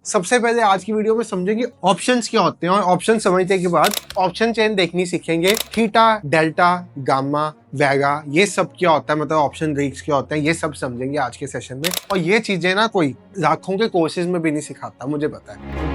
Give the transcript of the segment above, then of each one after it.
सबसे पहले आज की वीडियो में समझेंगे ऑप्शंस क्या होते हैं और ऑप्शन समझने के बाद ऑप्शन चेन देखनी सीखेंगे। थीटा, डेल्टा, गामा, वेगा, ये सब क्या होता है, मतलब ऑप्शन ग्रीक्स क्या होते हैं, ये सब समझेंगे आज के सेशन में। और ये चीजें ना कोई लाखों के कोर्सेज में भी नहीं सिखाता, मुझे पता है।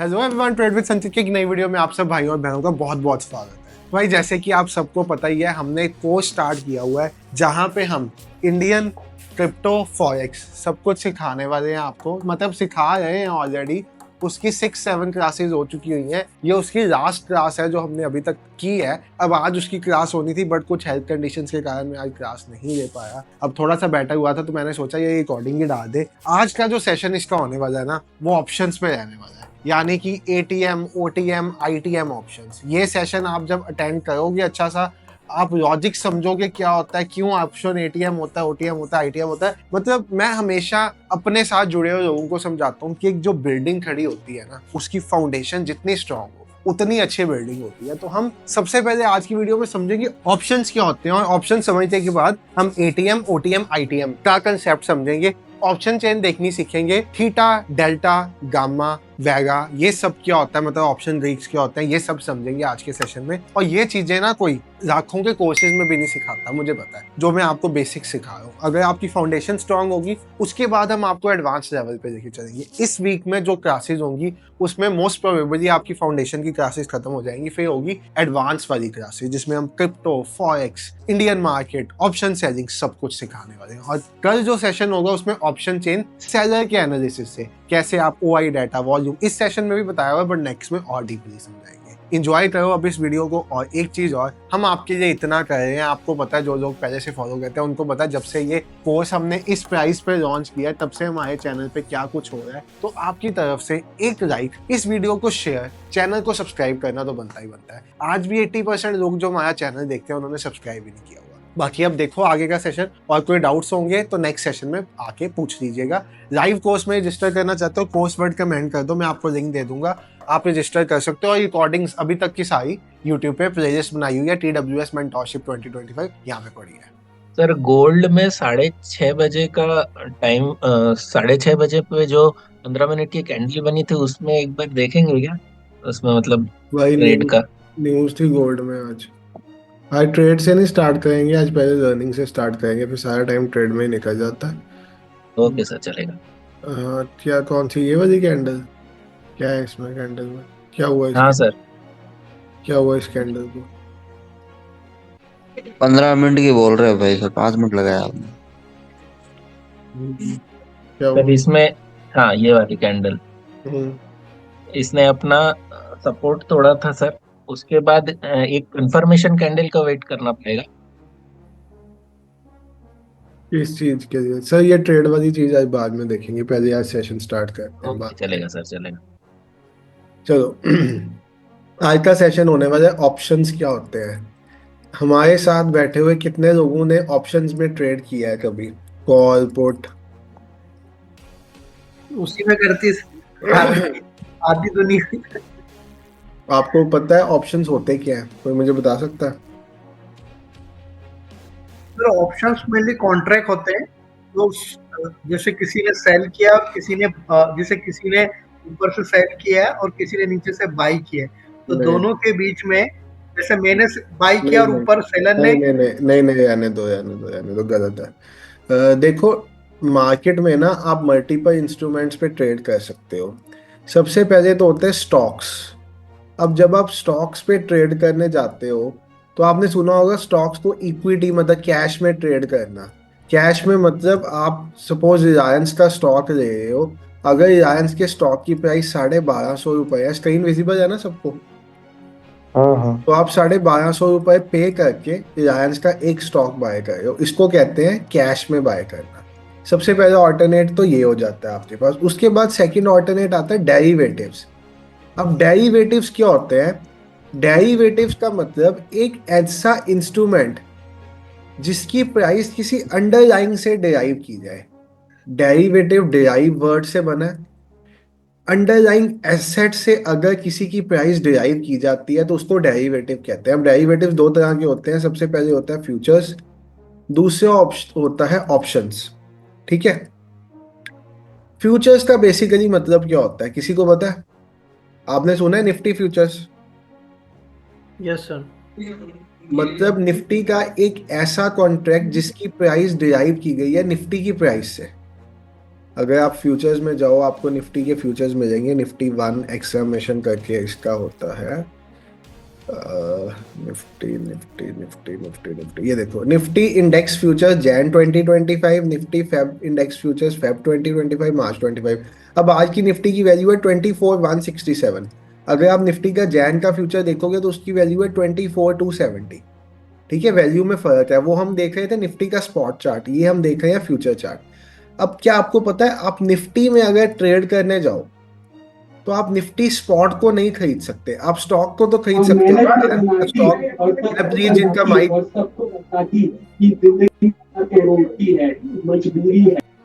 हेलो एवरीवन, ट्रेड विद संचित की एक नई वीडियो में आप सब भाइयों और बहनों का बहुत बहुत स्वागत है। भाई, जैसे कि आप सबको पता ही है, हमने एक कोर्स स्टार्ट किया हुआ है जहां पे हम इंडियन क्रिप्टो फॉरेक्स सब कुछ सिखाने वाले हैं आपको, मतलब सिखा रहे हैं ऑलरेडी। उसकी 6-7 क्लासेस हो चुकी हुई हैं। ये उसकी लास्ट क्लास है जो हमने अभी तक की है। अब आज उसकी क्लास होनी थी, बट कुछ हेल्थ कंडीशंस के कारण मैं आज क्लास नहीं ले पाया। अब थोड़ा सा बेटर हुआ था तो मैंने सोचा ये रिकॉर्डिंग ही डाल दे। आज का जो सेशन इसका होने वाला है ना, वो ऑप्शंस पे रहने वाला है, यानी कि एटीएम, ओटीएम, आईटीएम ऑप्शंस। ये सेशन आप जब अटेंड करोगे, अच्छा सा आप लॉजिक समझोगे क्या होता है, क्यों ऑप्शन एटीएम होता है, ओटीएम होता है, आईटीएम होता है। मतलब मैं हमेशा अपने साथ जुड़े हुए लोगों को समझाता हूँ कि एक जो बिल्डिंग खड़ी होती है ना, उसकी फाउंडेशन जितनी स्ट्रांग हो उतनी अच्छी बिल्डिंग होती है। तो हम सबसे पहले आज की वीडियो में समझेंगे ऑप्शंस क्या होते हैं और ऑप्शन समझने के बाद हम एटीएम, ओटीएम, आईटीएम का कंसेप्ट समझेंगे। ऑप्शन चेन देखनी सीखेंगे। थीटा, डेल्टा, गामा, वेगा, ये सब क्या होता है, मतलब ऑप्शन ग्रीक्स क्या होते हैं, ये सब समझेंगे आज के सेशन में। और ये चीजें ना कोई लाखों के कोर्सेज में भी नहीं सिखाता, मुझे पता है। जो मैं आपको बेसिक सिखा रहा हूँ, अगर आपकी फाउंडेशन स्ट्रांग होगी उसके बाद हम आपको एडवांस लेवल पे लेके चलेंगे। इस वीक में जो क्लासेस होंगी उसमें मोस्ट प्रोबेबली आपकी फाउंडेशन की क्लासेस खत्म हो जाएंगी, फिर होगी एडवांस वाली क्लासेस जिसमें हम crypto, forex, Indian market, option selling सब कुछ सिखाने वाले हैं। और कल जो सेशन होगा उसमें ऑप्शन चेन सेलर के एनालिसिस से कैसे आप ओआई डाटा, वॉल्यूम, इस सेशन में भी बताया हुआ है, बट नेक्स्ट में और डीपली समझाएंगे। इंजॉय करो अब इस वीडियो को। और एक चीज और, हम आपके लिए इतना कर रहे हैं, आपको पता है, जो लोग पहले से फॉलो करते हैं उनको पता है, जब से ये कोर्स हमने इस प्राइस पे लॉन्च किया है तब से हमारे चैनल पे क्या कुछ हो रहा है। तो आपकी तरफ से एक लाइक, इस वीडियो को शेयर, चैनल को सब्सक्राइब करना तो बनता ही बनता है। आज भी 80% लोग जो हमारा चैनल देखते हैं उन्होंने सब्सक्राइब ही नहीं किया हुआ। बाकी अब देखो आगे का सेशन, और कोई डाउट्स होंगे तो नेक्स्ट सेशन में आके पूछ लीजिएगा। लाइव कोर्स में रजिस्टर करना चाहते हो, कोर्स वर्ड कमेंट कर दो, मैं आपको लिंक दे दूंगा, आप रजिस्टर कर सकते हो। और रिकॉर्डिंग्स अभी तक की सारी यूट्यूब पे प्लेलिस्ट बनाई हुई है, TWS मेंटोरशिप 2025 यहाँ पे पड़ी है। सर, गोल्ड में 6:30 बजे का टाइम, 6:30 बजे पे जो 15 मिनट की कैंडल बनी थी उसमें एक बार देखेंगे क्या? उसमें मतलब भाई ट्रेड का। न्यूज़ थी गोल्ड में आज। आज ट्रेड से नहीं स्टार्ट करेंगे, आज पहले लर्निंग से स्टार्ट करेंगे, फिर सारा टाइम ट्रेड में ही निकल जाता है। ओके सर, चलेगा। क्या, कौन सी ये वाली कैंडल? क्या है इसमें कैंडल में? क्या हुआ हाँ इसके? सर। क्या हुआ इस कैंडल को? 15 मिनट की बोल रहे हो भाई सर, 5 मिनट लगाया आपने। क्या सर हुआ? इसमें, हाँ ये वाली कैंडल, हम्म, इसने अपना सपोर्ट तोड़ा था सर। उसके बाद एक कंफर्मेशन कैंडल का वेट करना पड़ेगा। किस चीज के लिए सर? ये ट्रेड वाली चीज आज बाद में देखेंगे, पहले आज सेशन स्टार्ट करते हैं ओके, बात। चलेगा सर, चलेगा। चलो आज का सेशन होने वाला है ऑप्शंस क्या होते हैं। हमारे साथ बैठे हुए कितने लोगों ने ऑप्शंस में ट्रेड किया है कभी? Call, put? उसी में करती आधी आधी दुनिया। आपको पता है ऑप्शंस होते क्या है? कोई मुझे बता सकता है? ऑप्शंस मेनली कॉन्ट्रैक्ट होते हैं। तो जैसे किसी ने सेल किया और जैसे किसी ने ऊपर से सेल किया है और किसी ने नीचे से बाई किया है, तो नहीं दोनों के बीच में, जैसे मैंने बाई किया नहीं और नहीं ऊपर सेलर ने। नहीं नहीं नहीं नहीं नहीं, आने दो, आने दो, आने दो, गलत है। देखो, मार्केट में ना आप मल्टीपल इंस्ट्रूमेंट्स पे ट्रेड कर सकते हो। सबसे पहले तो होते हैं स्टॉक्स। अब जब आप स्टॉक्स पे ट्रेड करने जाते हो तो आपने सुना होगा स्टॉक्स को इक्विटी, मतलब कैश में ट्रेड करना। कैश में मतलब आप सपोज रिलायंस का स्टॉक ले रहे हो। अगर रिलायंस के स्टॉक की प्राइस 1250 रुपये है, स्क्रीन विजिबल है ना सबको? हाँ हाँ। तो आप 1250 रुपये पे करके रिलायंस का एक स्टॉक बाय कर रहे हो, इसको कहते हैं कैश में बाय करना। सबसे पहला ऑल्टरनेट तो ये हो जाता है आपके पास। उसके बाद सेकंड ऑल्टरनेट आता है डेरिवेटिव्स। अब डेरिवेटिव्स क्या होते हैं? डेरिवेटिव्स का मतलब एक ऐसा इंस्ट्रूमेंट जिसकी प्राइस किसी अंडरलाइंग से डिराइव की जाए। डेरिवेटिव डिराइव वर्ड से बना है। अंडरलाइंग एसेट से अगर किसी की प्राइस डिराइव की जाती है तो उसको डेरिवेटिव कहते हैं। अब डेरिवेटिव दो तरह के होते हैं, सबसे पहले होता है फ्यूचर्स, दूसरा होता है ऑप्शंस। ठीक है, फ्यूचर्स का बेसिकली मतलब क्या होता है, किसी को पता है? आपने सुना है निफ्टी फ्यूचर्स? Yes sir. मतलब निफ्टी का एक ऐसा कॉन्ट्रैक्ट जिसकी प्राइस डिराइव की गई है निफ्टी की प्राइस से। अगर आप फ्यूचर्स में जाओ आपको निफ्टी के फ्यूचर्स मिलेंगे, निफ्टी वन एक्सक्लेमेशन करके इसका होता है। Nifty Nifty Nifty Nifty Nifty, ये देखो, Nifty index futures Jain 2025, Nifty Feb index futures Feb 2025, मार्च 25। अब आज की निफ्टी की वैल्यू है 24,167। अगर आप निफ्टी का जैन का फ्यूचर देखोगे तो उसकी वैल्यू है 24,270। ठीक है, वैल्यू में फर्क है। वो हम देख रहे थे निफ्टी का स्पॉट चार्ट, ये हम देख रहे हैं फ्यूचर चार्ट। अब क्या आपको पता है, आप निफ्टी में अगर ट्रेड करने जाओ तो आप निफ्टी स्पॉट को नहीं खरीद सकते, आप स्टॉक को तो खरीद सकते हो। स्टॉक, मैं प्लीज जिनका माइक,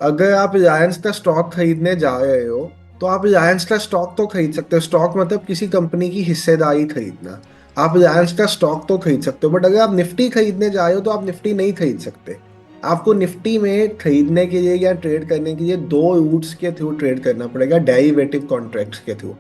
अगर आप रिलायंस का स्टॉक खरीदने जा रहे हो तो आप रिलायंस का स्टॉक तो खरीद सकते हो। स्टॉक मतलब किसी कंपनी की हिस्सेदारी खरीदना। आप रिलायंस का स्टॉक तो खरीद सकते हो, बट अगर आप निफ्टी खरीदने जा रहे हो तो आप निफ्टी नहीं खरीद सकते। आपको निफ्टी में खरीदने के लिए या ट्रेड करने के लिए दो रूट्स के थ्रू ट्रेड करना पड़ेगा, डेरिवेटिव कॉन्ट्रैक्ट्स के through.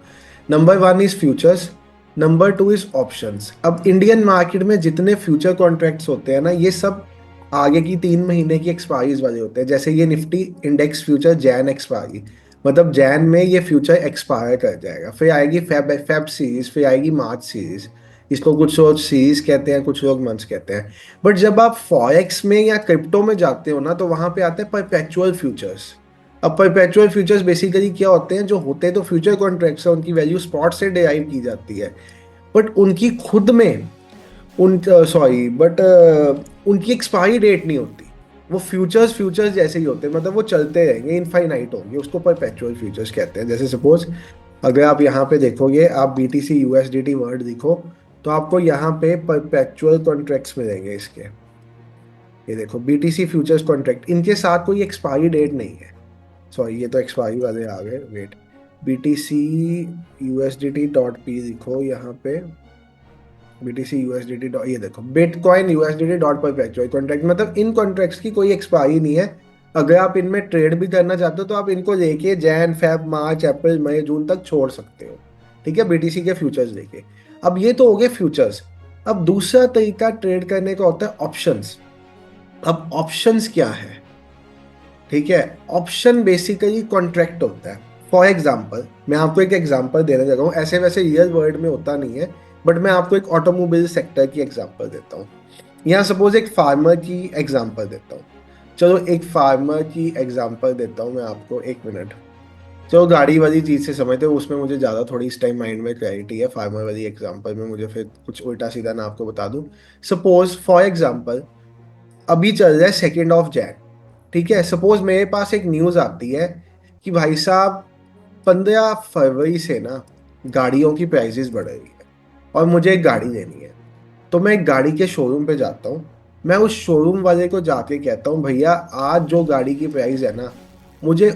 Number one is futures, number two is options. अब इंडियन मार्केट में जितने फ्यूचर कॉन्ट्रैक्ट्स होते हैं ना, ये सब आगे की 3 महीने की एक्सपायरीज वाले होते हैं। जैसे ये Nifty index future Jain expiry, मतलब जैन में ये फ्यूचर एक्सपायर कर जाएगा। फिर आएगी फेब सीरीज, फिर आएगी मार्च सीरीज। इसको कुछ लोग सीरीज कहते हैं, कुछ लोग मंथ्स कहते हैं। बट जब आप फॉरेक्स में या क्रिप्टो में जाते हो ना, तो वहां पे आते हैं परपेचुअल फ्यूचर्स। अब परपेचुअल फ्यूचर्स बेसिकली क्या होते हैं, जो होते तो फ्यूचर कॉन्ट्रैक्ट्स है, उनकी वैल्यू स्पॉट से डिराइव की जाती है, बट उनकी खुद में उन सॉरी बट उनकी एक्सपायरी डेट नहीं होती। वो फ्यूचर्स फ्यूचर्स जैसे ही होते हैं, मतलब वो चलते रहेंगे, इनफाइनाइट होंगे, उसको परपेचुअल फ्यूचर्स कहते हैं। जैसे सपोज अगर आप यहाँ पे देखोगे, आप बीटीसी यूएसडीटी वर्ड देखो, तो आपको यहाँ पे परपेचुअल कॉन्ट्रैक्ट्स मिलेंगे इसके। ये देखो बीटीसी फ्यूचर्स कॉन्ट्रैक्ट, इनके साथ कोई एक्सपायरी डेट नहीं है। सॉरी, ये तो एक्सपायरी वाले आ गए, wait. BTC USDT dot P लिखो यहाँ पे, बीटीसी यूएसडीटी डॉट, ये देखो bitcoin USDT dot perpetual contract. मतलब इन कॉन्ट्रैक्ट्स की कोई एक्सपायरी नहीं है। अगर आप इनमें ट्रेड भी करना चाहते हो तो आप इनको लेके जैन फेब मार्च अप्रैल मई जून तक छोड़ सकते हो। ठीक है, बीटीसी के फ्यूचर्स लेके। अब ये तो हो गए फ्यूचर्स। अब दूसरा तरीका ट्रेड करने का होता है ऑप्शंस। अब ऑप्शंस क्या है? ठीक है, ऑप्शन बेसिकली कॉन्ट्रैक्ट होता है। फॉर एग्जाम्पल, मैं आपको एक एग्जाम्पल देने लगा हूँ, ऐसे वैसे रियल वर्ल्ड में होता नहीं है, बट मैं आपको एक ऑटोमोबाइल सेक्टर की एग्जांपल देता हूँ। यहाँ सपोज एक फार्मर की एग्जांपल देता हूँ। चलो एक फार्मर की एग्जांपल देता हूँ मैं आपको, एक मिनट। चलो गाड़ी वाली चीज़ से समझते हो, उसमें मुझे ज़्यादा थोड़ी इस टाइम माइंड में क्लैरिटी है। फार्मर वाली एग्जांपल में मुझे फिर कुछ उल्टा सीधा ना आपको बता दूँ। सपोज फॉर एग्जांपल अभी चल रहा है 2 जैन। ठीक है, सपोज मेरे पास एक न्यूज़ आती है कि भाई साहब 15 फरवरी से ना गाड़ियों की प्राइसेस बढ़ रही है और मुझे एक गाड़ी लेनी है। तो मैं एक गाड़ी के शोरूम पे जाता हूँ, मैं उस शोरूम वाले को जाके कहता हूँ, भैया आज जो गाड़ी की प्राइस है ना, मुझे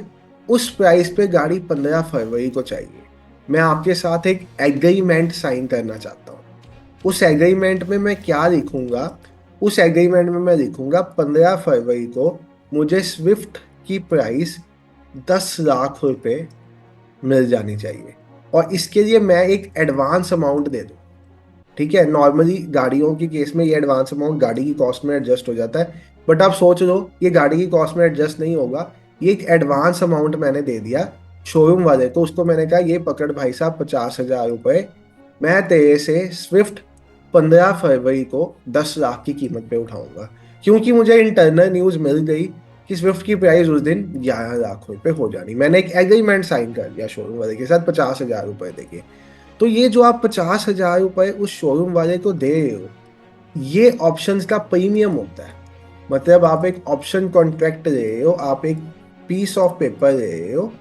उस प्राइस पे गाड़ी 15 फरवरी को चाहिए। मैं आपके साथ एक एग्रीमेंट साइन करना चाहता हूँ। उस एग्रीमेंट में मैं क्या लिखूंगा? उस एग्रीमेंट में मैं लिखूंगा 15 फरवरी को मुझे स्विफ्ट की प्राइस 10 लाख रुपए मिल जानी चाहिए, और इसके लिए मैं एक एडवांस अमाउंट दे दूँ। ठीक है, नॉर्मली गाड़ियों के केस में ये एडवांस अमाउंट गाड़ी की कॉस्ट में एडजस्ट हो जाता है, बट आप सोच लो ये गाड़ी की कॉस्ट में एडजस्ट नहीं होगा। ये एक एडवांस अमाउंट मैंने दे दिया शोरूम वाले को, उसको मैंने कहा ये पकड़ भाई साहब 50,000 रुपए, मैं तेरे से स्विफ्ट 15 फरवरी को 10 लाख की कीमत पे उठाऊंगा, क्योंकि मुझे इंटरनल न्यूज मिल गई कि स्विफ्ट की प्राइस उस दिन 11 लाख रुपए हो जानी। मैंने एक एग्रीमेंट साइन कर दिया शोरूम वाले के साथ 50,000 रुपए देके। तो ये जो आप 50,000 रुपए उस शोरूम वाले को दे रहे हो, ये ऑप्शंस का प्रीमियम होता है। मतलब आप एक ऑप्शन कॉन्ट्रैक्ट ले रहे हो, आप एक पीस ऑफ पेपर ले रहे हो,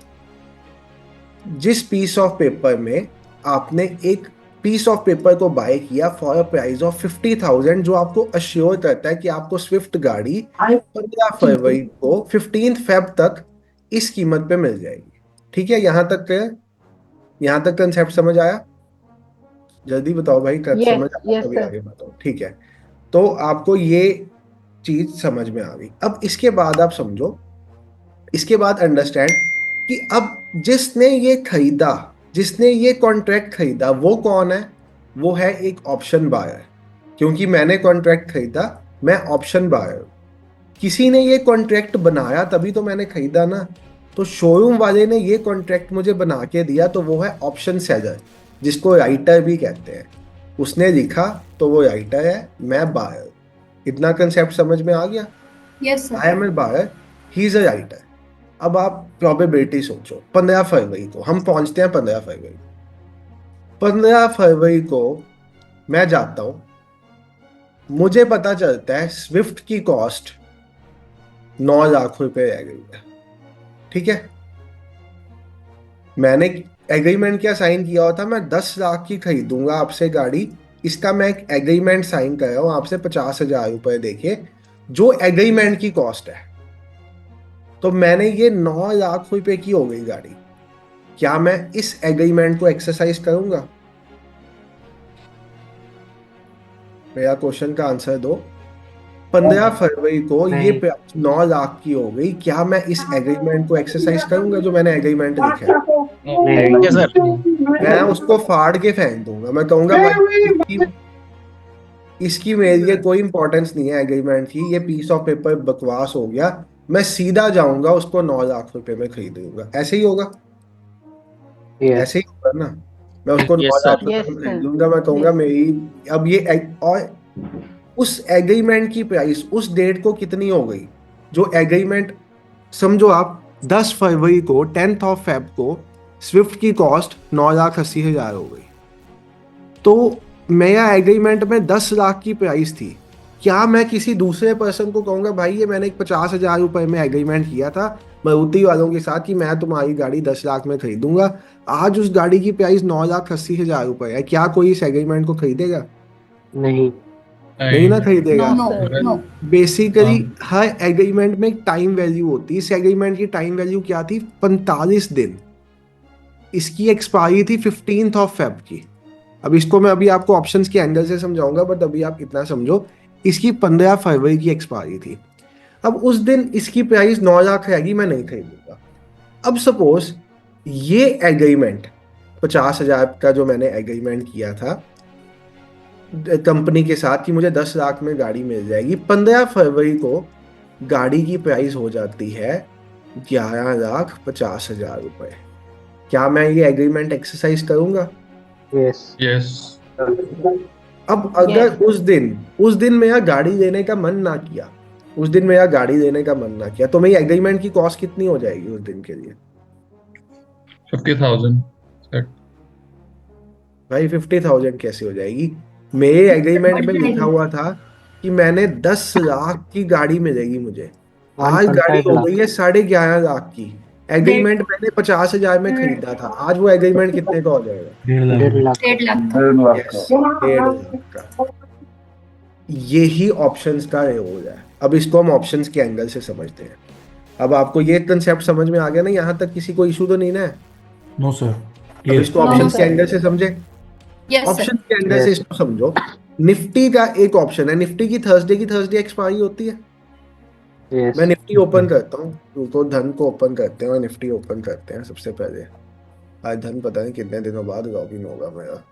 जिस पीस ऑफ पेपर में आपने एक पीस ऑफ पेपर को बाय किया फॉर अ प्राइस ऑफ 50,000, जो आपको अश्योर करता है कि आपको स्विफ्ट गाड़ी 15 फरवरी को 15 फेब तक इस कीमत पे मिल जाएगी। ठीक है, यहाँ तक है। यहाँ तक कंसेप्ट समझ आया? जल्दी बताओ भाई, समझ यस आया? यस अभी सर। आगे बताओ, ठीक है। तो आपको ये चीज समझ में आ गई। अब इसके बाद आप समझो, इसके बाद अंडरस्टैंड कि अब जिसने ये खरीदा, जिसने ये कॉन्ट्रैक्ट खरीदा, वो कौन है? वो है एक ऑप्शन बायर। क्योंकि मैंने कॉन्ट्रैक्ट खरीदा, मैं ऑप्शन बायर हूं। किसी ने ये कॉन्ट्रैक्ट बनाया तभी तो मैंने खरीदा ना। तो शोरूम वाले ने ये कॉन्ट्रैक्ट मुझे बना के दिया, तो वो है ऑप्शन सेलर, जिसको राइटर भी कहते हैं। उसने लिखा तो वो राइटर है, मैं बायर। इतना कंसेप्ट समझ में आ गया? Yes I sir. Am a buyer, he is a writer. अब आप प्रोबेबिलिटी सोचो। 15 फरवरी को हम पहुंचते हैं। 15 फरवरी को मैं जाता हूं, मुझे पता चलता है स्विफ्ट की कॉस्ट 9 लाख रुपए रह गई है। ठीक है, मैंने एग्रीमेंट क्या साइन किया हुआ था? मैं 10 लाख की खरीदूंगा आपसे गाड़ी। इसका मैं एक एग्रीमेंट साइन कर रहा हूं आपसे 50,000 रुपए देके, जो एग्रीमेंट की कॉस्ट है। तो मैंने ये 9 लाख रुपए की हो गई गाड़ी। क्या मैं इस एग्रीमेंट को एक्सरसाइज करूंगा? मेरा क्वेश्चन का आंसर दो। 15 फरवरी को ये 9 लाख की हो गई, क्या मैं इस एग्रीमेंट को एक्सरसाइज करूंगा जो मैंने एग्रीमेंट लिखा है? ठीक है सर। मैं उसको फाड़ के फेंक दूंगा। मैं कहूंगा भाई इसकी मेरे लिए कोई इंपॉर्टेंस नहीं है एग्रीमेंट की, ये पीस ऑफ पेपर बकवास हो गया। मैं सीधा जाऊंगा उसको 9 लाख रुपए में खरीदूंगा। ऐसे ही होगा? ऐसे ही होगा ना? मैं उसको Yes, 9 लाख sir. रुपए Yes, में sir. खरीदूंगा। मैं कहूंगा Yes. मेरी अब ये और उस एग्रीमेंट की प्राइस उस डेट को कितनी हो गई? जो एग्रीमेंट, समझो आप 10 फरवरी को 10 फेब को स्विफ्ट की कॉस्ट 9,80,000 हो गई। तो मेरा एग्रीमेंट में 10 लाख की प्राइस थी। क्या मैं किसी दूसरे पर्सन को कहूंगा भाई ये मैंने एक 50,000 रुपए में एग्रीमेंट किया था मारुति वालों के साथ कि मैं तुम्हारी गाड़ी 10 लाख में खरीदूंगा, आज उस गाड़ी की प्राइस 9,80,000 रुपए है, क्या कोई इस एग्रीमेंट को खरीदेगा? नहीं ना खरीदेगा। No no no. बेसिकली हर एग्रीमेंट में एक टाइम वैल्यू होती है। इस एग्रीमेंट की टाइम वैल्यू क्या थी? 45 दिन। इसकी एक्सपायरी थी 15 फेब की। अब इसको मैं अभी आपको ऑप्शंस के एंगल से समझाऊंगा, बट अभी आप इतना समझो, इसकी 15 फरवरी की एक्सपायरी थी। अब उस दिन इसकी प्राइस 9 लाख रहेगी, मैं नहीं खरीदूंगा। अब सपोज ये एग्रीमेंट 50,000 का जो मैंने एग्रीमेंट किया था कंपनी के साथ कि मुझे 10 लाख में गाड़ी मिल जाएगी, 15 फरवरी को गाड़ी की प्राइस हो जाती है 11,50,000 रुपए। क्या मैं ये एग्रीमेंट एक्सरसाइज करूंगा? यस। अब अगर उस दिन मेरा गाड़ी लेने का मन ना किया, उस दिन मेरा गाड़ी लेने का मन ना किया, तो मेरी एग्रीमेंट की कॉस्ट कितनी हो जाएगी उस दिन के लिए? 50,000। भाई 50,000 कैसे हो जाएगी? मेरे एग्रीमेंट में लिखा हुआ था कि मैंने 10 लाख की गाड़ी मिलेगी मुझे। आज गाड़ी हो गई है 11.5 लाख की। एग्रीमेंट मैंने 50,000 में खरीदा था, आज वो एग्रीमेंट कितने का हो जाएगा? 1.5 लाख। Yes, 1.5 लाख का। यही ऑप्शंस का रोल है। अब इसको हम ऑप्शंस के एंगल से समझते हैं। अब आपको ये कंसेप्ट समझ में आ गया ना? यहाँ तक किसी को इशू तो नहीं ना? No sir. अब इसको No, ऑप्शंस sir. के एंगल से समझे। Yes option sir. के एंगल से इसको समझो। निफ्टी का एक ऑप्शन है, निफ्टी की थर्सडे एक्सपायरी होती है। मैं निफ्टी ओपन करता हूँ, तो धन को ओपन करते हैं और निफ्टी ओपन करते हैं सबसे पहले। आज धन पता नहीं कितने दिनों बाद लॉगिन होगा मेरा।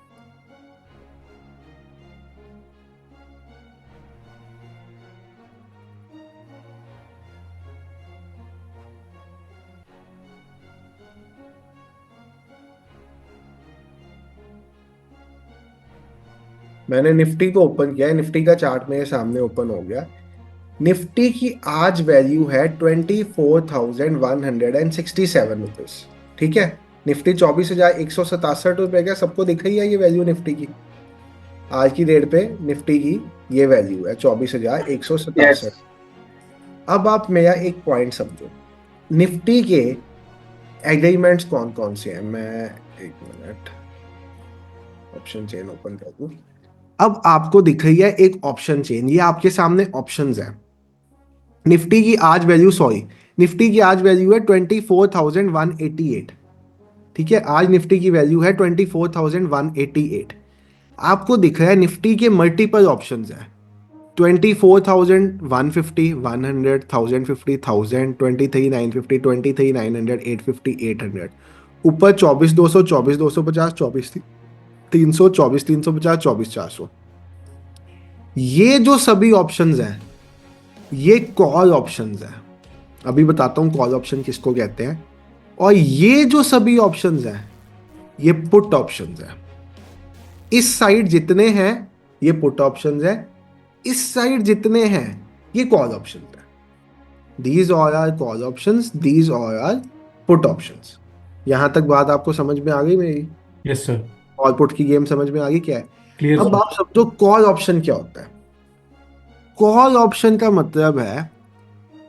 मैंने निफ्टी को ओपन किया है, निफ्टी का चार्ट मेरे सामने ओपन हो गया। निफ्टी की आज वैल्यू है 24,167 रुपीज। ठीक है, निफ्टी 24,167 रुपए का, सबको दिख रही है ये वैल्यू निफ्टी की। आज की डेट पे निफ्टी की ये वैल्यू है 24,167। अब आप मेरा एक पॉइंट समझो, निफ्टी के एग्रीमेंट्स कौन कौन से हैं? मैं एक मिनट ऑप्शन चेन ओपन कर दूं। अब आपको दिख रही है एक ऑप्शन चेन, ये आपके सामने ऑप्शंस है। निफ्टी की आज वैल्यू है 24,188। ठीक है, आज निफ्टी की वैल्यू है 24,188। आपको दिख रहा है निफ्टी के मल्टीपल ऑप्शंस है, 24,150, 100, 1,050, 1,000, 23,950, 23,900, 850, 800। ऊपर 24,200, 24,250, 24,300, 24,350, 24,400। ये जो सभी ऑप्शंस हैं ये कॉल ऑप्शंस हैं। अभी बताता हूं कॉल ऑप्शन किसको कहते हैं। और ये जो सभी ऑप्शंस हैं ये पुट ऑप्शंस हैं। इस साइड जितने हैं ये पुट ऑप्शंस हैं, इस साइड जितने हैं ये कॉल ऑप्शंस हैं। These all are call options, these all are put options. यहां तक बात आपको समझ में आ गई मेरी? यस सर, कॉल पुट की गेम समझ में आ गई क्या है? क्लियर अब सर। आप समझो कॉल ऑप्शन क्या होता है। कॉल ऑप्शन का मतलब है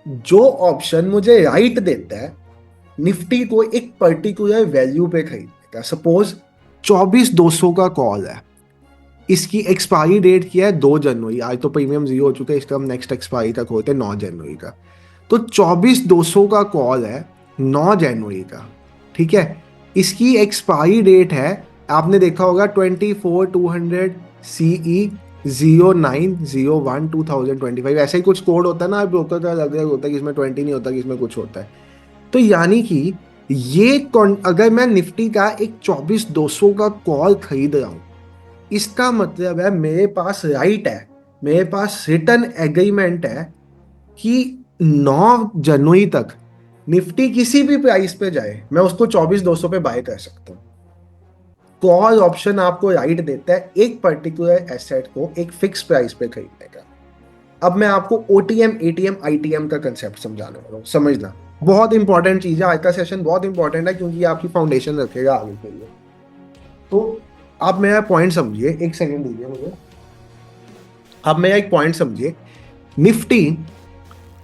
जो ऑप्शन मुझे राइट देता है निफ्टी को एक पर्टिकुलर वैल्यू पे खरीदने का। सपोज 24,200 का कॉल है, इसकी एक्सपायरी डेट क्या है 2 जनवरी। आज तो प्रीमियम 0 हो चुका है, इसका हम नेक्स्ट एक्सपायरी तक होते हैं 9 जनवरी का। तो 24,200 का कॉल है 9 जनवरी का, ठीक है। इसकी एक्सपायरी डेट है, आपने देखा होगा 24,200 CE 09/01 2025। ऐसा ही कुछ कोड होता है ना, ब्रोकर का अलग अलग होता है, किसमें 20 नहीं होता, किसमें कुछ होता है। तो यानी कि ये अगर मैं निफ्टी का एक 24,200 का कॉल खरीद रहा हूं, इसका मतलब है मेरे पास राइट है, मेरे पास रिटर्न एग्रीमेंट है कि 9 जनवरी तक निफ्टी किसी भी प्राइस पे जाए मैं उसको 24,200 पे बाय कर सकता हूं। कॉल ऑप्शन आपको राइट देता है एक पर्टिकुलर एसेट को एक फिक्स प्राइस पे खरीदने का। अब मैं आपको OTM, ATM, ITM का कंसेप्ट समझाने वाला हूं, समझना बहुत इंपॉर्टेंट चीज है। आज का सेशन बहुत इंपॉर्टेंट है क्योंकि आपकी फाउंडेशन रखेगा आगे के लिए। तो आप मेरा पॉइंट समझिए, एक सेकंड दीजिए मुझे। अब मेरा एक पॉइंट समझिए, निफ्टी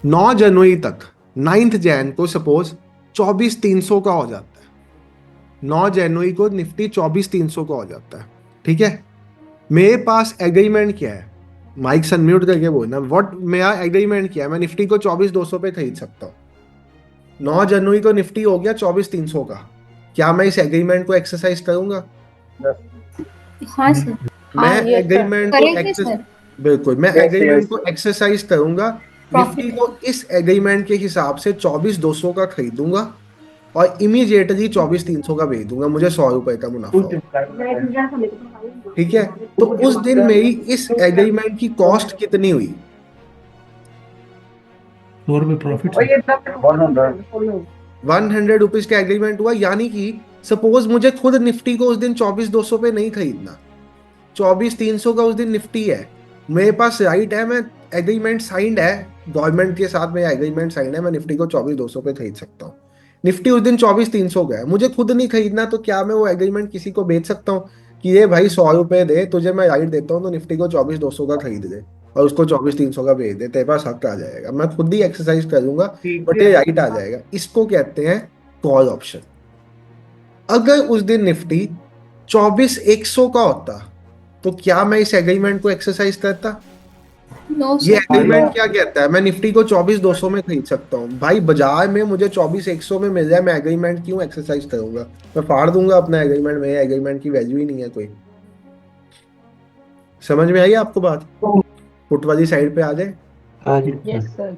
9 जनवरी तक 9 जैन को सपोज 24,300 का हो जाता है। 9 जनवरी को निफ्टी 24,300 का हो जाता है, ठीक है। मेरे पास एग्रीमेंट क्या है, माइक अनम्यूट करके बोलना। व्हाट मेरा एग्रीमेंट क्या है, मैं निफ्टी को 24,200 पे खरीद सकता हूँ। 9 जनवरी को निफ्टी हो गया 24,300 का, क्या मैं इस एग्रीमेंट को एक्सरसाइज करूंगा? हाँ सर, मैं हाँ ये एग्रीमेंट को करेंगे सर। बिल्कुल मैं एग्रीमेंट को एक्सरसाइज करूंगा। निफ्टी को इस एग्रीमेंट के हिसाब से 24,200 का खरीदूंगा और इमीडिएटली 24,300 का बेच दूंगा, मुझे 100 रुपए का मुनाफा होगा, ठीक है। तो उस दिन मेरी इस एग्रीमेंट की कॉस्ट कितनी हुई? 100 रुपये प्रॉफिट। 100 रुपीज का एग्रीमेंट हुआ। यानी कि सपोज मुझे खुद निफ्टी को उस दिन 24,200 पे नहीं खरीदना, 24,300 का उस दिन निफ्टी है, मेरे पास राइट है, मैं एग्रीमेंट साइंड है गवर्नमेंट के साथ, मेरा एग्रीमेंट साइंड है, मैं निफ्टी को 24,200 पे खरीद सकता हूँ। निफ्टी उस दिन 24,300 का है, मुझे खुद नहीं खरीदना, तो क्या मैं वो एग्रीमेंट किसी को बेच सकता हूँ कि ये भाई 100 रुपए दे, तुझे मैं राइट देता हूँ तो निफ्टी को 24,200 का खरीद दे और उसको 24,300 का बेच दे, तेरे पास हक आ जाएगा। मैं खुद ही एक्सरसाइज करूंगा बट ये राइट आ जाएगा। इसको कहते हैं कॉल ऑप्शन। अगर उस दिन निफ्टी 24,100 का होता तो क्या मैं इस एग्रीमेंट को एक्सरसाइज करता? नो ये सर, एग्रीमेंट क्या कहता है, मैं निफ्टी को 24,200 में खरीद सकता हूँ। भाई बाजार में मुझे 24,100 में मिल जाए, मैं एग्रीमेंट क्यों एक्सरसाइज करूंगा? मैं फाड़ दूंगा अपना एग्रीमेंट, मेरे एग्रीमेंट की वैल्यू ही नहीं है कोई। समझ में आई आपको बात? पुट वाली साइड पे आ जाए। हाँ जी यस सर।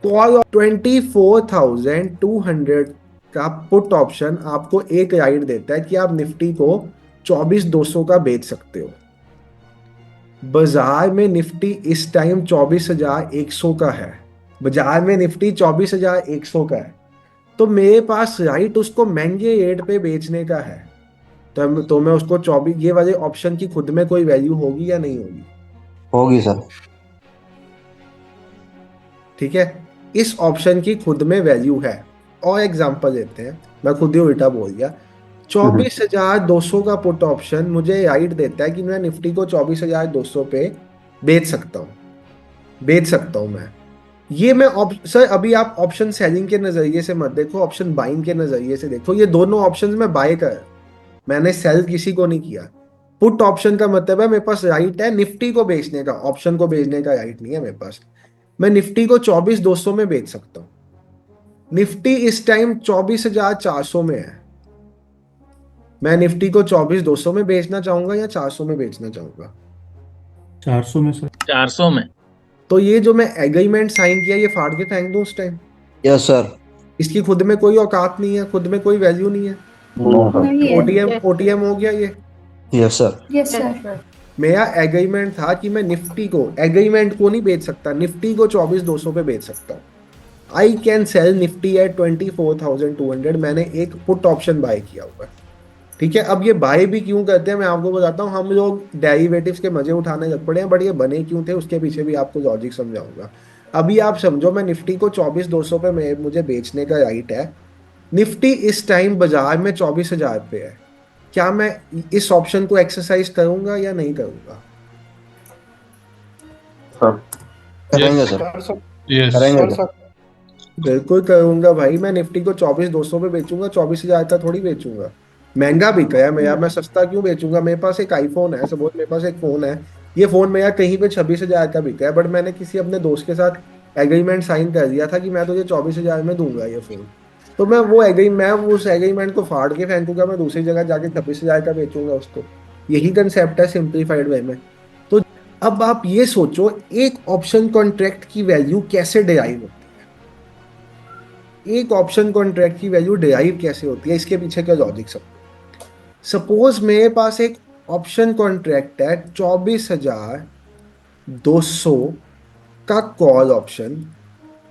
कॉल 24,200 का पुट ऑप्शन आपको एक राइट देता है कि आप निफ्टी को 24,200 का बेच सकते हो। बाजार में निफ्टी इस टाइम 24,100 का है, बाजार में निफ्टी 24,100 का है, तो मेरे पास राइट उसको महंगे रेट पे बेचने का है। तो मैं उसको 24, ये वाले ऑप्शन की खुद में कोई वैल्यू होगी या नहीं होगी? होगी सर। ठीक है, इस ऑप्शन की खुद में वैल्यू है। और एग्जांपल लेते हैं, मैं खुद ही उल्टा बोल गया। 24,200 का पुट ऑप्शन मुझे राइट देता है कि मैं निफ्टी को 24,200 पे बेच सकता हूं मैं। ये मैं सर अभी आप ऑप्शन सेलिंग के नजरिए से मत देखो, ऑप्शन बाइंग के नजरिए से देखो। ये दोनों ऑप्शंस में बाय कर, मैंने सेल किसी को नहीं किया। पुट ऑप्शन का मतलब है मेरे पास राइट है निफ्टी को बेचने का, ऑप्शन को बेचने का राइट नहीं है मेरे पास। मैं निफ्टी को 24,200 में बेच सकता हूं। निफ्टी इस टाइम 24,400 में है, मैं निफ्टी को 24,200 में बेचना चाहूंगा या 400 में बेचना चाहूंगा? 400 में सर। 400 में। तो ये जो मैं एग्रीमेंट साइन किया ये फाड़ के फेंक दूं उस टाइम? Yes sir. इसकी खुद में कोई औकात नहीं है, खुद में कोई वैल्यू नहीं है। No sir. नहीं है। ओटीएम हो गया ये। Yes sir. Yes sir. मेरा एग्रीमेंट था कि मैं निफ्टी को, एग्रीमेंट को नहीं बेच सकता, निफ्टी को 24,200 पे बेच सकता हूँ। I can sell Nifty at 24,200। मैंने एक पुट ऑप्शन बाय किया हुआ है, ठीक है। अब ये बाय भी क्यों करते हैं मैं आपको बताता हूँ। हम लोग डेरिवेटिव्स के मजे उठाने लग पड़े हैं, बट ये बने क्यों थे उसके पीछे भी आपको लॉजिक समझाऊंगा। अभी आप समझो, मैं निफ्टी को 24,200 पे मुझे बेचने का राइट है। निफ्टी इस टाइम बाजार में 24,000 पे है। क्या मैं इस ऑप्शन को एक्सरसाइज करूंगा या नहीं करूंगा? करेंगे सर। यस करेंगे सर। बिल्कुल करूंगा भाई। मैं निफ्टी को 24,200 पे बेचूंगा, 24,000 का थोड़ी बेचूंगा। महंगा बिक गया मेरा, मैं सस्ता क्यों बेचूंगा? मेरे पास एक आईफोन है, सपोज मेरे पास एक फोन है, ये फोन मेरा कहीं पे 26,000 का बिका है, बट मैंने किसी अपने दोस्त के साथ एग्रीमेंट साइन कर दिया था कि मैं तुझे 24,000 में दूंगा ये फोन। तो मैं उस एग्रीमेंट को फाड़ के फेंकूंगा, मैं दूसरी जगह जाके 26,000 का बेचूंगा उसको। यही कंसेप्ट है सिंप्लीफाइड वे में। तो अब आप ये सोचो, एक ऑप्शन कॉन्ट्रैक्ट की वैल्यू कैसे डिराइव होती है? एक ऑप्शन कॉन्ट्रैक्ट की वैल्यू डिराइव कैसे होती है, इसके पीछे क्या लॉजिक सब? सपोज मेरे पास एक ऑप्शन कॉन्ट्रैक्ट है 24,200 का कॉल ऑप्शन,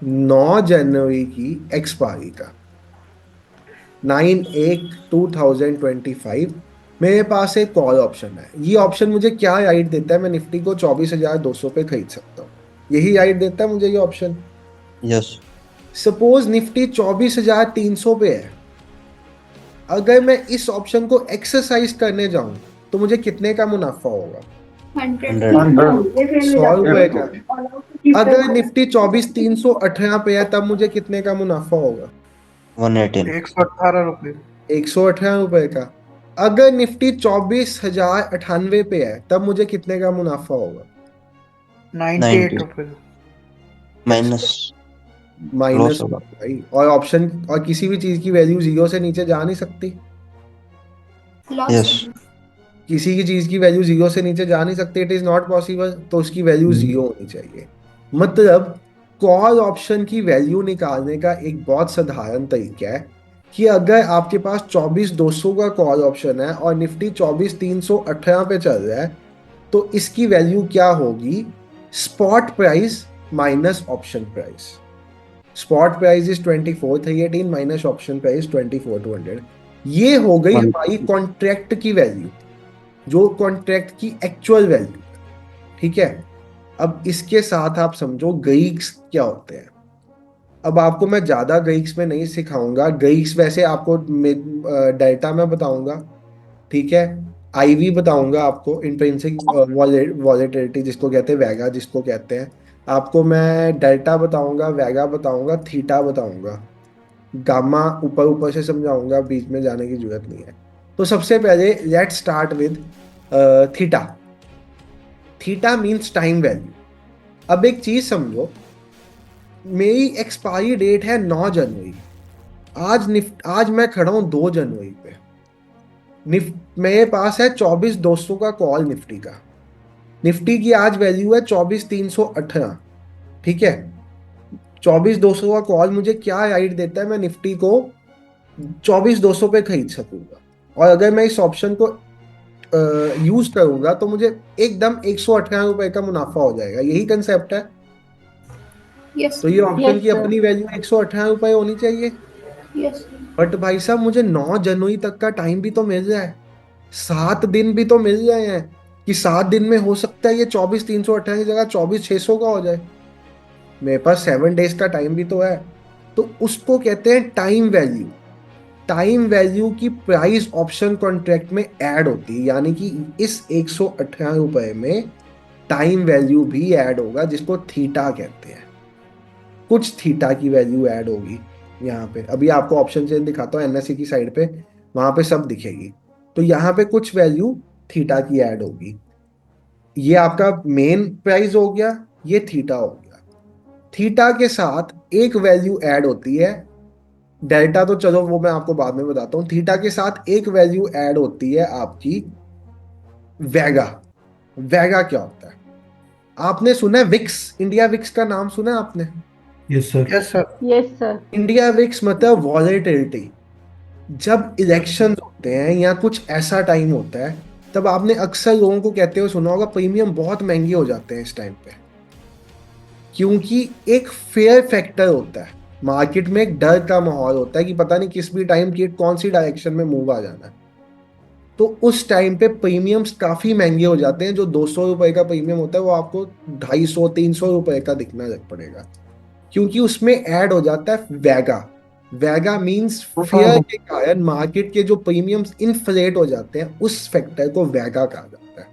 9 जनवरी की एक्सपायरी का, 9/8/2025। मेरे पास एक कॉल ऑप्शन है। ये ऑप्शन मुझे क्या राइट देता है? मैं निफ्टी को 24,200 पे खरीद सकता हूँ। यही राइट देता है मुझे ये ऑप्शन। यस। सपोज निफ्टी 24,300 पे है। अगर मैं इस ऑप्शन को एक्सरसाइज करने जाऊं तो मुझे कितने का मुनाफा होगा? 100 रुपए का। अगर निफ्टी 24,318 पे है तब मुझे कितने का मुनाफा होगा? 118। 118 रुपए। 118 रुपए का। अगर निफ्टी 24,098 पे है तब मुझे कितने का मुनाफा होगा? 98 रुपए। माइनस। माइनस लॉस होगा। भाई। और ऑप्शन और किसी भी चीज की वैल्यू जीरो से नीचे जा नहीं सकती। यस। किसी की चीज की वैल्यू जीरो से नीचे जा नहीं सकती, इट इज नॉट पॉसिबल। तो उसकी वैल्यू जीरो होनी चाहिए। मतलब कॉल ऑप्शन की वैल्यू निकालने का एक बहुत साधारण तरीका है कि अगर आपके पास 24,200 का कॉल ऑप्शन है और निफ्टी 24,318 पे चल रहा है, तो इसकी वैल्यू क्या होगी? Spot price minus option price. Spot price is 24,318 minus option price 24,200। ये हो गई हमारी कॉन्ट्रैक्ट की वैल्यू, जो कॉन्ट्रैक्ट की एक्चुअल वैल्यू। ठीक है। अब इसके साथ आप समझो गईक्स क्या होते हैं। अब आपको मैं ज्यादा गईक्स में नहीं सिखाऊंगा। गईक्स वैसे आपको डेल्टा में बताऊंगा, ठीक है। आईवी बताऊंगा आपको, इंट्रिंसिक वॉलेटिलिटी जिसको कहते हैं, वैगा जिसको कहते हैं। आपको मैं डेल्टा बताऊंगा, वैगा बताऊंगा, थीटा बताऊंगा, गामा ऊपर ऊपर से समझाऊंगा, बीच में जाने की जरूरत नहीं है। तो सबसे पहले let's start with theta. Theta means time value. अब एक चीज समझो, मेरी एक्सपायरी डेट है 9 जनवरी। आज मैं खड़ा हूं 2 जनवरी पे। मेरे पास है 24,200 का कॉल निफ्टी का। निफ्टी की आज वैल्यू है 24,318। ठीक है। 24,200 का कॉल मुझे क्या राइट देता है? मैं निफ्टी को 24,200 पे खरीद सकूंगा। और अगर मैं इस ऑप्शन को यूज करूंगा तो मुझे एकदम 118 रुपए का मुनाफा हो जाएगा। यही कंसेप्ट है। यस। तो ये ऑप्शन की अपनी वैल्यू 118 रुपए होनी चाहिए। यस। बट भाई साहब, मुझे 9 जनवरी तक का टाइम भी तो मिल रहा है, 7 दिन भी तो मिल रहे हैं कि 7 दिन में हो सकता है ये 24,318 की जगह 24,600 का हो जाए। मेरे पास 7 डेज का टाइम भी तो है। तो उसको कहते हैं टाइम वैल्यू। टाइम वैल्यू की प्राइस ऑप्शन कॉन्ट्रैक्ट में ऐड होती है, यानी कि इस 118 रुपए में टाइम वैल्यू भी ऐड होगा, जिसको थीटा कहते हैं। कुछ थीटा की वैल्यू ऐड होगी यहाँ पे। अभी आपको ऑप्शन चेन दिखाता हूँ एनएससी की साइड पे, वहां पे सब दिखेगी। तो यहाँ पे कुछ वैल्यू थीटा की ऐड होगी। ये आपका मेन प्राइस हो गया, ये थीटा हो गया। थीटा के साथ एक वैल्यू ऐड होती है डेल्टा तो चलो वो मैं आपको बाद में बताता हूँ। थीटा के साथ एक वैल्यू ऐड होती है आपकी वेगा। वेगा क्या होता है? आपने सुना है विक्स, इंडिया विक्स का नाम सुना है आपने? Yes sir. Yes sir. Yes, sir. India VIX मतलब वॉलेटिलिटी। जब इलेक्शन होते हैं या कुछ ऐसा टाइम होता है, तब आपने अक्सर लोगों को कहते हुए सुना होगा प्रीमियम बहुत महंगे हो जाते हैं इस टाइम पे, क्योंकि एक फेयर फैक्टर होता है मार्केट में, एक डर का माहौल होता है कि पता नहीं किस भी टाइम की कौन सी डायरेक्शन में मूव आ जाना है। तो उस टाइम पे प्रीमियम्स काफी महंगे हो जाते हैं। जो 200 रुपए का प्रीमियम होता है वो आपको 250-300 रुपए का दिखना लग पड़ेगा, क्योंकि उसमें ऐड हो जाता है वेगा। वेगा मींस फेयर के कारण मार्केट के जो प्रीमियम्स इन्फ्लेट हो जाते हैं, उस फैक्टर को वेगा कहा जाता है।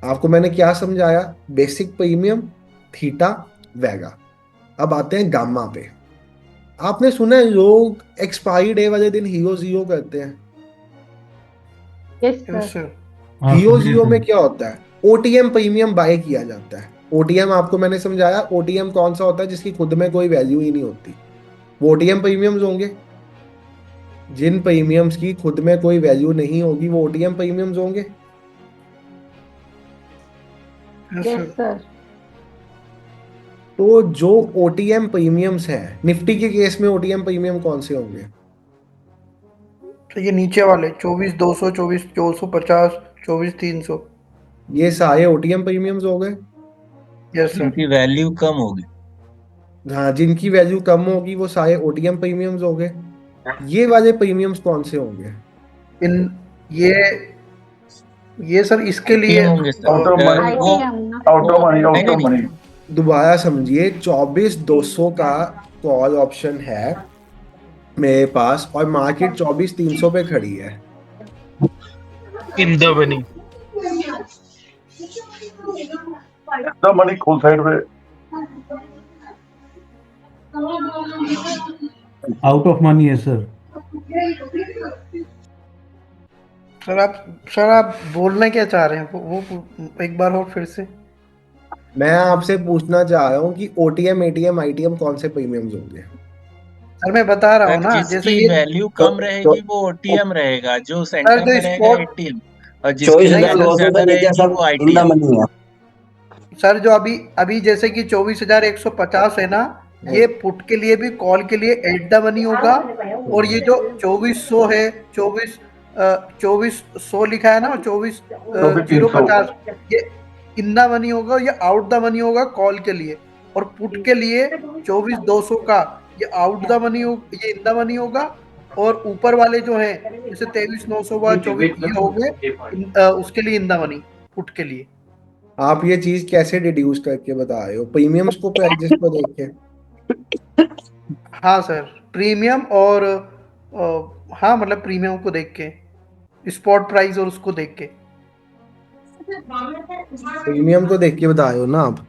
आपको मैंने क्या समझाया? बेसिक प्रीमियम, थीटा, वेगा। अब आते हैं गामा पे। आपने सुना है लोग एक्सपायरी डे वाले दिन हीरो जीरो करते हैं। Yes, sir. Yes sir. हाँ, हीरो सुनिए जीरो में सर। क्या होता है? ओटीएम प्रीमियम बाय किया जाता है। ओटीएम आपको मैंने समझाया, ओटीएम कौन सा होता है? जिसकी खुद में कोई वैल्यू ही नहीं होती, वो ओटीएम प्रीमियम्स होंगे। जिन प्रीमियम्स की खुद में कोई वैल्यू नहीं होगी वो ओटीएम प्रीमियम्स होंगे। Yes Yes, sir. sir. तो जो ओटीएम प्रीमियम्स हैं, निफ्टी के केस में ओटीएम प्रीमियम कौन से होंगे? तो ये नीचे वाले 24,200, 24,250, 24,300। ये सारे ओटीएम प्रीमियम्स हो गए। Yes sir. उनकी वैल्यू कम होगी। हाँ, जिनकी वैल्यू कम होगी वो सारे ओटीएम प्रीमियम्स हो गए। ये वाले प्रीमियम्स कौन से होंगे? इन ये सर इसके लिए ITM होंगे सर। Out of money. वो ITM ना. Out of money, out नहीं, of नहीं, money. दोबारा समझिए, 24,200 का कॉल ऑप्शन है मेरे पास और मार्केट 24,300 पे खड़ी है। In the money. The money full side पे आउट ऑफ मनी है सर। सर आप बोलना क्या चाह रहे हैं वो एक बार और फिर से। मैं आपसे पूछना चाह रहा हूँ कि ओटीएम, एटीएम, आईटीएम कौन से प्रीमियम्स होंगे? सर मैं बता रहा हूँ सर, ना, जैसे जिसकी ये वैल्यू तो कम रहेगी वो OTM रहेगा, जो सर सेंटर जो में रहेगा स्पॉट ATM, और जिसकी 24,000 वैल्यू लॉस ज्यादा होता है, ये रहेगी सब वो इन द ITM। मनी है। सर जो अभी अभी जैसे कि 24,150 है ना, ये पुट के लिए भी कॉल के लिए एट द मनी होगा। और ये जो 2400 है, 2400 लिखा है ना, 24,050, ये इन द मनी होगा, ये आउट द मनी होगा कॉल के लिए। और पुट के लिए 24,200 का ये आउट द मनी हो, ये इन द मनी होगा। और ऊपर वाले जो हैं जैसे 23,900 व 24 ये हो गए उसके लिए इन द मनी, पुट के लिए। आप ये चीज कैसे डिड्यूस करके बता रहे हो? प्रीमियम्स को प्राइजेस को देख के? हाँ सर, प्रीमियम और हाँ मतलब प्रीमियम को देख के, स्पॉट प्राइस और उसको देख के। प्रीमियम को देख के बता रहे हो ना आप?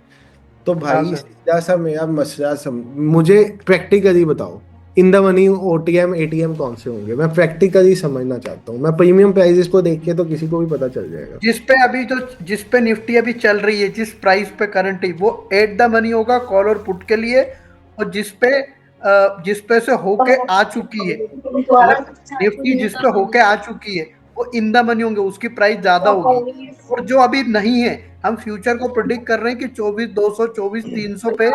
तो हाँ भाई सर। सीधा सा मेरा मसला मुझे प्रैक्टिकली बताओ, इन द मनी ओटीएम, एटीएम कौन से होंगे? मैं प्रैक्टिकली समझना चाहता हूँ। मैं प्रीमियम प्राइजेस को देख के तो किसी को भी पता चल जाएगा। जिस पे निफ्टी अभी चल रही है, जिस प्राइस पे करंटली, वो एट द मनी होगा कॉल और पुट के लिए। और जिस पे से होके आ चुकी है, मतलब निफ्टी जिस पे होके आ चुकी है वो इन द मनी होंगे, उसकी प्राइस ज्यादा होगी। और जो अभी नहीं है, हम फ्यूचर को प्रिडिक्ट कर रहे हैं कि 24,200, 24,300 पे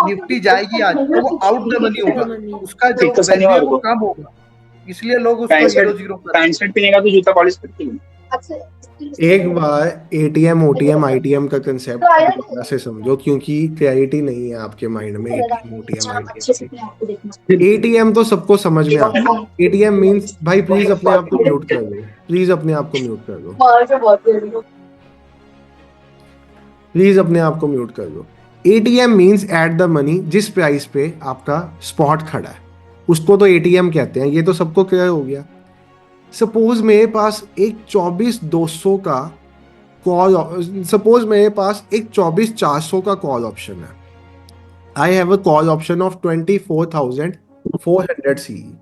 निफ्टी जाएगी आज, तो वो आउट द मनी होगा, उसका जो तो वैल्यू है वो कम होगा। इसलिए लोग उसको हीरो जीरो कर रहे हैं। पैंट शर्ट पहनेगा तो जूता पॉलिश करती है। एक बार एटीएम, ओटीएम, आईटीएम का कंसेप्ट दोबारा से समझो, क्योंकि क्लैरिटी नहीं है आपके माइंड में एटीएम, ओटीएम, आईटीएम। एटीएम तो सबको समझ में आता है। एटीएम मींस, भाई प्लीज अपने आप को म्यूट कर दो, प्लीज अपने आप को म्यूट कर दो, प्लीज अपने आप को म्यूट कर दो। ATM means at the money, जिस प्राइस पे आपका स्पॉट खड़ा है उसको तो एटीएम कहते हैं। ये तो सबको क्लियर हो गया। सपोज मेरे पास एक 24,200 का कॉल, सपोज मेरे पास एक 24,400 का कॉल ऑप्शन है। I have a call option of 24,400 CE।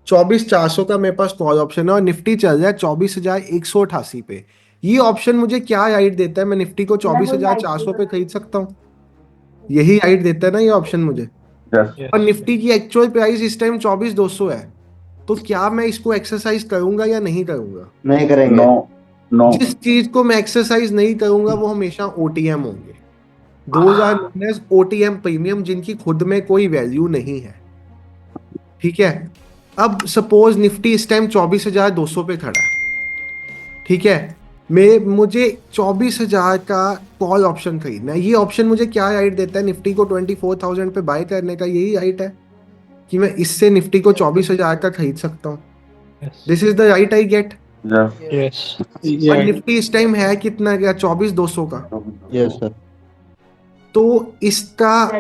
24,400 का मेरे पास कॉल ऑप्शन है और निफ्टी चल रहा है 24,188 पे। ये ऑप्शन मुझे क्या राइट देता है? मैं निफ्टी को 24,400 पे खरीद सकता हूँ। यही राइट देता है ना ये ऑप्शन मुझे। Yes. और निफ्टी की एक्चुअल प्राइस इस टाइम 24,200 है, तो क्या मैं इसको एक्सरसाइज करूंगा या नहीं करूंगा? नहीं करेंगे। No. No. जिस चीज को मैं एक्सरसाइज नहीं करूंगा वो हमेशा ओटीएम होंगे। Those are known as OTM premium, जिनकी खुद में कोई वैल्यू नहीं है। ठीक है, अब सपोज निफ्टी इस टाइम 24,200 पे खड़ा है, ठीक है, मुझे 24,000 का कॉल ऑप्शन खरीदना है। ये ऑप्शन मुझे क्या राइट देता है? निफ्टी को 24,000 पे बाय करने का यही राइट है कि मैं इससे निफ्टी को 24,000 का खरीद सकता हूँ। This is the right I get. Yes. और निफ्टी इस टाइम है कितना क्या? 24,200 का। Yes sir. तो इसका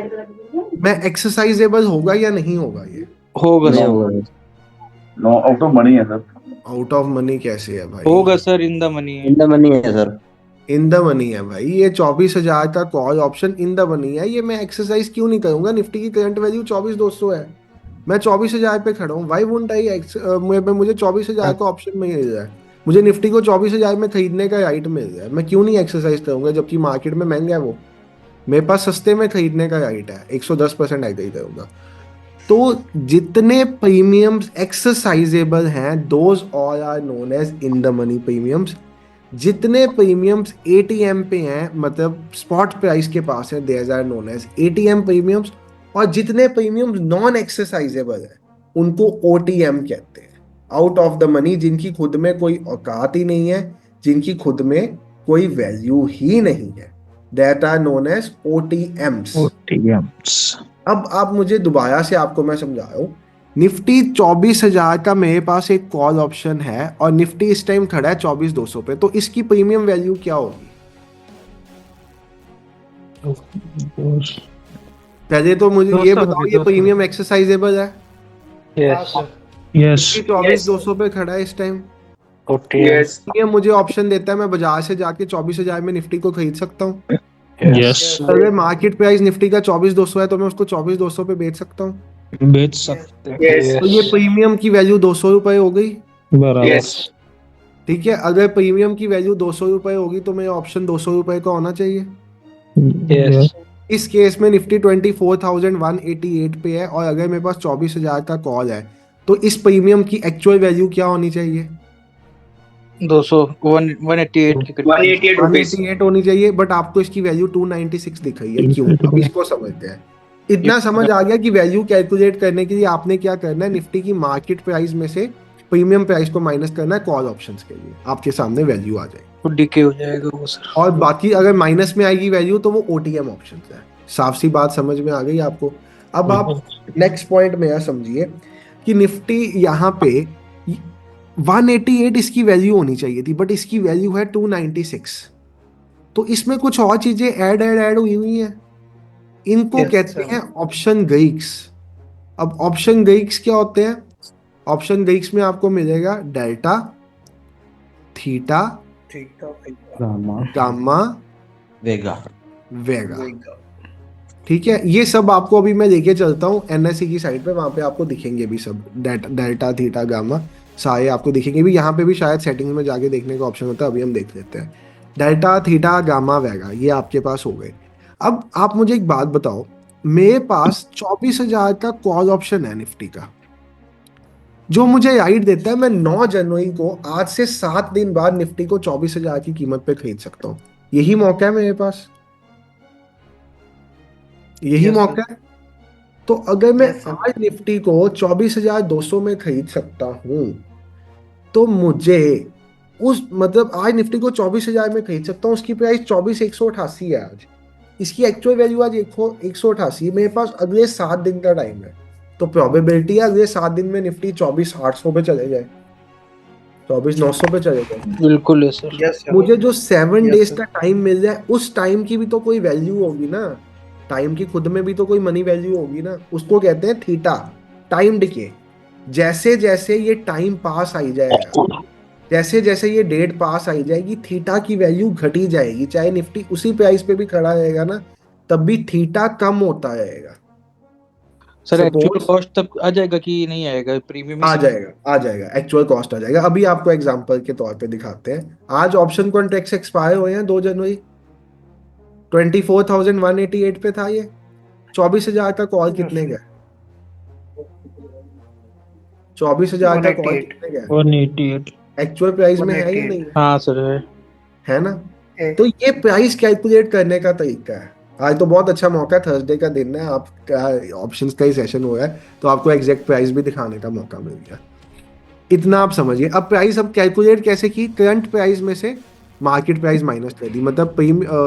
मैं एक्सरसाइजेबल होगा या नहीं होगा? ये होगा नहीं सर, होगा। No. Out of money है सर। आउट ऑफ मनी कैसे है भाई? होगा सर, इन द मनी है। इन द मनी है सर। इन द मनी है भाई। ये 24,000 का call option in the money है। ये मैं एक्सरसाइज क्यों नहीं करूंगा? निफ्टी की करंट वैल्यू 24,200 है, मैं 24,000 पे खड़ा हूँ। वाई वुडंट आई मुझे 24,000 का ऑप्शन मिल रहा है, मुझे निफ्टी को 24,000 में खरीदने का राइट मिल रहा है, मैं क्यों नहीं एक्सरसाइज करूंगा? जबकि मार्केट में महंगा है वो, मेरे पास सस्ते में खरीदने का राइट है। 110% एग्री करूंगा। तो जितने प्रीमियम्स एक्सरसाइजेबल हैं, those all are known as in the money premiums. जितने प्रीमियम्स एटीएम पे हैं, मतलब स्पॉट प्राइस के पास है, there are known as ATM premiums. और जितने प्रीमियम्स नॉन एक्सरसाइजेबल है उनको ओटीएम कहते हैं, आउट ऑफ द मनी, जिनकी खुद में कोई औकात ही नहीं है, जिनकी खुद में कोई वैल्यू ही नहीं है, दैट आर नोन एज ओटीएम्स। अब आप मुझे दोबारा से आपको मैं समझा रहा हूँ, निफ्टी 24,000 का मेरे पास एक कॉल ऑप्शन है और निफ्टी इस टाइम खड़ा है 24,200 पे, तो इसकी प्रीमियम वैल्यू क्या होगी? पहले तो मुझे ये बताओ, ये प्रीमियम एक्सरसाइजेबल है? यस निफ्टी 24,200 पे खड़ा है इस टाइम। यस ये मुझे ऑप्शन देता है मैं बाजार से जाके 24,000 में निफ्टी को खरीद सकता हूँ। यस अगर मार्केट प्राइस निफ्टी का 24,200 है तो मैं उसको 24,200 पे बेच सकता हूँ। बेच सकते हैं। तो ये प्रीमियम की वैल्यू 200 रुपए हो गई। बराबर। ठीक है, अगर प्रीमियम की वैल्यू 200 रुपए होगी तो मेरा ऑप्शन 200 रुपए का होना चाहिए। यस इस केस में निफ्टी 24,188 पे है और अगर मेरे पास 24,000 का कॉल है तो इस प्रीमियम की एक्चुअल वैल्यू क्या होनी चाहिए? 188 के करीब। 188 होनी चाहिए, बट आपको इसकी वैल्यू 296 दिख रही है। क्यों? अब इसको समझते हैं। इतना समझ आ गया कि वैल्यू कैलकुलेट करने के लिए आपने क्या करना है, निफ्टी की मार्केट प्राइस में से प्रीमियम प्राइस को माइनस करना है कॉल ऑप्शंस के लिए, आपके सामने वैल्यू आ जाएगी। तो डीके हो जाएगा वो सर। और बाकी अगर माइनस में आएगी वैल्यू तो वो ओटीएम ऑप्शन है। साफ सी बात समझ में आ गई आपको? अब आप नेक्स्ट पॉइंट में यह समझिए कि निफ्टी यहाँ पे 188 इसकी वैल्यू होनी चाहिए थी, बट इसकी वैल्यू है 296। तो इसमें कुछ और चीजें ऐड हुई हैं। इनको Yes, कहते sir. हैं ऑप्शन ग्रीक्स। अब ऑप्शन ग्रीक्स क्या होते हैं? ऑप्शन ग्रीक्स में आपको मिलेगा डेल्टा, थीटा, गामा, वेगा। वेगा। ठीक है, ये सब आपको अभी मैं लेके चलता हूँ एनएससी की साइड पे, वहां पे आपको दिखेंगे भी सब डेल्टा, थीटा, गामा सारे आपको दिखेंगे भी। यहाँ पे भी शायद सेटिंग्स में जाके देखने का ऑप्शन होता है, अभी हम देख लेते हैं। डेल्टा, थीटा, गामा, वेगा ये आपके पास हो गए। अब आप मुझे एक बात बताओ, मेरे पास 24,000 का कॉल ऑप्शन है निफ्टी का, जो मुझे राइट देता है मैं 9 जनवरी को, आज से 7 दिन बाद निफ्टी को 24,000 की कीमत पे खरीद सकता हूँ। यही मौका है मेरे पास, यही मौका है। तो अगर मैं आज निफ्टी को 24,200 में खरीद सकता हूँ तो मुझे उस मतलब आज निफ्टी को 24,000 में खरीद सकता हूँ, उसकी प्राइस 24,188 है आज। इसकी एक्चुअल वैल्यू आज 188। मेरे पास अगले 7 दिन का टाइम है, तो प्रोबेबिलिटी है अगले 7 दिन में निफ्टी 24,800 पे चले जाए, 24,900 पे चले जाए। बिल्कुल है सर। मुझे जो 7 डेज का टाइम मिल जाए, उस टाइम की भी तो कोई वैल्यू होगी ना, टाइम की खुद में भी तो कोई मनी वैल्यू होगी ना। उसको कहते हैं थीटा, टाइम डिके। जैसे जैसे ये टाइम पास आई जाएगा, जैसे जैसे ये डेट पास आई जाएगी, थीटा की वैल्यू घटी जाएगी। चाहे निफ्टी उसी प्राइस पे भी खड़ा रहेगा ना, तब भी थीटा कम होता रहेगा। सर एक्चुअल कॉस्ट तब आ जाएगा कि नहीं आएगा? प्रीमियम आ जाएगा एक्चुअल कॉस्ट आ जाएगा। अभी आपको एग्जांपल के तौर पे दिखाते हैं। आज ऑप्शन कॉन्ट्रैक्ट्स एक्सपायर हुए हैं 2 जनवरी, 24,188 पे था ये। 24,000 का कॉल कितने का है? 24,000 का कॉल 188 कितने का है? 188। एक्चुअल प्राइस में है या 188 नहीं है? हाँ सर है। ना? है। तो ये प्राइस कैलकुलेट करने का तरीका है। आज तो बहुत अच्छा मौका है, थर्सडे का दिन है, आपका ऑप्शंस का ही सेशन हो रहा है, तो आपको एग्जैक्ट प्राइस भी दिखाने का मौका मिल गया। इतना आप समझिए। अब प्राइस अब कैलकुलेट कैसे की? करंट प्राइस में से मार्केट प्राइस माइनस कर दी, मतलब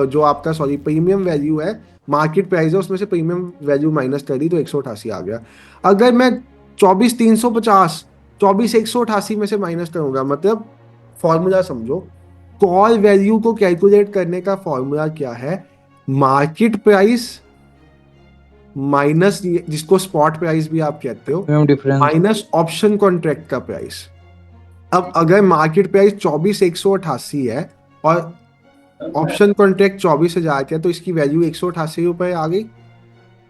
जो आपका प्रीमियम वैल्यू है, मार्केट प्राइस है, उसमें से प्रीमियम वैल्यू माइनस कर दी तो 188 आ गया। अगर मैं 24,350 24,188 में से माइनस करूंगा, मतलब फॉर्मूला समझो, कॉल वैल्यू को कैलकुलेट करने का फॉर्मूला क्या है? मार्केट प्राइस माइनस, जिसको स्पॉट प्राइस भी आप कहते हो, premium difference. Minus option contract का प्राइस। अब अगर मार्केट प्राइस 24,188 है और ऑप्शन कॉन्ट्रैक्ट 24,000 का है, तो इसकी वैल्यू 188 रुपए आ गई।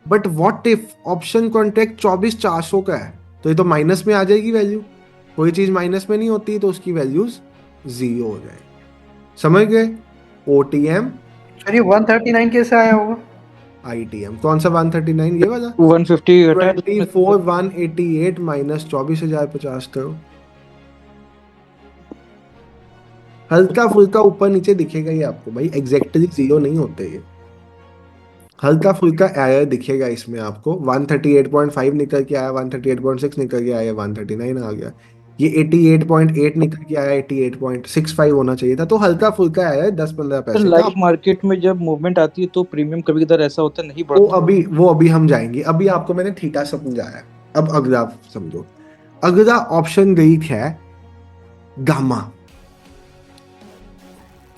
But what if option contract 24,400 का है, तो ये तो माइनस में आ जाएगी वैल्यू। कोई चीज माइनस में नहीं होती, तो उसकी वैल्यूज 0 हो जाएगी। समझ गए? ओटीएम, सर ये 139 कैसे आया होगा? आईटीएम। कौन सा 139? ये वाला 150 घटा 24,188 माइनस 24,050 करो। हल्का फुल्का ऊपर नीचे दिखेगा ही आपको भाई, एग्जैक्टली 0 नहीं होते ये। हल्का फुल्का एरर दिखेगा इसमें आपको। 138.5 निकल के आया, 138.6 निकल के आया, 139 आ गया। ये 88.8 निकल के आया, 88.65 होना चाहिए था। तो हल्का फुल्का एरर 10-15 सर। पैसे का। लाइव मार्केट में जब मूवमेंट आती है तो प्रीमियम कभी कभार ऐसा होता है नहीं वो बढ़ता। अभी हम जाएंगे। अभी आपको मैंने थीटा समझाया, अब अगला समझो। अगला ऑप्शन गई है गामा।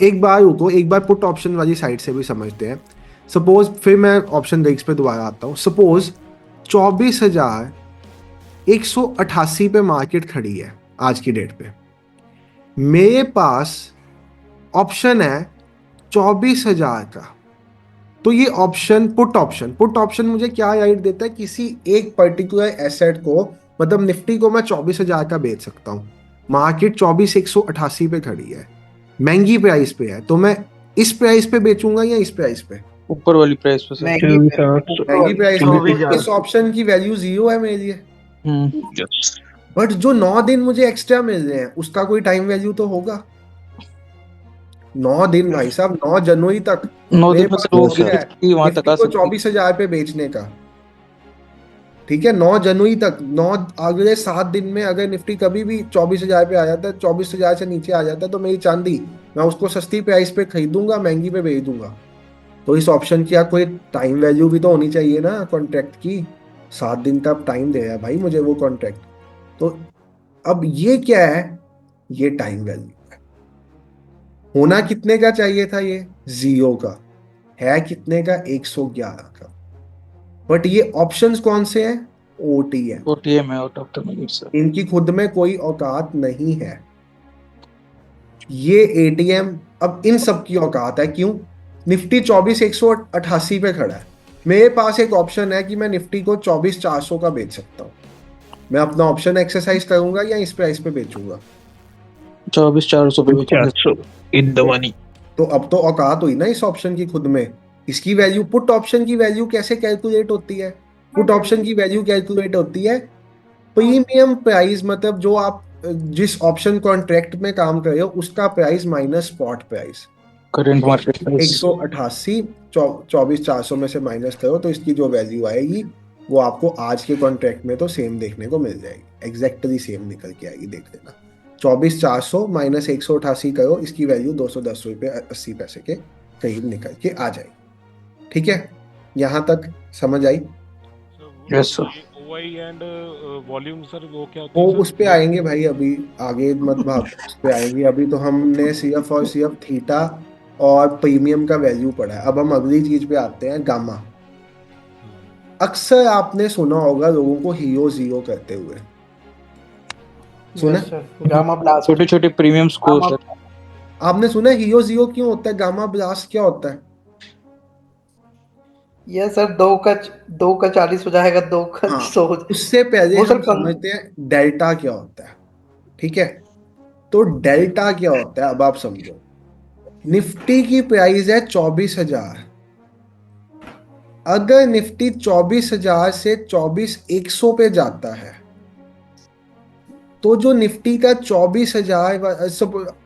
एक बार रुको, एक बार पुट ऑप्शन वाली साइड से भी समझते हैं। सपोज, फिर मैं ऑप्शन ग्रीक्स पे दोबारा आता हूं। सपोज 24,188 पे मार्केट खड़ी है आज की डेट पे, मेरे पास ऑप्शन है 24,000 का। तो ये ऑप्शन पुट ऑप्शन मुझे क्या राइट देता है? किसी एक पर्टिकुलर एसेट को, मतलब निफ्टी को, मैं 24,000 का बेच सकता हूं। मार्केट 24,188 पे खड़ी है, महंगी प्राइस पे है, तो मैं इस प्राइस पे बेचूंगा या इस प्राइस पे? ऊपर वाली प्राइस पे सर। महंगी पे। महंगी प्राइस पे। 24,000 इस ऑप्शन की वैल्यू 0 है मेरे लिए। हम्म। बट जो 9 दिन मुझे एक्स्ट्रा मिल रहे हैं, उसका कोई टाइम वैल्यू तो होगा। 9 दिन भाई साहब, 9 जनवरी तक 9 मेरे दिन में पास सर वो option है वहां तक निफ्टी आ को सकती है। 24,000 पे बेचने का। ठीक है, 9 जनवरी तक, 9 अगले 7 दिन में अगर निफ्टी कभी भी 24,000 पे आ जाता है, 24,000 से नीचे आ जाता है, तो मेरी चांदी, मैं उसको सस्ती प्राइस पे खरीदूंगा, महंगी पे बेच दूंगा। तो इस ऑप्शन की कोई टाइम वैल्यू भी तो होनी चाहिए ना कॉन्ट्रैक्ट की। 7 दिन का टाइम दे रहा है भाई मुझे वो कॉन्ट्रैक्ट। तो अब ये क्या है? ये टाइम वैल्यू है। होना कितने का चाहिए था? ये 0 का है। कितने का? 111 का। बट ये ऑप्शंस कौन से हैं? ओटीएम। ओटीएम है, out of the money sir. इनकी खुद में कोई औकात नहीं है। ये एटीएम अब इन सब की औकात है। क्यों? निफ्टी 24,188 पे खड़ा है, मेरे पास एक ऑप्शन है कि मैं निफ्टी को 24,400 का बेच सकता हूं। मैं अपना ऑप्शन एक्सरसाइज करूंगा या इस प्राइस पे बेचूंगा? 24,400 पे बेचोगे। 400 इन द मनी। तो अब तो औकात हुई ना इस ऑप्शन की खुद में। इसकी वैल्यू, पुट ऑप्शन की वैल्यू कैसे कैलकुलेट होती है? पुट ऑप्शन की वैल्यू कैलकुलेट होती है प्रीमियम प्राइस, मतलब जो आप जिस ऑप्शन कॉन्ट्रैक्ट में काम कर रहे हो उसका price minus spot price. Current market price. 188 24,400 में से माइनस करो तो इसकी जो वैल्यू आएगी वो आपको आज के कॉन्ट्रैक्ट में तो सेम देखने को मिल जाएगी, एग्जैक्टली सेम निकल के आएगी, देख लेना। 24,400 माइनस 188 करो, इसकी वैल्यू 210 रुपये 80 पैसे के करीब निकल के आ जाएगी। ठीक है, यहाँ तक समझ आई? Yes sir. OI and volume sir वो क्या होती वो है सर? उस पे आएंगे भाई, अभी आगे मत भाग, उस पे आएंगे। अभी तो हमने सिर्फ और सिर्फ थीटा और प्रीमियम का वैल्यू पढ़ा है। अब हम अगली चीज पे आते हैं, गामा। अक्सर आपने सुना होगा लोगों को हीरो जीरो करते हुए, सुना? Gamma blast. छोटे छोटे प्रीमियम्स को गामा- सर। आपने सुना है हीरो जीरो क्यों होता है? गामा ब्लास्ट क्या होता है? ये सर 2 का 40 हो जाएगा, 2 का हाँ, 100 हो जाएगा। उससे पहले वो सर हम समझते हैं डेल्टा क्या होता है। ठीक है, तो डेल्टा क्या होता है अब आप समझो। निफ्टी की प्राइस है 24,000, अगर निफ्टी 24,000 से 24,100 पे जाता है तो जो निफ्टी का 24,000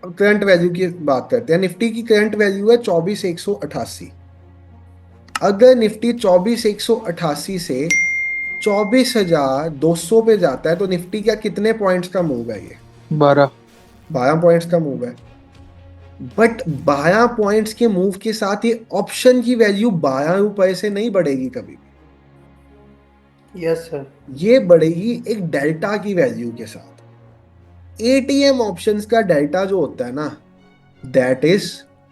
करंट वैल्यू की बात करते हैं, निफ्टी की करंट वैल्यू है 24,188। अगर निफ्टी 24,188 से 24,200 पे जाता है तो निफ्टी का कितने पॉइंट्स का मूव है? ये 12 पॉइंट्स का मूव है। बट 12 पॉइंट्स के मूव के साथ ये ऑप्शन की वैल्यू 12 रुपए से नहीं बढ़ेगी कभी भी। Yes sir. ये बढ़ेगी एक डेल्टा की वैल्यू के साथ। एटीएम ऑप्शंस का डेल्टा जो होता है ना, दैट इज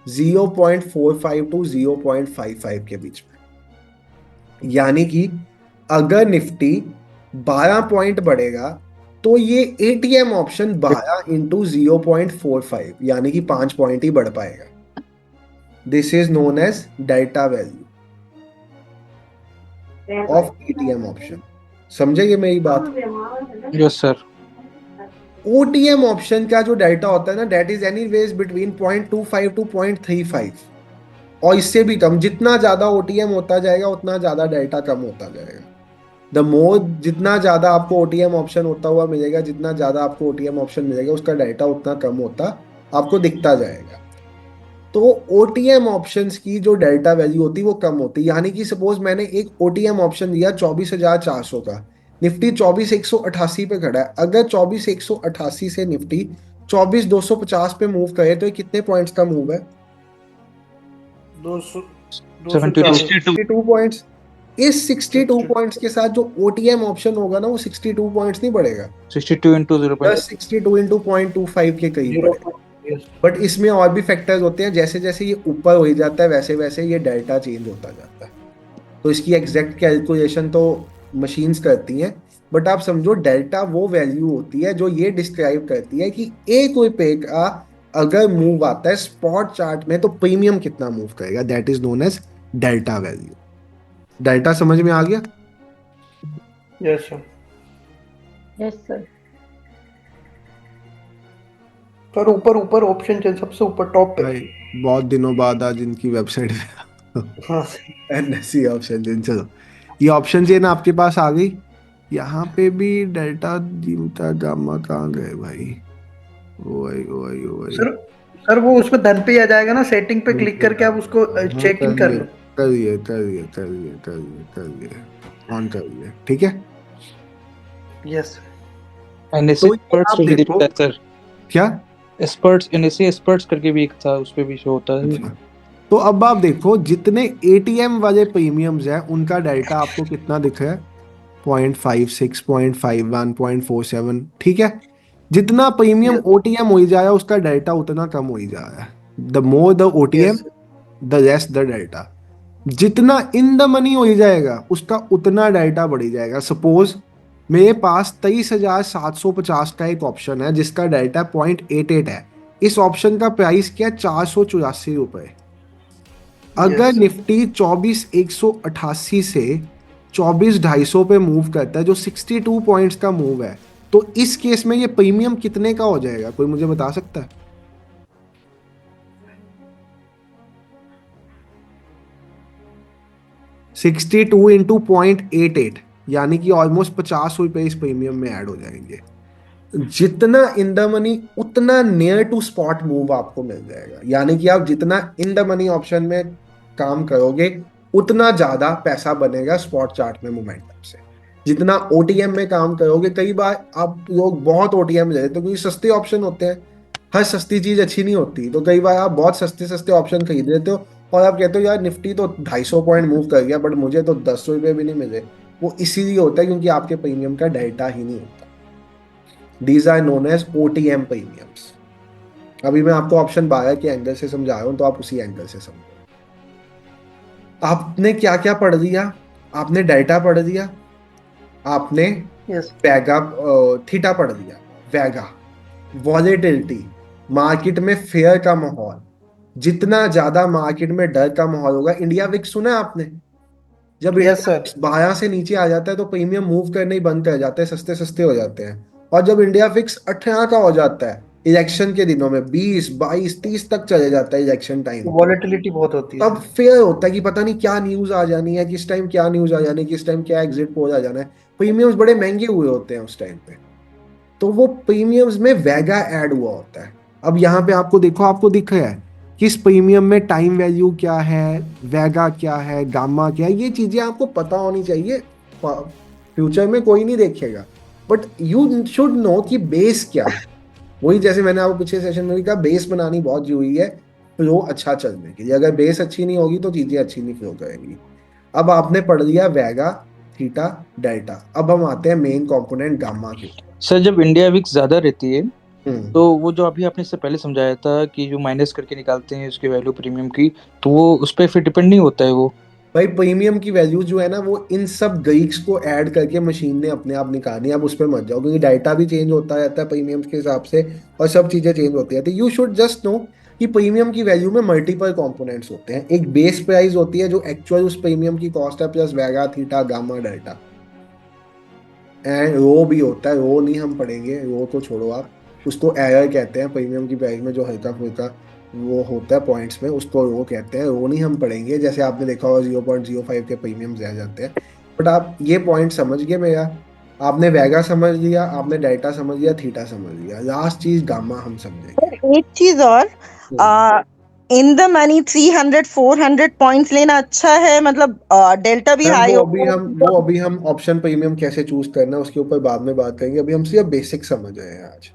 0.45 टू 0.55 के बीच में। यानी कि अगर निफ्टी 12 पॉइंट बढ़ेगा तो ये एटीएम ऑप्शन 12 इंटू 0.45 यानी कि 5 पॉइंट ही बढ़ पाएगा। This is known as delta value of ATM option. समझे ये मेरी बात? Yes sir. ओटीएम ऑप्शन का जो डेल्टा होता है ना, that is anyways between 0.25 to 0.35 और इससे भी कम। जितना ज्यादा ओटीएम होता जाएगा उतना ज्यादा डेल्टा कम होता जाएगा। द मोर, जितना ज्यादा आपको ओटीएम ऑप्शन होता हुआ मिलेगा, जितना ज्यादा आपको ओटीएम ऑप्शन मिलेगा उसका डेल्टा उतना कम होता आपको दिखता जाएगा। तो ओटीएम ऑप्शंस की जो डेल्टा वैल्यू होती है वो कम होती है। यानी कि सपोज मैंने एक ओटीएम ऑप्शन दिया 24,400 का, निफ्टी 24,188 पे खड़ा है। अगर 24,188 से निफ्टी 24,250 पे मूव करे तो ये कितने पॉइंट्स का मूव है? 62 पॉइंट्स। इस 62 पॉइंट्स के साथ जो ओटीएम ऑप्शन होगा ना, वो 62 पॉइंट्स नहीं बढ़ेगा, 62 इंटू 62 इंटू 0.25 के करीब बढ़ेगा। बट इसमें और भी फैक्टर्स होते हैं। जैसे जैसे ये ऊपर हो जाता है वैसे वैसे ये डेल्टा चेंज होता जाता है। तो इसकी एग्जैक्ट कैलकुलेशन तो मशीन्स करती हैं, बट आप समझो डेल्टा वो वैल्यू होती है जो ये डिस्क्राइब करती है कि एक रुपए का अगर मूव आता है स्पॉट चार्ट में तो प्रीमियम कितना मूव करेगा। That is known as delta value. Delta समझ में आ गया? Yes sir. Yes sir. Sir ऊपर ऑप्शन चल सबसे ऊपर टॉप पे। भाई बहुत दिनों बाद आज इनकी वेबसाइट हाँ एनएससी ऑप्शन जिन, चलो ये ऑप्शन है ना आपके पास आ गई। यहाँ पे भी डेल्टा जीटा गामा कहाँ गए भाई? ओए सर वो उसमें धन पे आ जाएगा ना, सेटिंग पे क्लिक करके आप उसको चेक इन कर लो। करिए ऑन कर लिए, ठीक है। यस एनएससी एक्सपर्ट्स आप देखो, सर क्या एक्सपर्ट्स, एनएससी एक्सपर्ट्स करके भी एक था, उस पे भी शो होता है। अच्छा। तो अब आप देखो जितने एटीएम वाले प्रीमियम्स हैं उनका डेल्टा आपको कितना दिख रहा है? 0.56, 0.51, 0.47, ठीक है। जितना प्रीमियम ओटीएम हो जाएगा उसका डेल्टा उतना कम हो जा रहा है। The more the OTM the less the delta. जितना इन द मनी हो जाएगा उसका उतना डेल्टा बढ़ जाएगा। सपोज मेरे पास 23,750 का एक ऑप्शन है जिसका डेल्टा 0.88 है। इस ऑप्शन का प्राइस क्या है? 484 रुपए। अगर निफ्टी 24,188 से 24,250 पे मूव करता है जो 62 पॉइंट्स का मूव है, तो इस केस में ये प्रीमियम कितने का हो जाएगा? कोई मुझे बता सकता है? $62 इंटू 0.88 यानी कि ऑलमोस्ट 50 रुपए इस प्रीमियम में ऐड हो जाएंगे। जितना इन द मनी उतना नियर टू स्पॉट मूव आपको मिल जाएगा। यानी कि आप जितना इन द मनी ऑप्शन में काम करोगे उतना ज्यादा पैसा बनेगा स्पॉट चार्ट में मोमेंटम से। जितना ओटीएम में काम करोगे, कई बार आप लोग बहुत ओटीएम ले लेते हो क्योंकि सस्ते ऑप्शन होते हैं, हर सस्ती चीज अच्छी नहीं होती। तो कई बार आप बहुत सस्ते ऑप्शन खरीद लेते हो और आप कहते हो यार निफ्टी तो 250 पॉइंट मूव कर गया बट मुझे तो 10 रुपए भी नहीं मिले। वो इसीलिए होता है क्योंकि आपके प्रीमियम का डेल्टा ही नहीं होता। These are known as OTM premiums. अभी मैं आपको ऑप्शन 12 के एंगल से समझा रहा हूं तो आप उसी एंगल से समझो। आपने क्या क्या पढ़ लिया? आपने डेल्टा पढ़ लिया, आपने वेगा थीटा पढ़ लिया, वेगा, वॉलेटिलिटी, मार्केट में फेयर का माहौल। जितना ज्यादा मार्केट में डर का माहौल होगा, इंडिया विक्स सुना है आपने? जब 12 से नीचे आ जाता है तो प्रीमियम मूव करने ही बंद कर जाते हैं, सस्ते हो जाते हैं। और जब इंडिया फिक्स 18 का हो जाता है इलेक्शन के दिनों में 20, 22, 30 तक चले जाता है इलेक्शन टाइम। वॉलेटिलिटी बहुत होती है। तब फेयर होता है कि पता नहीं क्या न्यूज आ जानी है, किस टाइम क्या न्यूज आ जानी है, किस टाइम क्या एग्जिट पोल आ जाना है। प्रीमियम्स बड़े महंगे हुए होते हैं उस टाइम पे, तो वो प्रीमियम्स में वेगा ऐड हुआ होता है। अब यहाँ पे आपको देखो, आपको दिख रहा है कि इस प्रीमियम में टाइम वैल्यू क्या है, वेगा क्या है, गामा क्या है, ये चीजें आपको पता होनी चाहिए। फ्यूचर में कोई नहीं देखेगा, बट यू शुड नो कि बेस क्या है। वही जैसे मैंने आपको पिछले सेशन में भी कहा, बेस बनानी बहुत जरूरी है फ्लो अच्छा चलने के लिए। अगर बेस अच्छी नहीं होगी तो चीजें अच्छी नहीं फ्लो करेंगी। अब आपने पढ़ लिया वेगा, थीटा, डेल्टा। अब हम आते हैं मेन कंपोनेंट गामा के। सर जब इंडिया विक्स ज्यादा रहती है हम्म, तो वो जो अभी आपने इससे पहले समझाया था कि जो माइनस करके निकालते हैं उसकी वैल्यू प्रीमियम की, तो वो उस पर फिर डिपेंड नहीं होता है वो। भाई प्रीमियम की वैल्यू जो है ना, वो इन सब ग्रीक्स को ऐड करके मशीन ने अपने आप निकालनी है। अब उस पर मत जाओ, क्योंकि डाटा भी चेंज होता रहता है प्रीमियम्स के हिसाब से, और सब चीजें चेंज होती रहती है। यू शुड जस्ट नो कि प्रीमियम की वैल्यू में मल्टीपल कंपोनेंट्स होते हैं। एक बेस प्राइस होती है जो एक्चुअल उस प्रीमियम की कॉस्ट है, plus vega, theta, gamma, delta, and rho भी होता है। रो नहीं हम पढ़ेंगे, रो को छोड़ो आप। उसको एरर कहते हैं प्रीमियम की प्राइस में, जो हल्का फुल्का वो होता है पॉइंट्स में, उसको रो कहते हैं। रो नहीं हम पढ़ेंगे, जैसे आपने देखा होगा 0.05 के प्रीमियम रह जाते हैं। बट आप ये पॉइंट समझ गए मेरा, आपने वेगा समझ लिया, आपने डेल्टा समझ लिया, थीटा समझ लिया, लास्ट चीज गामा हम समझेंगे। एक चीज और, इन द मनी 300-400 पॉइंट्स लेना अच्छा है, मतलब डेल्टा भी मैम हाई वो अभी हम ऑप्शन प्रीमियम कैसे चूज करना है उसके ऊपर बाद में बात करेंगे। अभी हम सिर्फ बेसिक समझ रहे हैं आज,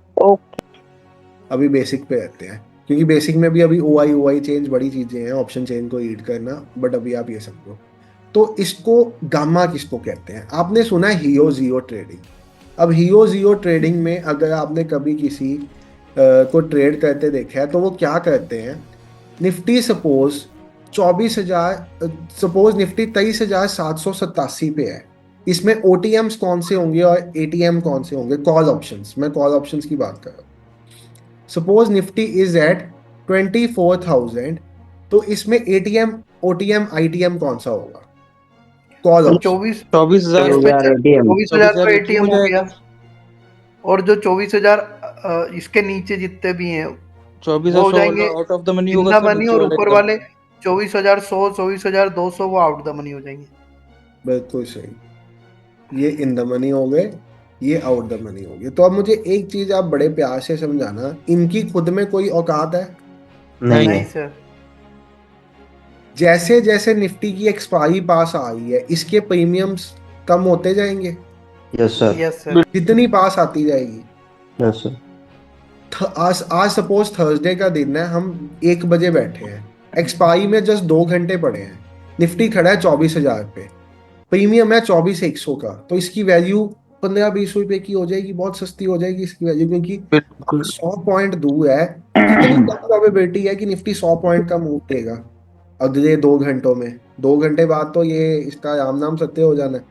अभी बेसिक पे रहते हैं, क्योंकि बेसिक में भी अभी ओ आई चेंज बड़ी चीजें हैं, ऑप्शन चेंज को रीड करना। बट अभी आप ये समझो, तो इसको गामा किसको कहते हैं? आपने सुना है हियो जीरो ट्रेडिंग। अब हियो जीरो ट्रेडिंग में अगर आपने कभी किसी को ट्रेड करते देखा है, तो वो क्या करते हैं, निफ्टी सपोज 24,000, सपोज निफ्टी 23,787 पे है, इसमें ओटीएम्स कौन से होंगे और एटीएम कौन से होंगे? कॉल ऑप्शंस, मैं कॉल ऑप्शंस की बात कर रहा हूँ। सपोज निफ्टी इज एट 24,000, तो इसमें एटीएम, ओटीएम, आईटीएम कौन सा होगा? Call option. 24,000 24,000 तो 24,000 एटीएम हो हो जाएगा। गया, और जो 24,000 इसके नीचे जितने भी हैं वो हो 24,100 जाएंगे out of the money in होगा द सर, मनी, नीचे और वाले ऊपर एकदम। वाले 24,100, 24,200 वो आउट द मनी हो जाएंगे। बिल्कुल सही, ये इन द मनी हो गए, ये आउट द मनी हो गए। तो अब मुझे एक चीज आप बड़े प्यार से समझाना, इनकी खुद में कोई औकात है? नहीं नहीं है। सर। जैसे जैसे निफ्टी की एक्सपायरी पास आ रही है, इसके प्रीमियम्स कम होते जाएंगे, यस सर। Yes sir. जितनी पास आती जाएगी। Yes sir. आज सपोज थर्सडे का दिन है, हम 1 बजे बैठे हैं, एक्सपायरी में जस्ट 2 घंटे पड़े हैं, निफ्टी खड़ा है 24,000 पे, प्रीमियम है 24,100 का, तो इसकी वैल्यू 15-20 रुपए की हो जाएगी, बहुत सस्ती हो जाएगी इसकी वैल्यू, क्योंकि बिल्कुल 100 पॉइंट दूर है। कितनी कम प्रोबेबिलिटी है कि निफ्टी 100 पॉइंट का मूव देगा अगले 2 घंटों में? 2 घंटे बाद तो ये इसका राम नाम सत्य हो जाना है,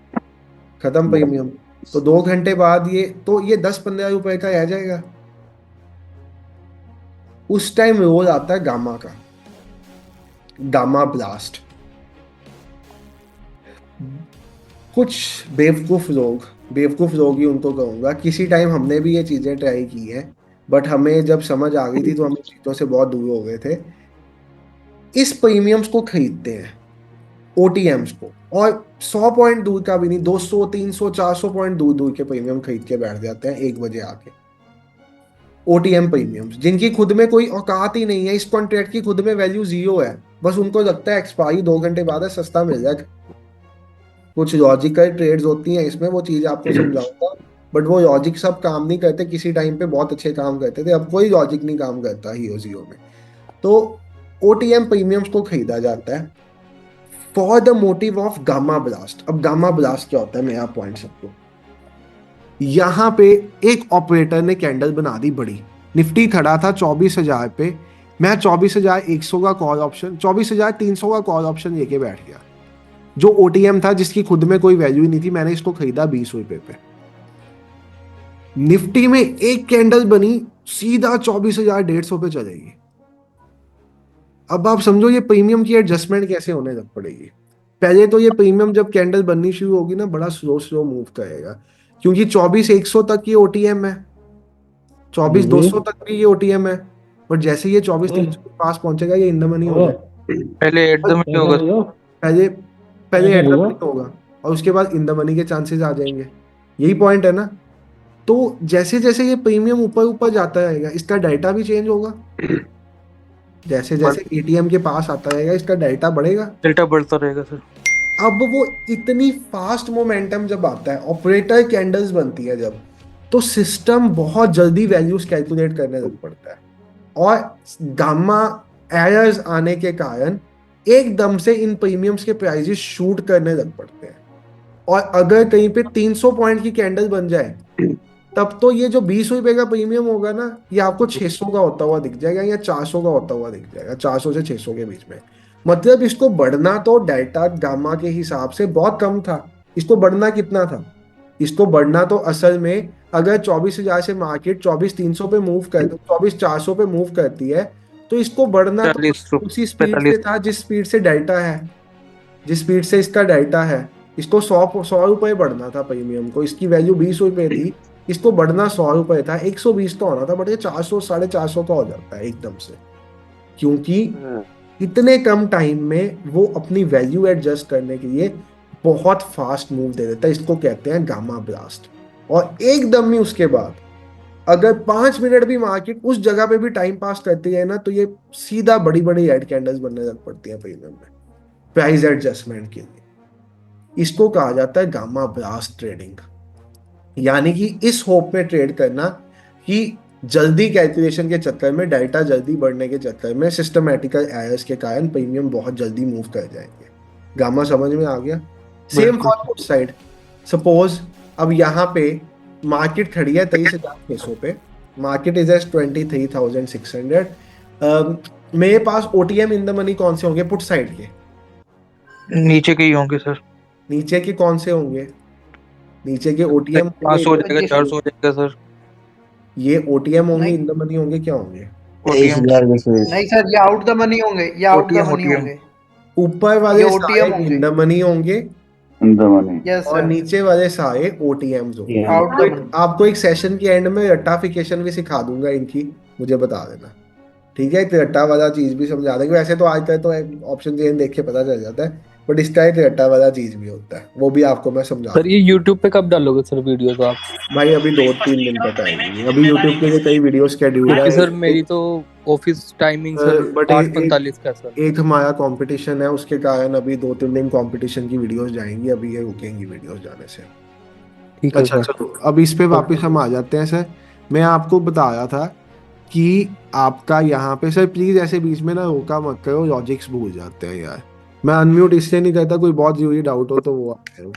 खत्म प्रीमियम। तो 2 घंटे बाद ये 10-15 रुपए का रह जाएगा। उस टाइम रोल आता है गामा का, गामा ब्लास्ट। कुछ बेवकूफ लोग ही उनको कहूंगा, किसी टाइम हमने भी ये चीजें ट्राई की हैं, बट हमें जब समझ आ गई थी तो हम चीजों से बहुत दूर हो गए थे। इस प्रीमियम्स को खरीदते हैं, ओटीएम्स को, और 100 पॉइंट दूर का भी नहीं, 200, 300, 400 पॉइंट दूर दूर के प्रीमियम खरीद के बैठ जाते हैं 1 बजे आके। ओटीएम प्रीमियम्स जिनकी खुद में कोई औकात ही नहीं है, इस कॉन्ट्रैक्ट की खुद में वैल्यू 0 है, बस उनको लगता है एक्सपायरी 2 घंटे बाद है, सस्ता मिल जाएगा। कुछ लॉजिकल ट्रेड्स होती हैं इसमें, वो चीज आपको समझाऊंगा, बट वो लॉजिक सब काम नहीं करते। किसी टाइम पे बहुत अच्छे काम करते थे, अब कोई लॉजिक नहीं काम करता हियो जियो में। तो ओटीएम प्रीमियम्स को खरीदा जाता है for the motive of gamma blast. अब गामा ब्लास्ट क्या होता है, मैं यहाँ पॉइंट सबको, यहाँ पे एक ऑपरेटर ने कैंडल बना दी बड़ी, निफ्टी खड़ा था 24,000 पे, मैं 24,100 का कॉल ऑप्शन, 24,300 का कॉल ऑप्शन लेके बैठ गया, जो ओटीएम था जिसकी खुद में कोई वैल्यू ही नहीं थी। मैंने इसको खरीदा 20 रुपए पे, निफ्टी में एक कैंडल बनी, सीधा 24,150 पे चलेगी। अब आप समझो ये प्रीमियम की एडजस्टमेंट कैसे होने लग पड़ेगी। पहले तो ये प्रीमियम जब कैंडल बननी शुरू होगी ना, बड़ा स्लो मूव करेगा, क्योंकि 24,100 तक की ओटीएम है, 24,200 तक भी ये ओटीएम है, बट जैसे ये 24,300 के पास पहुंचेगा ये इन द मनी हो जाएगा। पहले एट द मनी होगा। पहले पहले एट द मनी होगा और उसके बाद इन द मनी के चांसेस आ जाएंगे, यही पॉइंट है ना। तो जैसे जैसे ये प्रीमियम ऊपर ऊपर जाता रहेगा इसका डाटा भी चेंज होगा, जैसे जैसे एटीएम के पास आता रहेगा इसका डाटा बढ़ेगा। डेल्टा बढ़ता रहेगा सर। अब वो इतनी फास्ट मोमेंटम जब आता है, ऑपरेटर कैंडल्स बनती है जब, तो सिस्टम बहुत जल्दी वैल्यूज कैलकुलेट करने लग पड़ता है और गामा एरर्स आने के कारण एकदम से इन प्रीमियम्स के प्राइसेस शूट करने लग पड़ते हैं। और अगर कहीं पे 300 पॉइंट की कैंडल बन जाए तब तो ये जो 20 रुपए का प्रीमियम होगा ना ये आपको 600 का होता हुआ दिख जाएगा या 400 का होता हुआ दिख जाएगा, 400 से 600 के बीच में। मतलब इसको बढ़ना तो डेल्टा गामा के हिसाब से बहुत कम था। इसको बढ़ना कितना था? इसको बढ़ना तो असल में अगर 24,000 से मार्केट 24,300 पे मूव कर 24,400 पे मूव करती है तो इसको बढ़ना तो उसी स्पीड से था जिस स्पीड से डेल्टा है, जिस स्पीड से इसका डेल्टा है। इसको 100 रुपए बढ़ना था प्रीमियम को, इसकी वैल्यू 20 रुपए थी, इसको बढ़ना 100 रुपए था, 120 का होना था, बट ये 400 450 का हो जाता है एकदम से, क्योंकि इतने कम टाइम में वो अपनी वैल्यू एडजस्ट करने के लिए बहुत फास्ट मूव दे देता है। इसको कहते हैं गामा ब्लास्ट। और एकदम ही उसके बाद अगर 5 मिनट भी मार्केट उस जगह पे भी टाइम पास करती है ना तो ये सीधा बड़ी बड़ी रेड कैंडल्स बनने लग पड़ती हैं प्रीमियम में प्राइस एडजस्टमेंट के लिए। इसको कहा जाता है गामा ब्लास्ट ट्रेडिंग, यानी कि इस होप में ट्रेड करना कि जल्दी कैलकुलेशन के चक्कर में, डाटा जल्दी बढ़ने के चक्कर में, सिस्टमैटिकल एरर्स के कारण प्रीमियम बहुत जल्दी मूव कर जाएंगे। गामा समझ में आ गया? Same for put side. Suppose अब यहाँ पे मार्केट खड़ी है 23,600 पे, मार्केट इज एस 23,600। मेरे पास ओटीएम इन द मनी कौन से होंगे पुट साइड के? नीचे के ही होंगे सर। नीचे के कौन से होंगे? नीचे के ओटीएम 500 हो जाएगा, 400 हो जाएगा सर। ये ओटीएम होंगे, इन द मनी होंगे, क्या होंगे? नहीं सर, ये आउट द मनी होंगे, ये आउट द मनी होंगे। ऊपर वाले ये सारे OTM होंगे। इन द मनी होंगे इन द मनी यस और सर, नीचे वाले सारे ओटीएम्स होंगे। Out the money. आपको एक सेशन के एंड में रट्टाफिकेशन भी सिखा दूंगा इनकी, मुझे बता देना, ठीक है? एक रट्टा वाला चीज भी समझा देंगे। वैसे तो आजकल तो ऑप्शन चेन देख के पता चल जाता है, बट इसका एक रट्टा वाला चीज भी होता है, वो भी आपको मैं समझा सर ये YouTube पे कब डालोगे सर वीडियोस आप? भाई अभी 2-3 दिन तक आएगी। अभी यूट्यूब के लिए कई वीडियो शेड्यूल क्योंकि है सर मेरी तो ऑफिस टाइमिंग सर बट 8:45 का सर। एक हमारा कंपटीशन है, उसके कारण अभी 2-3 दिन कंपटीशन की वीडियोस जाएंगी, अभी ये रुकेंगी वीडियोस जाने से। ठीक है अच्छा सर। चलो अब इस पे वापस हम आ जाते हैं। सर मैं आपको बता रहा था कि आपका यहाँ पे, सर प्लीज ऐसे बीच में ना रोका मत करो, लॉजिक्स भूल जाते हैं यार। मैं अनम्यूट इसलिए नहीं करता, कोई बहुत जरूरी डाउट हो तो वो आ जाओ।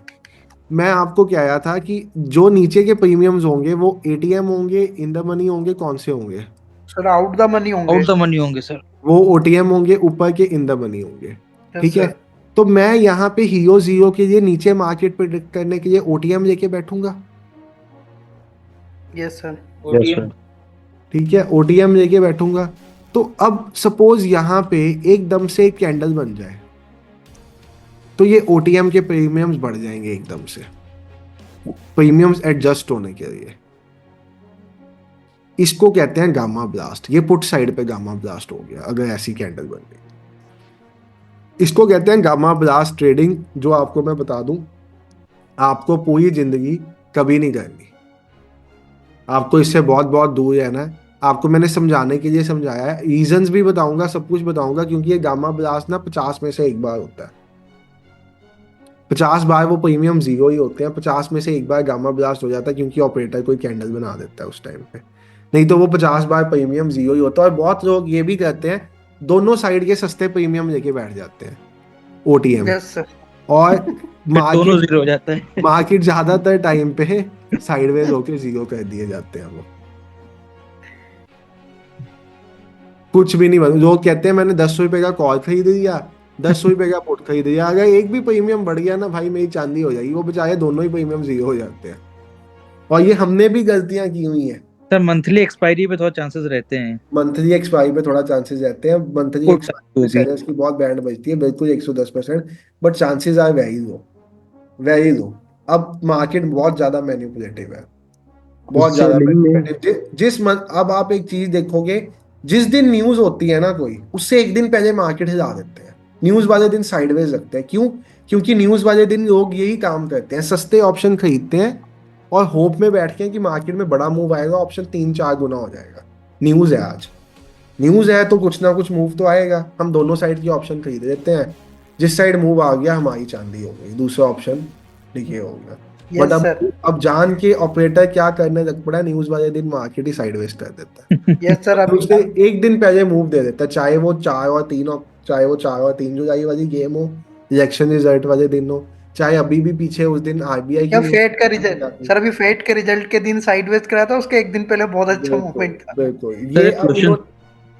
मैं आपको कह रहा था कि जो नीचे के प्रीमियम्स होंगे वो एटीएम होंगे, इन द मनी होंगे, कौन से होंगे? सर आउट द मनी होंगे। आउट द मनी होंगे सर। वो ओटीएम होंगे, ऊपर के इन द मनी होंगे, Yes, ठीक है? sir. तो मैं यहाँ पे हीरो जीरो के लिए नीचे मार्केट प्रेडिक्ट करने के लिए ओटीएम लेके बैठूंगा, यस सर। ठीक है? ओटीएम लेके बैठूंगा। तो अब सपोज यहाँ पे एकदम से एक कैंडल बन जाए तो ये ओटीएम के प्रीमियम्स बढ़ जाएंगे एकदम से, प्रीमियम्स एडजस्ट होने के लिए। इसको कहते हैं गामा ब्लास्ट। ये पुट साइड पे गामा ब्लास्ट हो गया अगर ऐसी कैंडल बन गई। इसको कहते हैं गामा ब्लास्ट ट्रेडिंग, जो आपको मैं बता दूं आपको पूरी जिंदगी कभी नहीं करनी, आपको इससे बहुत बहुत दूर रहना है। आपको मैंने समझाने के लिए समझाया है, रीजंस भी बताऊंगा, सब कुछ बताऊंगा, क्योंकि ये गामा ब्लास्ट ना 50 में से एक बार होता है। 50 बार वो प्रीमियम जीरो ही होते हैं, 50 में से एक बार गामा ब्लास्ट हो जाता है, क्योंकि ऑपरेटर कोई कैंडल बना देता है उस टाइम पे। नहीं तो वो 50 बार प्रीमियम जीरो ही होता है। और बहुत लोग ये भी करते हैं, दोनों साइड के सस्ते प्रीमियम लेके बैठ जाते हैं ओटीएम, यस सर। और दोनों जीरो हो जाता है। मार्केट ज्यादातर टाइम पे साइडवेज होके जीरो कर दिए जाते हैं। वो कुछ भी नहीं बना। लोग कहते हैं मैंने 10 रुपए का कॉल खरीद लिया, 10 रुपए का पुट खरीद लिया, अगर एक भी प्रीमियम बढ़ गया ना भाई मेरी चांदी हो जाएगी। वो बेचारे दोनों ही प्रीमियम जीरो हो जाते हैं, और ये हमने भी गलतियां की हुई हैं। सर मंथली एक्सपायरी पे थोड़ा चांसेस रहते हैं। मंथली एक्सपायरी पे थोड़ा चांसेस रहते हैं। मंथली एक्सपायरी सेलर्स की बहुत बैंड बजती है, बिल्कुल 110%, but chances are very low, very low. अब मार्केट बहुत ज्यादा मैनिपुलेटिव है, बहुत ज्यादा Selling में जिस अब आप एक चीज देखोगे, जिस दिन न्यूज होती है ना कोई, उससे एक दिन पहले मार्केट हिला देते हैं। न्यूज वाले दिन साइडवेज रखते हैं। क्यों? क्योंकि न्यूज वाले दिन लोग यही काम करते हैं, सस्ते ऑप्शन खरीदते हैं और होप में बैठते हैं कि मार्केट में बड़ा मूव आएगा, ऑप्शन 3-4 गुना हो जाएगा। न्यूज है आज, न्यूज है तो कुछ ना कुछ मूव तो आएगा। हम दोनों साइड की ऑप्शन खरीद लेते हैं, जिस साइड मूव आ गया हमारी चांदी हो गई, दूसरा ऑप्शन डिके हो गया। बट यस सर, अब जान के ऑपरेटर क्या करने लग पड़ा, न्यूज वाले दिन मार्केट ही साइडवेज कर देता है। Yes sir. तो उसे एक दिन पहले मूव दे देता है, चाहे वो 4 और 3 जुलाई वाली गेम हो, इलेक्शन रिजल्ट वाले दिन हो, चाहे अभी भी पीछे उस दिन आरबीआई क्या की फेट का रिजल्ट सर, अभी फेट के रिजल्ट के दिन साइडवेज करा था, उसके एक दिन पहले बहुत अच्छा मूवमेंट था। बिल्कुल। सर, ये एक क्वेश्चन।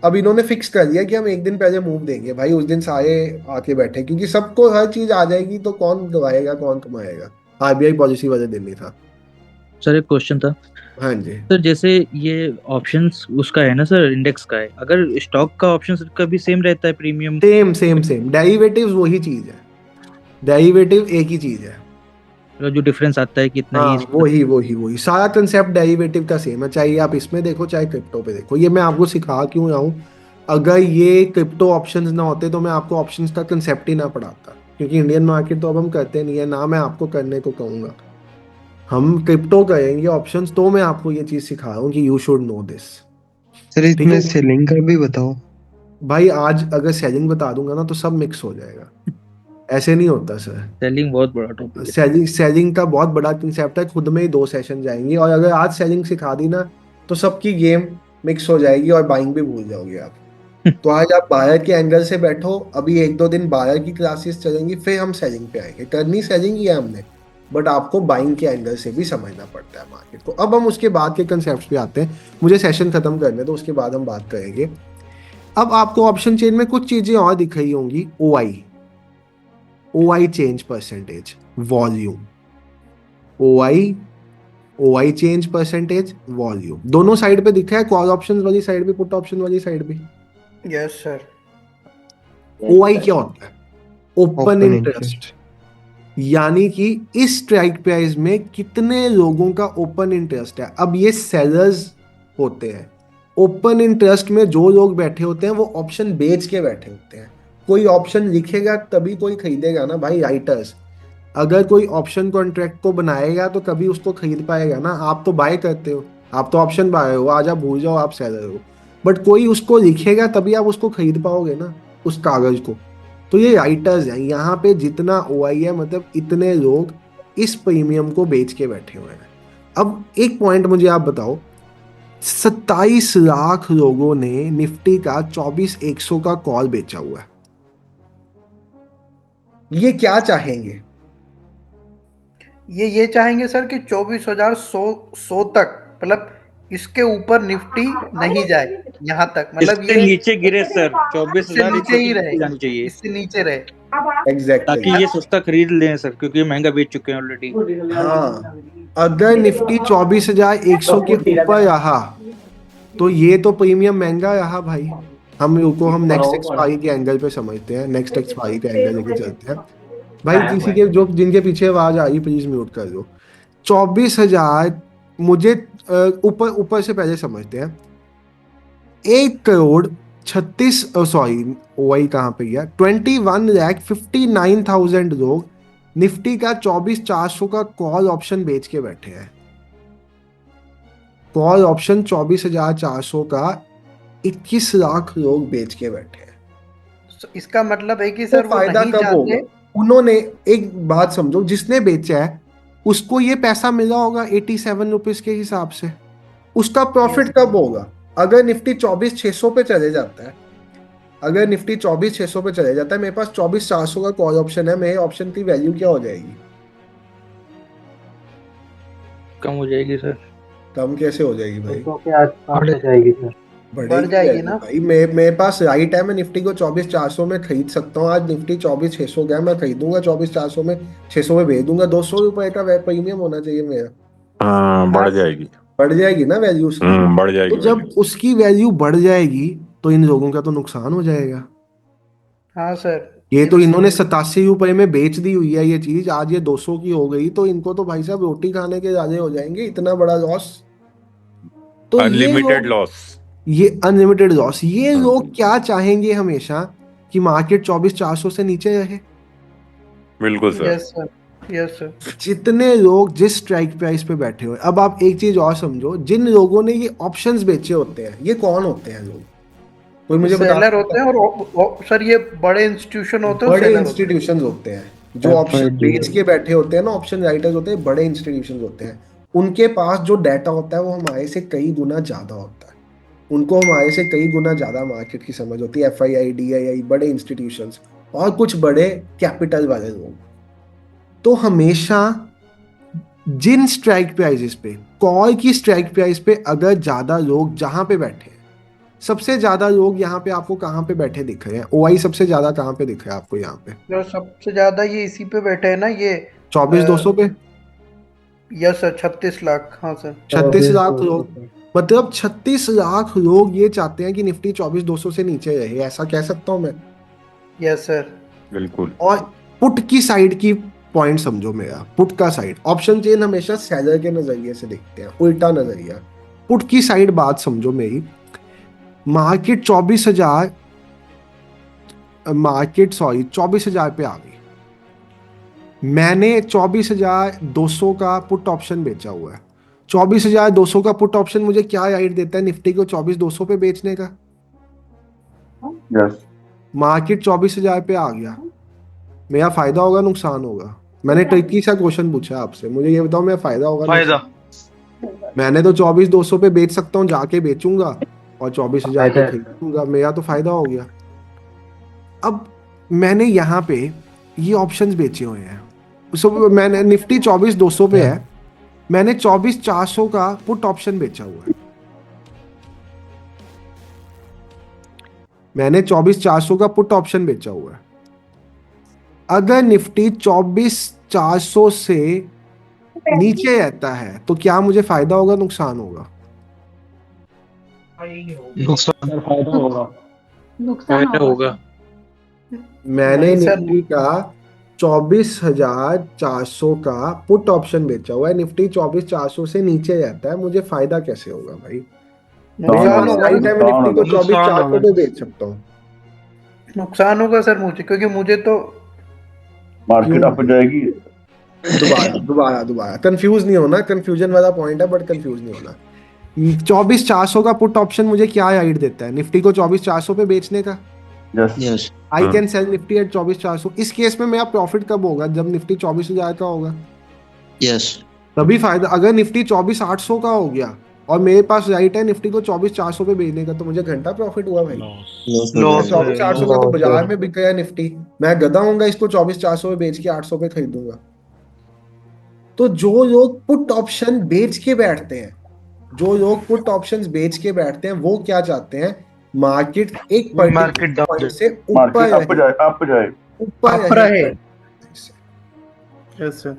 अब इन्होंने फिक्स कर दिया कि हम एक दिन पहले मूव देंगे भाई, उस दिन सारे आके बैठे, क्योंकि सबको हर चीज आ जाएगी तो कौन गवाएगा कौन कमाएगा। आरबीआई पॉलिसी वाले दिन नहीं था। सर एक क्वेश्चन था हाँ जी। सर, जैसे ये ऑप्शंस उसका है ना सर, इंडेक्स का है, अगर स्टॉक का ऑप्शन का भी सेम रहता है प्रीमियम? सेम डेरिवेटिव्स वही चीज है, डेरिवेटिव एक ही चीज है। जो डिफरेंस आता है कि इतना हाँ, ही वही सारा कंसेप्ट डेरिवेटिव का सेम है, चाहे आप इसमें देखो चाहे क्रिप्टो पे देखो। ये मैं आपको सिखा क्यों रहा हूँ, अगर ये क्रिप्टो ऑप्शंस ना होते तो मैं आपको ऑप्शंस का कंसेप्ट ही ना पढ़ाता, क्योंकि इंडियन मार्केट तो अब हम करते नहीं है ना, मैं आपको करने को कहूँगा। हम क्रिप्टो करेंगे ऑप्शंस, तो मैं आपको ये चीज सिखा रहा हूँ कि you should know this. Sir ठीक इसमें है सेलिंग का भी बताओ। भाई, आज अगर सेलिंग बता दूंगा ना तो सब मिक्स हो जाएगा, ऐसे नहीं होता सर। सेलिंग बहुत बड़ा टॉपिक है। सेलिंग का बहुत बड़ा कंसेप्ट है, खुद में ही 2 सेशन जाएंगे, और अगर आज सेलिंग सिखा दी ना तो सबकी गेम मिक्स हो जाएगी और बाइंग भी भूल जाओगे आप। तो आज आप बायर के एंगल से बैठो, अभी 1-2 दिन बायर की क्लासेस चलेंगी, फिर हम सेलिंग पे आएंगे। करनी सेलिंग ही है हमने, बट आपको बाइंग के एंगल से भी समझना पड़ता है मार्केट को। अब हम उसके बाद के कंसेप्ट पे आते हैं, मुझे सेशन खत्म करने तो उसके बाद हम बात करेंगे। अब आपको ऑप्शन चेन में कुछ चीजें और दिख रही होंगी, OI change percentage, volume, OI change percentage, volume, दोनों साइड पे दिखा है, कॉल ऑप्शन वाली साइड भी, पुट ऑप्शन वाली साइड भी। Yes sir. OI क्या होता है? ओपन इंटरेस्ट, यानी कि इस स्ट्राइक प्राइस में कितने लोगों का ओपन इंटरेस्ट है। अब ये सेलर्स होते हैं, ओपन इंटरेस्ट में जो लोग बैठे होते हैं वो ऑप्शन बेच के बैठे होते हैं। कोई ऑप्शन लिखेगा तभी कोई खरीदेगा ना भाई, राइटर्स। अगर कोई ऑप्शन कॉन्ट्रैक्ट को बनाएगा तो कभी उसको खरीद पाएगा ना। आप तो बाय करते हो, आप तो ऑप्शन बाय हो, आज आप भूल जाओ आप सेलर हो, बट कोई उसको लिखेगा तभी आप उसको खरीद पाओगे ना, उस कागज को। तो ये राइटर्स हैं, यहाँ पे जितना OI है मतलब इतने लोग इस प्रीमियम को बेच के बैठे हुए हैं। अब एक पॉइंट मुझे आप बताओ, 27 लाख लोगों ने निफ्टी का 24,100 का कॉल बेचा हुआ है। ये क्या चाहेंगे? ये चाहेंगे सर कि 24,100 तक, मतलब इसके ऊपर निफ्टी नहीं जाए, यहाँ तक, मतलब इससे ये नीचे गिरे सर, इससे 24,000 नीचे ही रहे, जानी चाहिए, इससे नीचे रहे। एग्जैक्टली ताकि ये सस्ता खरीद लें सर, क्योंकि ये महंगा बेच चुके हैं ऑलरेडी। हाँ, अगर निफ्टी 24,100 के ऊपर रहा तो ये तो प्रीमियम महंगा रहा भाई। हम नेक्स्ट एक्सपायरी के एंगल पे समझते हैं, नेक्स्ट एक्सपायरी के एंगल लेके चलते हैं भाई। किसी के जो जिनके पीछे आवाज आ रही प्लीज म्यूट कर दो। 24,000 मुझे ऊपर से पहले समझते हैं। 1,36,00,000 सॉरी OI कहाँ पे गया, 21,59,000 लोग निफ्टी का 24,400 का कॉल ऑप्शन बेच के बैठे हैं। कॉल ऑप्शन 24,400 का 21 लाख लोग बेच के बैठे हैं। इसका मतलब है कि सर वो फायदा नहीं कब होगा? चाहते। उन्होंने, एक बात समझो, जिसने बेचा है उसको ये पैसा मिला होगा 87 रुपीज के हिसाब से। उसका प्रॉफिट कब होगा? अगर निफ्टी 24,600 पे चले जाता है, अगर निफ्टी 24,600 पे चले जाता है, मेरे पास 24,400 का कॉल ऑप्शन है, मेरे ऑप्शन की वैल्यू क्या हो जाएगी? कम हो जाएगी सर। कम कैसे हो जाएगी भाई? बढ़ जाएगी ना भाई। मेरे पास राइट है, मैं निफ्टी को 24,400 में खरीद सकता हूँ। आज निफ्टी 24,600 गया, मैं खरीदूंगा 24,400 में, 600 में भेज दूंगा। 200 रुपए का प्रीमियम होना चाहिए मेरा। बढ़ जाएगी, बढ़ जाएगी ना वैल्यू उसकी। बढ़ जाएगी। तो जब उसकी वैल्यू बढ़ जाएगी तो इन लोगों का तो नुकसान हो जाएगा। हाँ सर, ये तो इन्होंने 87 रुपए में बेच दी हुई है ये चीज, आज ये 200 की हो गई तो इनको तो भाई साहब रोटी खाने के ज्यादा हो जाएंगे। इतना बड़ा लॉस तो अनलिमिटेड लॉस। ये अनलिमिटेड लॉस, ये लोग क्या चाहेंगे हमेशा कि मार्केट 24,400 से नीचे रहे। बिल्कुल sir. Yes sir, yes sir. जितने लोग जिस स्ट्राइक प्राइस पे बैठे हुए, अब आप एक चीज और समझो, जिन लोगों ने ये ऑप्शंस बेचे होते हैं, ये कौन होते हैं लोग? कोई मुझे बता सेलर सकता होते हैं और सर ये बड़े इंस्टीट्यूशन होते हैं, बड़े seller होते हैं। इंस्टीट्यूशन होते हैं जो ऑप्शन बेच के बैठे होते हैं ना, ऑप्शन राइटर्स होते हैं, बड़े इंस्टीट्यूशन होते हैं। उनके पास जो डाटा होता है वो हमारे से कई गुना ज्यादा होता है। उनको हमारे से कई गुना ज्यादा मार्केट की समझ होती है। FII, DII, बड़े इंस्टीट्यूशंस और कुछ बड़े कैपिटल वाले लोग। तो हमेशा जिन स्ट्राइक प्राइसेस पे, कॉल की स्ट्राइक प्राइस पे अगर ज्यादा लोग जहां पे बैठे हैं, सबसे ज्यादा लोग यहाँ पे आपको कहाँ पे बैठे दिख रहे हैं? OI सबसे ज्यादा कहाँ पे दिख रहा है आपको यहाँ पे? जो सबसे ज्यादा ये इसी पे बैठे हैं ना, ये 24,200 पे। Yes sir, 36 lakh. हाँ सर। 36 लाख लोग, मतलब 36 लाख लोग ये चाहते हैं कि निफ्टी 24,200 से नीचे रहे, ऐसा कह सकता हूं मैं। Yes sir. बिल्कुल। और पुट की साइड की पॉइंट समझो मेरा, पुट का साइड, ऑप्शन चेन हमेशा सेलर के नजरिए से देखते हैं, उल्टा नजरिया। पुट की साइड बात समझो मेरी, मार्केट 24,000 पे आ गई। मैंने 24,200 का पुट ऑप्शन बेचा हुआ है। 24,200 का पुट ऑप्शन मुझे क्या राइट देता है निफ्टी को 24,200 पे बेचने का? यस। मार्केट 24,000 पे आ गया, मेरा फायदा होगा नुकसान होगा? मैंने ट्रिकी सा क्वेश्चन पूछा आपसे, मुझे ये बताओ मेरा फायदा होगा फायदा। मैंने तो 24,200 पे बेच सकता हूँ, जाके बेचूंगा और 24,000 पे खरीदूंगा, मेरा तो फायदा हो गया। अब मैंने यहाँ पे ये ऑप्शंस बेचे हुए हैं। मैंने निफ्टी 24,200 पे है, मैंने 24,400 का पुट ऑप्शन बेचा हुआ है। मैंने 24,400 का पुट ऑप्शन बेचा हुआ है। अगर निफ्टी 24,400 से नीचे रहता है तो क्या मुझे फायदा होगा नुकसान होगा? फायदा होगा। मैंने नहीं सर। निफ्टी का 24,400 का पुट ऑप्शन बेचा हुआ है, निफ्टी 24,400 से नीचे रहता है, मुझे फायदा कैसे होगा भाई? नुकसान होगा। राइट है, मैं निफ्टी को 24,400 पे बेच सकता हूँ। नुकसान होगा सर मुझे, क्योंकि मुझे तो मार्केट अप जाएगी। दोबारा कंफ्यूज नहीं होना, कंफ्यूजन वाला पॉइंट है, बट कंफ्यूज नहीं होना। 24,400 का पुट ऑप्शन मुझे क्या राइट देता है निफ्टी को 24,400 पे बेचने का? Yes I can sell Nifty at 24,400। इस केस में मेरा प्रॉफिट कब होगा? जब निफ्टी 24,000 का होगा, यस तभी फायदा। अगर निफ्टी 24,800 का हो गया और मेरे पास राइट है निफ्टी को 24,400 पे बेचने का, तो मुझे घंटा प्रॉफिट हुआ भाई। लॉस। 24,400 का तो बाजार में बिक गया निफ्टी, मैं गधा हूंगा इसको 24,400 पे बेच के 800 पे खरीदूंगा। तो जो लोग पुट ऑप्शन बेच के बैठते हैं, जो लोग पुट ऑप्शंस बेच के बैठते हैं, वो क्या चाहते हैं? मार्केट एक मार्केट डाउन पॉइंट से मार्केट अप जाए, ऊपर रहे। रहे। Yes sir.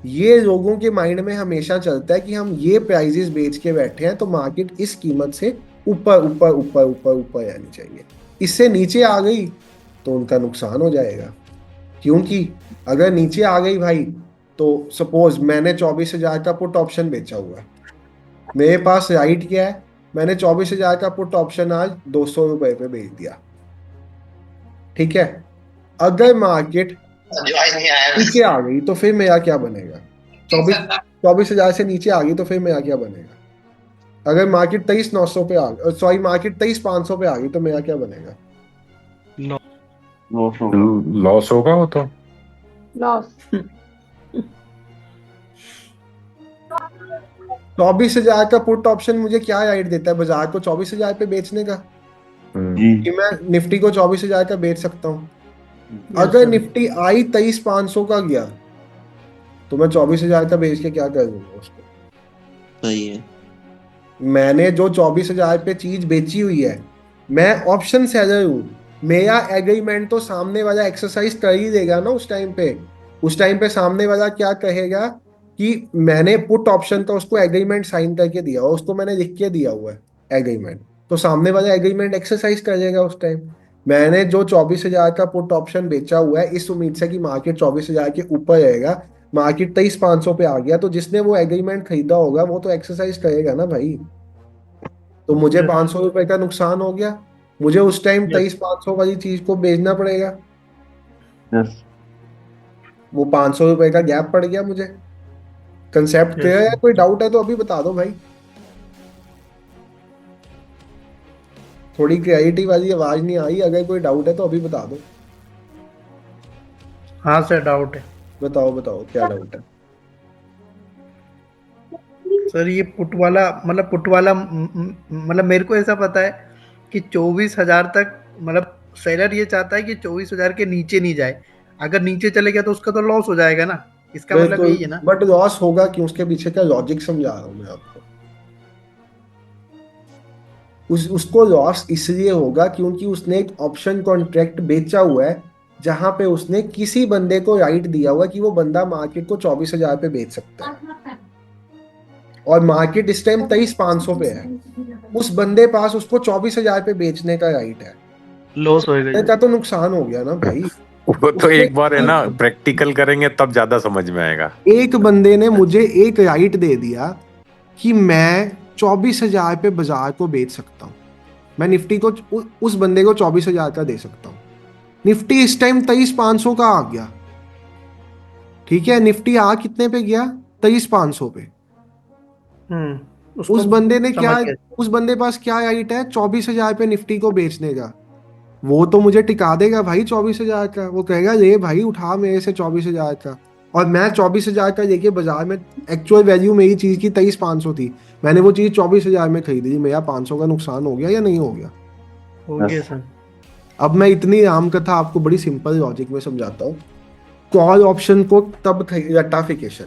ये लोगों के माइंड में हमेशा चलता है कि हम ये प्राइजेस बेच के बैठे हैं तो मार्केट इस कीमत से ऊपर ऊपर ऊपर ऊपर ऊपर आनी चाहिए। इससे नीचे आ गई तो उनका नुकसान हो जाएगा, क्योंकि अगर नीचे आ गई भाई, तो सपोज मैंने 24,000 का पुट ऑप्शन बेचा हुआ है, मेरे पास राइट क्या है? मैंने 24,000 का पुट ऑप्शन आज 200 रुपए पे बेच दिया, ठीक है। अगर मार्केट नीचे आ गई तो फिर मेरा क्या बनेगा? 24,000 से नीचे आ गई तो फिर मेरा क्या बनेगा? अगर मार्केट 23,900 पे आ गई, सॉरी मार्केट 23,500 पे आ गई तो मेरा क्या बनेगा? लॉस होगा वो तो। लॉस। 24,000 का पुट ऑप्शन मुझे क्या राइट देता है बाजार को 24,000 पे बेचने का? कि मैं निफ्टी को 24,000 का बेच सकता हूँ। अगर निफ्टी आई 23,500 का गया तो मैं 24,000 का बेच के क्या कर दूंगा उसको? सही है। मैंने जो 24,000 पे चीज बेची हुई है, मैं ऑप्शन सेलर हूँ, मेरा एग्रीमेंट तो सामने वाला एक्सरसाइज कर ही देगा ना उस टाइम पे। उस टाइम पे सामने वाला क्या कहेगा कि मैंने पुट ऑप्शन का उसको एग्रीमेंट साइन करके दिया हुआ, उसको मैंने लिख के दिया हुआ है एग्रीमेंट, तो सामने वाला एग्रीमेंट एक्सरसाइज करेगा उस टाइम। मैंने जो 24,000 का पुट ऑप्शन बेचा हुआ है इस उम्मीद से कि मार्केट 24,000 के ऊपर रहेगा, मार्केट 23,500 पे आ गया, तो जिसने वो एग्रीमेंट खरीदा होगा वो तो एक्सरसाइज करेगा ना भाई। तो मुझे Yes. 500 रुपए का नुकसान हो गया, मुझे उस टाइम Yes. 23,500 वाली चीज को बेचना पड़ेगा, यस वो 500 रुपए का गैप पड़ गया मुझे। Concept Yes. क्लियर है? कोई डाउट है तो अभी बता दो भाई। थोड़ी क्लैरिटी वाली आवाज नहीं आई, अगर कोई डाउट है तो अभी बता दो। हाँ सर, डाउट है बताओ बताओ क्या डाउट है। सर। ये पुट वाला मतलब मेरे को ऐसा पता है कि 24,000 तक, मतलब सेलर ये चाहता है कि 24,000 के नीचे नहीं जाए। अगर नीचे चले गया तो उसका तो लॉस हो जाएगा ना, इसका मतलब यही है ना। बट लॉस होगा क्यों, उसके पीछे का लॉजिक समझा रहा हूँ मैं आपको। उसको लॉस इसलिए होगा क्योंकि उसने एक ऑप्शन कॉन्ट्रैक्ट बेचा हुआ है जहां पे उसने किसी बंदे को राइट दिया हुआ कि वो बंदा मार्केट को 24,000 पे बेच सकता है, और मार्केट इस टाइम 23,500 पे है। उस बंदे पास उसको 24,000 पे बेचने का राइट है, लॉस होएगा का तो नुकसान हो गया ना भाई। वो तो एक बार है ना प्रैक्टिकल करेंगे तब ज्यादा समझ में आएगा। एक बंदे ने मुझे एक राइट दे दिया कि मैं 24,000 पे बाजार को बेच सकता हूँ, मैं निफ्टी को उस बंदे को 24,000 का दे सकता हूँ। निफ्टी इस टाइम 23,500 का आ गया, ठीक है, निफ्टी आ कितने पे गया, 23,500 पे। उस बंदे ने क्या, उस बंदे पास क्या राइट है 24,000 पे निफ्टी को बेचने का? वो तो मुझे टिका देगा भाई 24,000 का, वो कहेगा ले भाई उठा मेरे से 24,000 का, और मैं 24,000 का लेके बाजार में, एक्चुअल वैल्यू मेरी चीज की 23,500 थी, मैंने वो चीज 24,000 में खरीदी, मेरा 500 का नुकसान हो गया या नहीं हो गया? हो गया सर। अब मैं इतनी राम कथा आपको बड़ी सिंपल लॉजिक में समझाता हूँ। कॉल ऑप्शन को तब रटाफिकेशन,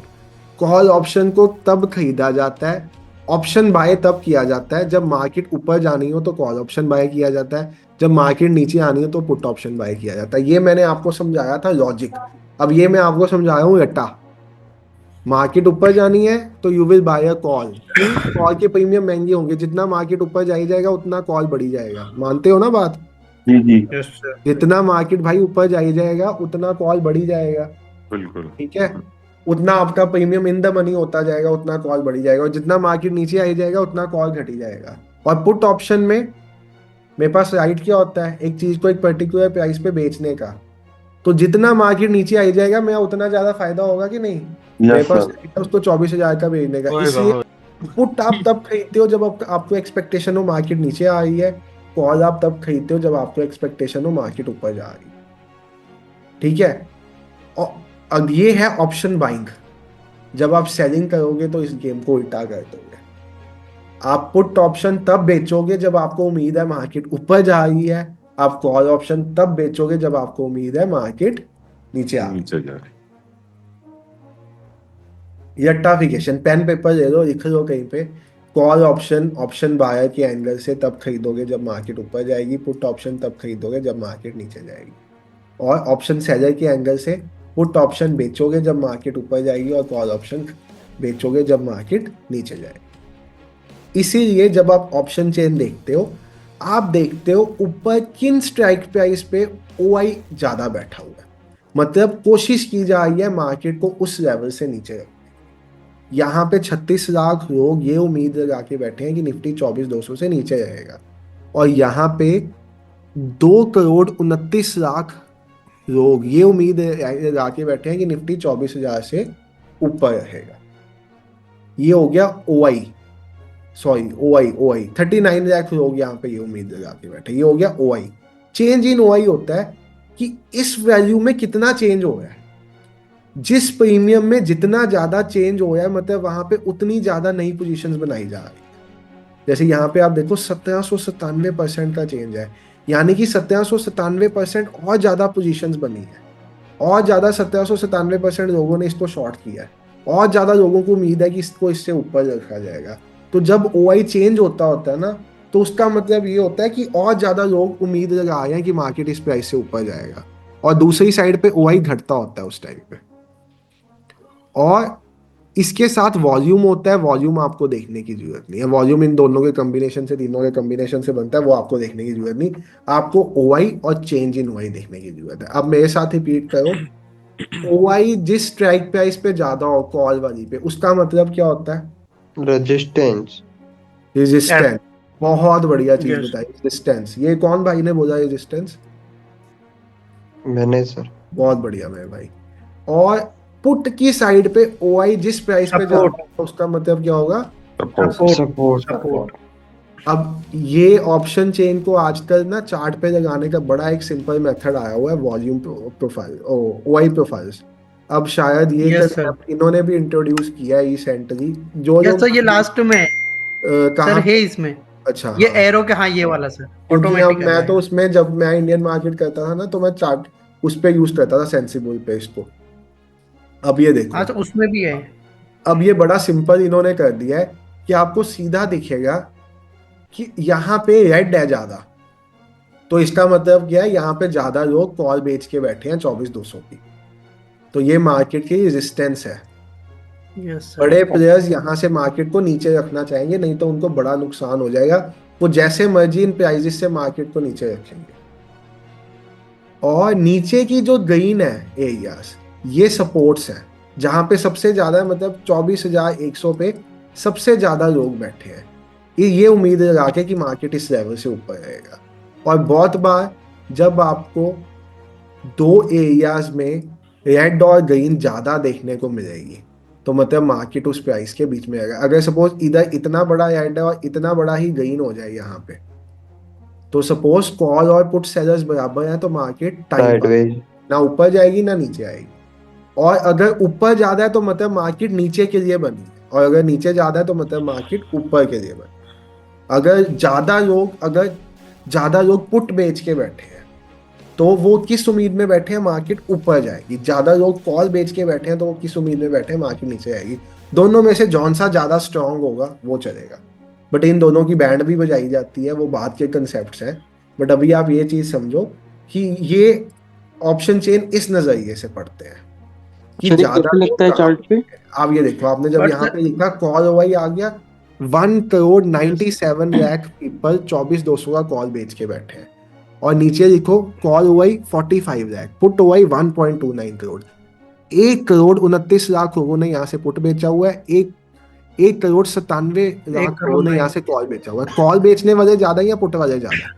कॉल ऑप्शन को तब खरीदा जाता है, ऑप्शन बाय तब किया जाता है जब मार्केट ऊपर जानी हो तो कॉल ऑप्शन बाय किया जाता है, जब मार्केट नीचे आनी हो तो पुट ऑप्शन बाय किया जाता है। ये मैंने आपको समझाया था लॉजिक, अब ये मैं आपको समझा रहा हूँ रट्टा। मार्केट ऊपर जानी है तो you will buy a call, call के प्रीमियम महंगे होंगे, जितना मार्केट ऊपर जाएगा उतना कॉल बढ़ी जाएगा, मानते हो ना बात? जी जी जितना मार्केट भाई ऊपर जाएगा उतना कॉल बढ़ी जाएगा, बिल्कुल ठीक है, उतना आपका प्रीमियम इन द मनी होता जाएगा, उतना कॉल बढ़ी जाएगा, और जितना मार्केट नीचे आई जाएगा उतना कॉल घटी जाएगा। और पुट ऑप्शन में मेरे पास राइट क्या होता है, एक चीज को एक पर्टिकुलर प्राइस पे बेचने का, तो जितना मार्केट नीचे आई जाएगा मेरा उतना ज्यादा फायदा होगा कि नहीं? मेरे पास उसको 24,000 का बेचने का, इसलिए पुट आप तब खरीदते हो जब आपको एक्सपेक्टेशन हो मार्केट नीचे आ रही है, कॉल आप तब खरीदते हो जब आपको एक्सपेक्टेशन हो मार्केट ऊपर जा रही है, ठीक है। और अब ये है ऑप्शन बाइंग, जब आप सेलिंग करोगे तो इस गेम को उल्टा कर दोगे। आप पुट ऑप्शन तब बेचोगे जब आपको उम्मीद है मार्केट ऊपर जा रही है, आप कॉल ऑप्शन तब बेचोगे जब आपको उम्मीद है मार्केट नीचे आ नीचे जा रही। रट्टाफिकेशन, पेन पेपर ले लो, लिख लो कहीं पे, कॉल ऑप्शन ऑप्शन बायर के एंगल से तब खरीदोगे जब मार्केट ऊपर जाएगी, पुट ऑप्शन तब खरीदोगे जब मार्केट नीचे जाएगी, और ऑप्शन सेलर के एंगल से पुट ऑप्शन बेचोगे जब मार्केट ऊपर जाएगी, और कॉल ऑप्शन बेचोगे जब मार्केट नीचे जाएगी। इसीलिए जब आप ऑप्शन चेन देखते हो, आप देखते हो ऊपर किन स्ट्राइक प्राइस पे ओआई ज्यादा बैठा हुआ है, मतलब कोशिश की जा रही है मार्केट को उस लेवल से नीचे रखने। यहाँ पे 36 लाख लोग ये उम्मीद लगा के बैठे हैं कि निफ्टी 24,200 से नीचे रहेगा, और यहाँ पे 2,29,00,000 लोग ये उम्मीद लगा के बैठे हैं कि निफ्टी 24,000 से ऊपर रहेगा। ये हो गया ओआई, सॉरी ओआई 39 लाख लोग यहाँ पे ये उम्मीद लगा के बैठे, ये हो गया ओआई। चेंज इन ओआई होता है कि इस वैल्यू में कितना चेंज हो रहा है, जिस प्रीमियम में जितना ज्यादा चेंज हो रहा है मतलब वहां पे उतनी ज्यादा नई पोजीशंस बनाई जा रही है। जैसे यहाँ पे आप देखो 1797% का चेंज है, यानी कि 1797% और ज्यादा पोजीशंस बनी है, और ज्यादा 1797% लोगों ने इसको शॉर्ट किया है, और ज्यादा लोगों को उम्मीद है कि इसको इससे ऊपर रखा जाएगा। तो जब ओआई चेंज होता है ना, तो उसका मतलब ये होता है कि और ज्यादा लोग उम्मीद लगा रहे हैं कि मार्केट इस प्राइस से ऊपर जाएगा, और दूसरी साइड पे ओआई घटता होता है उस टाइम पे। और इसके साथ वॉल्यूम होता है, वॉल्यूम आपको देखने की जरूरत नहीं है, वॉल्यूम इन दोनों के कॉम्बिनेशन से, तीनों के कॉम्बिनेशन से बनता है, वो आपको देखने की जरूरत नहीं, आपको ओआई और चेंज इन ओआई देखने की जरूरत है। अब मेरे साथ रिपीट करो, ओआई जिस स्ट्राइक प्राइस पे ज्यादा हो कॉल वाली पे, उसका मतलब क्या होता है? रेजिस्टेंस। रेजिस्टेंस। बहुत बढ़िया चीज Yes. बताई, रेजिस्टेंस। ये कौन भाई ने बोला रेजिस्टेंस? मैंने सर। बहुत बढ़िया मेरे भाई। और पुट की साइड पे ओआई जिस प्राइस पे जा Support. रहा है उसका मतलब क्या होगा? Support. सपोर्ट। अब ये ऑप्शन चेन को आजकल ना चार्ट पे लगाने का बड़ा एक सिंपल मेथड आया हुआ है, वॉल्यूम प्रोफाइल, ओआई प्रोफाइल्स। अब शायद ये Yes, sir. concept इन्होंने भी इंट्रोड्यूस किया है रिसेंटली। जो Yes, लोग sir, ये लास्ट में है कहाँ सर, है इसमें अच्छा ये हाँ, एरो के, हाँ ये वाला सर क्योंकि अब ऑटोमेटिक मैं तो उसमें जब मैं इंडियन मार्केट करता था ना तो मैं चार्ट उस पे यूज करता था, सेंसिबल पे इसको। अब ये देखो, अच्छा उसमें भी है। अब ये बड़ा सिंपल इन्होंने कर दिया है कि आपको सीधा दिखेगा कि यहाँ पे रेड है ज्यादा, तो इसका मतलब क्या है, यहाँ पे ज्यादा लोग कॉल बेच के बैठे हैं 24,200 की, तो ये मार्केट की रेजिस्टेंस है। Yes, sir. बड़े प्लेयर्स यहाँ से मार्केट को नीचे रखना चाहेंगे, नहीं तो उनको बड़ा नुकसान हो जाएगा। वो जैसे मर्जी इन प्राइजेस से मार्केट को नीचे रखेंगे। और नीचे की जो ग्रीन है एरियाज, ये सपोर्ट्स हैं, जहां पे सबसे ज्यादा मतलब 24,100 पे सबसे ज्यादा लोग बैठे हैं। ये उम्मीद लगा के कि मार्केट इस लेवल से ऊपर रहेगा। और बहुत बार जब आपको दो एरियाज में रेड और ग्रीन ज्यादा देखने को मिलेगी तो मतलब मार्केट उस प्राइस के बीच में रहेगा। अगर सपोज इधर इतना बड़ा रेड है और इतना बड़ा ही ग्रीन हो जाए यहाँ पे, तो सपोज कॉल और पुट सेलर्स बराबर हैं तो मार्केट साइडवेज। ना ऊपर जाएगी ना नीचे आएगी। और अगर ऊपर ज्यादा है तो मतलब मार्केट नीचे के लिए बनी है, और अगर नीचे ज्यादा है तो मतलब मार्केट ऊपर के लिए बनी। अगर ज्यादा लोग पुट बेच के बैठे हैं तो वो किस उम्मीद में बैठे हैं, मार्केट ऊपर जाएगी। ज्यादा लोग कॉल बेच के बैठे हैं तो वो किस उम्मीद में बैठे हैं, मार्केट नीचे आएगी। दोनों में से जौन सा ज्यादा स्ट्रांग होगा वो चलेगा। बट इन दोनों की बैंड भी बजाई जाती है, वो बात के कंसेप्ट हैं। बट अभी आप ये चीज समझो कि ये ऑप्शन चेन इस नजरिए से पढ़ते हैं कि सर ये ज्यादा कैसे लगता है चार्ट पे? आप ये देखो, आपने जब But यहाँ sir- पे लिखा कॉल ओवाई आ गया, 1,97,00,000 पीपल 24,200 का कॉल बेच के बैठे हैं। और नीचे लिखो कॉल ओवाई 45 लाख, पुट ओवाई 1.29 करोड़। 1,29,00,000 लोगों ने यहाँ से पुट बेचा हुआ है, 1,97,00,000 लोगों ने यहाँ से कॉल बेचा हुआ है। कॉल बेचने वाले ज्यादा या पुट वाले ज्यादा?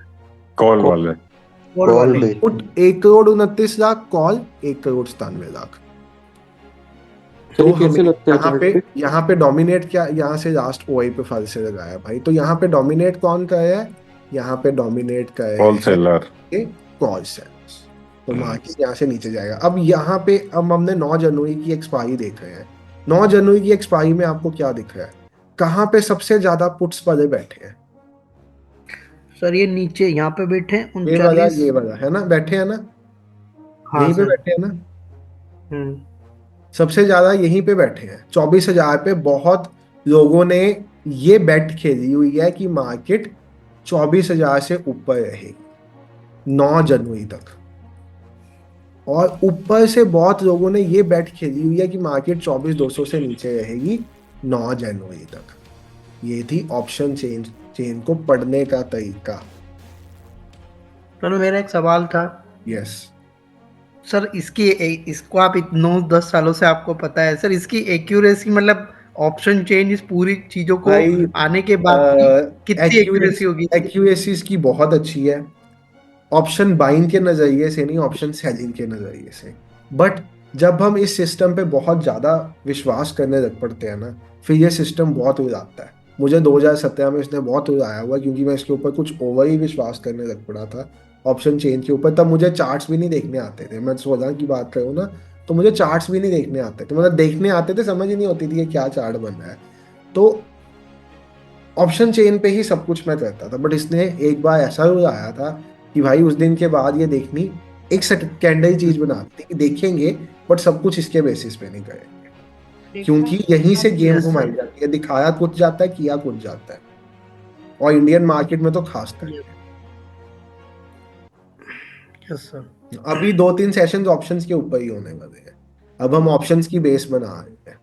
कॉल वाले। कॉल पे। Put 1,29,00,000, call 1,97,00,000। सर तो ये कैसे हमें लगता है यहाँ चार्ट पे पे? यहाँ पे डोमिनेट क्या, यहाँ से लास्ट ओआई पे फल से लगाया भाई, तो यहाँ पे डोमिनेट कौन कर रहा है? यहाँ पे डोमिनेट कर रहे होलसेलर। हैं कॉल सेलर्स। तो मार्केट यहाँ से नीचे जाएगा। अब यहाँ पे अब हमने 9 जनवरी की एक्सपायरी देख रहे हैं। 9 जनवरी की एक्सपायरी में आपको क्या दिख रहा है, कहाँ पे सबसे ज्यादा पुट्स वाले बैठे हैं? सर ये नीचे यहाँ पे बैठे हैं ये वाला 39। है ना, बैठे हैं ना, हाँ यहीं पे सर। बैठे हैं ना, हम्म। सबसे ज्यादा यहीं पे बैठे हैं। 24,000 पे बहुत लोगों ने ये बेट खेली हुई है कि मार्केट 24,000 से ऊपर रहेगी 9 जनवरी तक। और ऊपर से बहुत लोगों ने ये बेट खेली हुई है कि मार्केट 24,200 से नीचे रहेगी 9 जनवरी तक। ये थी ऑप्शन चेन को पढ़ने का तरीका। सर मेरा एक सवाल था यस सर, इसको आप 9-10 सालों से आपको पता है सर, इसकी एक्यूरेसी मतलब ऑप्शन चेंज इस पूरी चीजों को भाई, आने के बाद कितनी एक्यूरेसी होगी? एक्यूरेसी इसकी बहुत अच्छी है, ऑप्शन बाइंग के नजरिए से नहीं, ऑप्शन सेलिंग के नजरिए से। बट जब हम इस सिस्टम पे बहुत ज्यादा विश्वास करने लग पड़ते हैं ना, फिर ये सिस्टम बहुत उड़ाता है। मुझे 2017 में इसने बहुत उड़ाया हुआ, क्योंकि मैं इसके ऊपर कुछ ओवर ही विश्वास करने लग पड़ा था ऑप्शन चेन के ऊपर। तब मुझे चार्ट्स भी नहीं देखने आते थे, मैं 16 की बात करूँ ना, तो मुझे चार्ट्स भी नहीं देखने आते थे। मतलब देखने आते थे, समझ ही नहीं होती थी कि क्या चार्ट बन रहा है। तो ऑप्शन चेन पे ही सब कुछ मैं करता था। बट इसने एक बार ऐसा उड़ाया था कि भाई उस दिन के बाद ये देखनी एक सेकेंडरी चीज बना दी कि देखेंगे, बट सब कुछ इसके बेसिस पे नहीं करेंगे, क्योंकि यहीं से गेम Yes, घुमाई sir. जाती है। दिखाया कुछ जाता है, किया कुछ जाता है, और इंडियन मार्केट में तो खास कर यस सर। अभी 2-3 सेशंस ऑप्शंस के ऊपर ही होने वाले हैं। अब हम ऑप्शंस की बेस बना रहे हैं।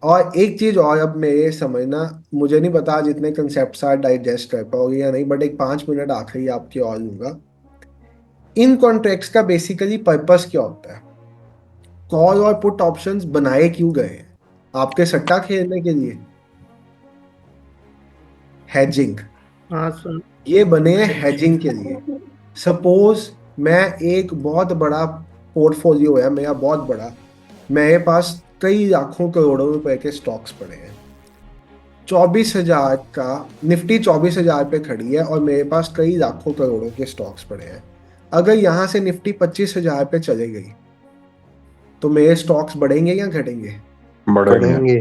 और एक चीज और, अब मेरे समझना, मुझे नहीं पता जितने कंसेप्ट आप डाइजेस्ट कर पाओगे या नहीं, बट एक 5 मिनट आखिरी आपके और लूंगा। इन कॉन्ट्रैक्ट्स का बेसिकली पर्पस क्या होता है? कॉल और पुट ऑप्शंस बनाए क्यों गए हैं? आपके सट्टा खेलने के लिए? हेजिंग। हाँ सर। ये बने हैं हेजिंग के लिए। सपोज मैं एक बहुत बड़ा पोर्टफोलियो है मेरा, बहुत बड़ा, मेरे पास कई लाखों करोड़ों रुपए के स्टॉक्स पड़े हैं, 24,000 का निफ्टी 24,000 पे खड़ी है और मेरे पास कई लाखों करोड़ों के स्टॉक्स पड़े हैं। अगर यहाँ से निफ्टी 25,000 पे चले गई तो मेरे स्टॉक्स बढ़ेंगे या घटेंगे? बढ़ेंगे।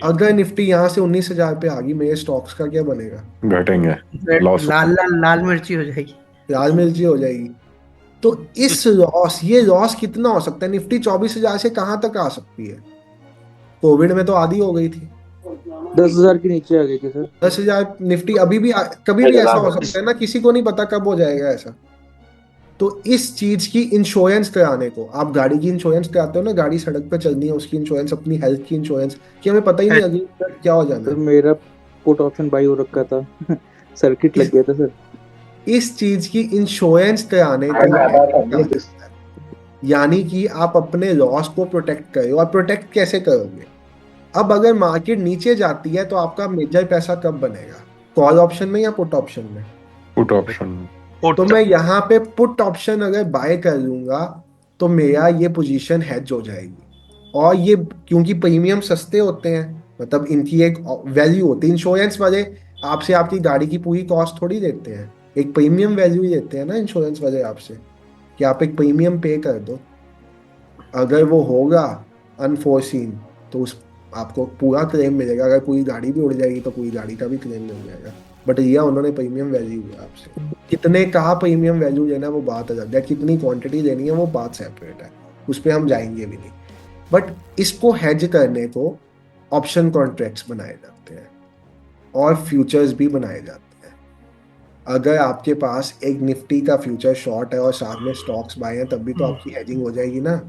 अगर निफ्टी यहाँ से 19,000 पे आ गई, मेरे स्टॉक्स का क्या बनेगा? घटेंगे। लॉस लाल मिर्ची हो जाएगी। लाल मिर्ची हो जाएगी। तो इस लॉस, ये लॉस कितना हो सकता है? निफ्टी 24,000 से कहाँ तक आ सकती है? कोविड में तो आधी हो गई थी, 10,000 के नीचे आ गई थी सर। 10,000 निफ्टी अभी भी कभी भी ऐसा हो सकता है ना, किसी को नहीं पता कब हो जाएगा ऐसा। तो इस चीज की इंश्योरेंस कराने को, आप गाड़ी की इंश्योरेंस कराते हो ना, गाड़ी सड़क पे चलनी है उसकी इंश्योरेंस, अपनी हेल्थ की इंश्योरेंस, कि हमें पता ही नहीं अगली क्या हो जाना सर है। मेरा पुट ऑप्शन बाई हो रखा था सर्किट लग गया था सर। इस चीज की इंश्योरेंस कराने को, यानी कि आप अपने लॉस को प्रोटेक्ट करो। और प्रोटेक्ट कैसे करोगे? अब अगर मार्केट नीचे जाती है तो आपका मेजर पैसा कब बनेगा? कॉल ऑप्शन में या पुट ऑप्शन में? Put option. तो मैं यहाँ पे पुट ऑप्शन अगर बाय कर लूंगा तो मेरा ये पोजीशन हेज हो जाएगी। और ये क्योंकि प्रीमियम सस्ते होते हैं, मतलब इनकी एक वैल्यू होती है। इंश्योरेंस वाले आपसे आपकी गाड़ी की पूरी कॉस्ट थोड़ी देते हैं, एक प्रीमियम वैल्यू ही देते हैं ना इंश्योरेंस वाले आपसे, कि आप एक प्रीमियम पे कर दो। अगर वो होगा अनफोर्सीन तो उस आपको पूरा क्लेम मिलेगा। अगर पूरी गाड़ी भी उड़ जाएगी तो पूरी गाड़ी का भी क्लेम मिल जाएगा। बट लिया उन्होंने प्रीमियम वैल्यू आपसे। कितने का प्रीमियम वैल्यू लेना है वो बात अलग है, कितनी क्वांटिटी लेनी है वो बात सेपरेट है, उस पर हम जाएंगे भी नहीं। बट इसको हेज करने को ऑप्शन कॉन्ट्रैक्ट्स बनाए जाते हैं और फ्यूचर्स भी बनाए जाते हैं। अगर आपके पास एक निफ्टी का फ्यूचर शॉर्ट है और साथ में स्टॉक्स बाय हैं, तब भी तो आपकी हेजिंग हो जाएगी ना।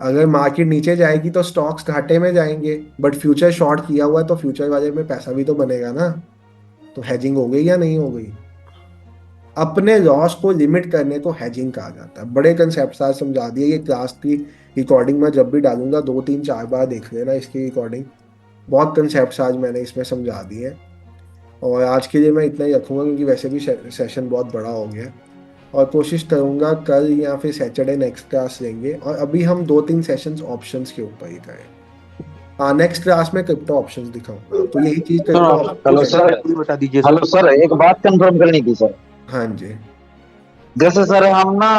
अगर मार्केट नीचे जाएगी तो स्टॉक्स घाटे में जाएंगे, बट फ्यूचर शॉर्ट किया हुआ है तो फ्यूचर वाले में पैसा भी तो बनेगा ना। तो हेजिंग हो गई या नहीं हो गई? अपने लॉस को लिमिट करने को हेजिंग कहा जाता है। बड़े कंसेप्ट आज समझा दिए। ये क्लास की रिकॉर्डिंग में जब भी डालूंगा 2-3-4 बार देख लेना इसकी रिकॉर्डिंग। बहुत कंसेप्ट आज मैंने इसमें समझा दिए। और आज के लिए मैं इतना ही रखूंगा क्योंकि वैसे भी सेशन बहुत बड़ा हो गया। और कोशिश करूंगा कल या फिर सैटरडे नेक्स्ट क्लास लेंगे। और अभी हम 2-3 सेशंस ऑप्शंस के ऊपर ही करें। हाँ, नेक्स्ट क्लास में क्रिप्टो ऑप्शंस दिखाऊंगा। तो यही चीज हेलो सर, बता दीजिए हेलो सर, एक बात कंफर्म करनी थी सर। हाँ जी। जैसे सर हम ना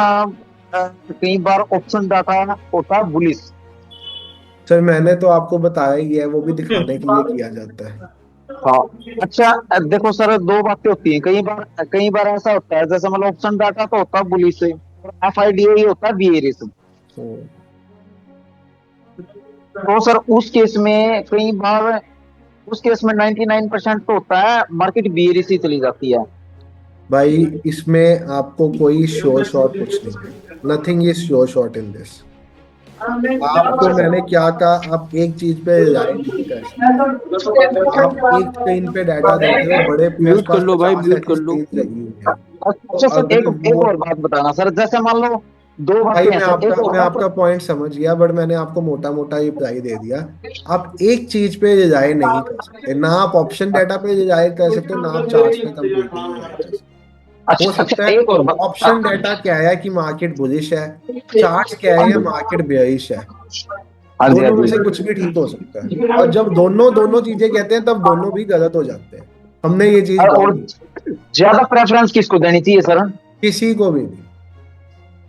कई बार ऑप्शन डाटा होता है बुलिश। सर मैंने तो आपको बताया ही है, वो भी दिखाने के लिए किया जाता है। हाँ, अच्छा देखो सर, दो बातें होती हैं। कई बार ऐसा होता है, जैसे मतलब ऑप्शन डाटा तो होता है बुलिश से, और FIDA होता है बियरिश। तो सर उस केस में 99% तो होता है मार्केट बियरिश ही चली जाती है। भाई इसमें आपको कोई श्योर शॉट कुछ नहीं है। Nothing is sure shot in this. आपको मैंने क्या कहा, आप एक चीज पे रिलाय नहीं कर सकते। आप एक स्क्रीन पे डाटा देख रहे हो, बड़े म्यूट कर लो भाई, म्यूट कर लो। स्क्रीन लगी हुई है। अच्छा सर, एक और बात बताना सर, जैसे मान लो दो भाई बातें हैं सर। मैं आपका पॉइंट समझ गया, बट मैंने आपको मोटा मोटा रिप्लाई दे दिया। आप एक चीज पे रिलाय नहीं कर सकते, ना आप ऑप्शन डाटा पे रिलाय कर सकते, ना आप चार्ट्स पे कंप्लीटली रिलाय कर सकते। हो सकता है ऑप्शन डाटा क्या है कि मार्केट बुलिश है, चार्ट्स क्या है मार्केट बेयरिश है। दोनों में से कुछ भी ठीक हो सकता है। और जब दोनों चीजें कहते हैं तब दोनों भी गलत हो जाते हैं। हमने ये चीज और ज्यादा प्रेफरेंस किसको देनी चाहिए सर? किसी को भी नहीं,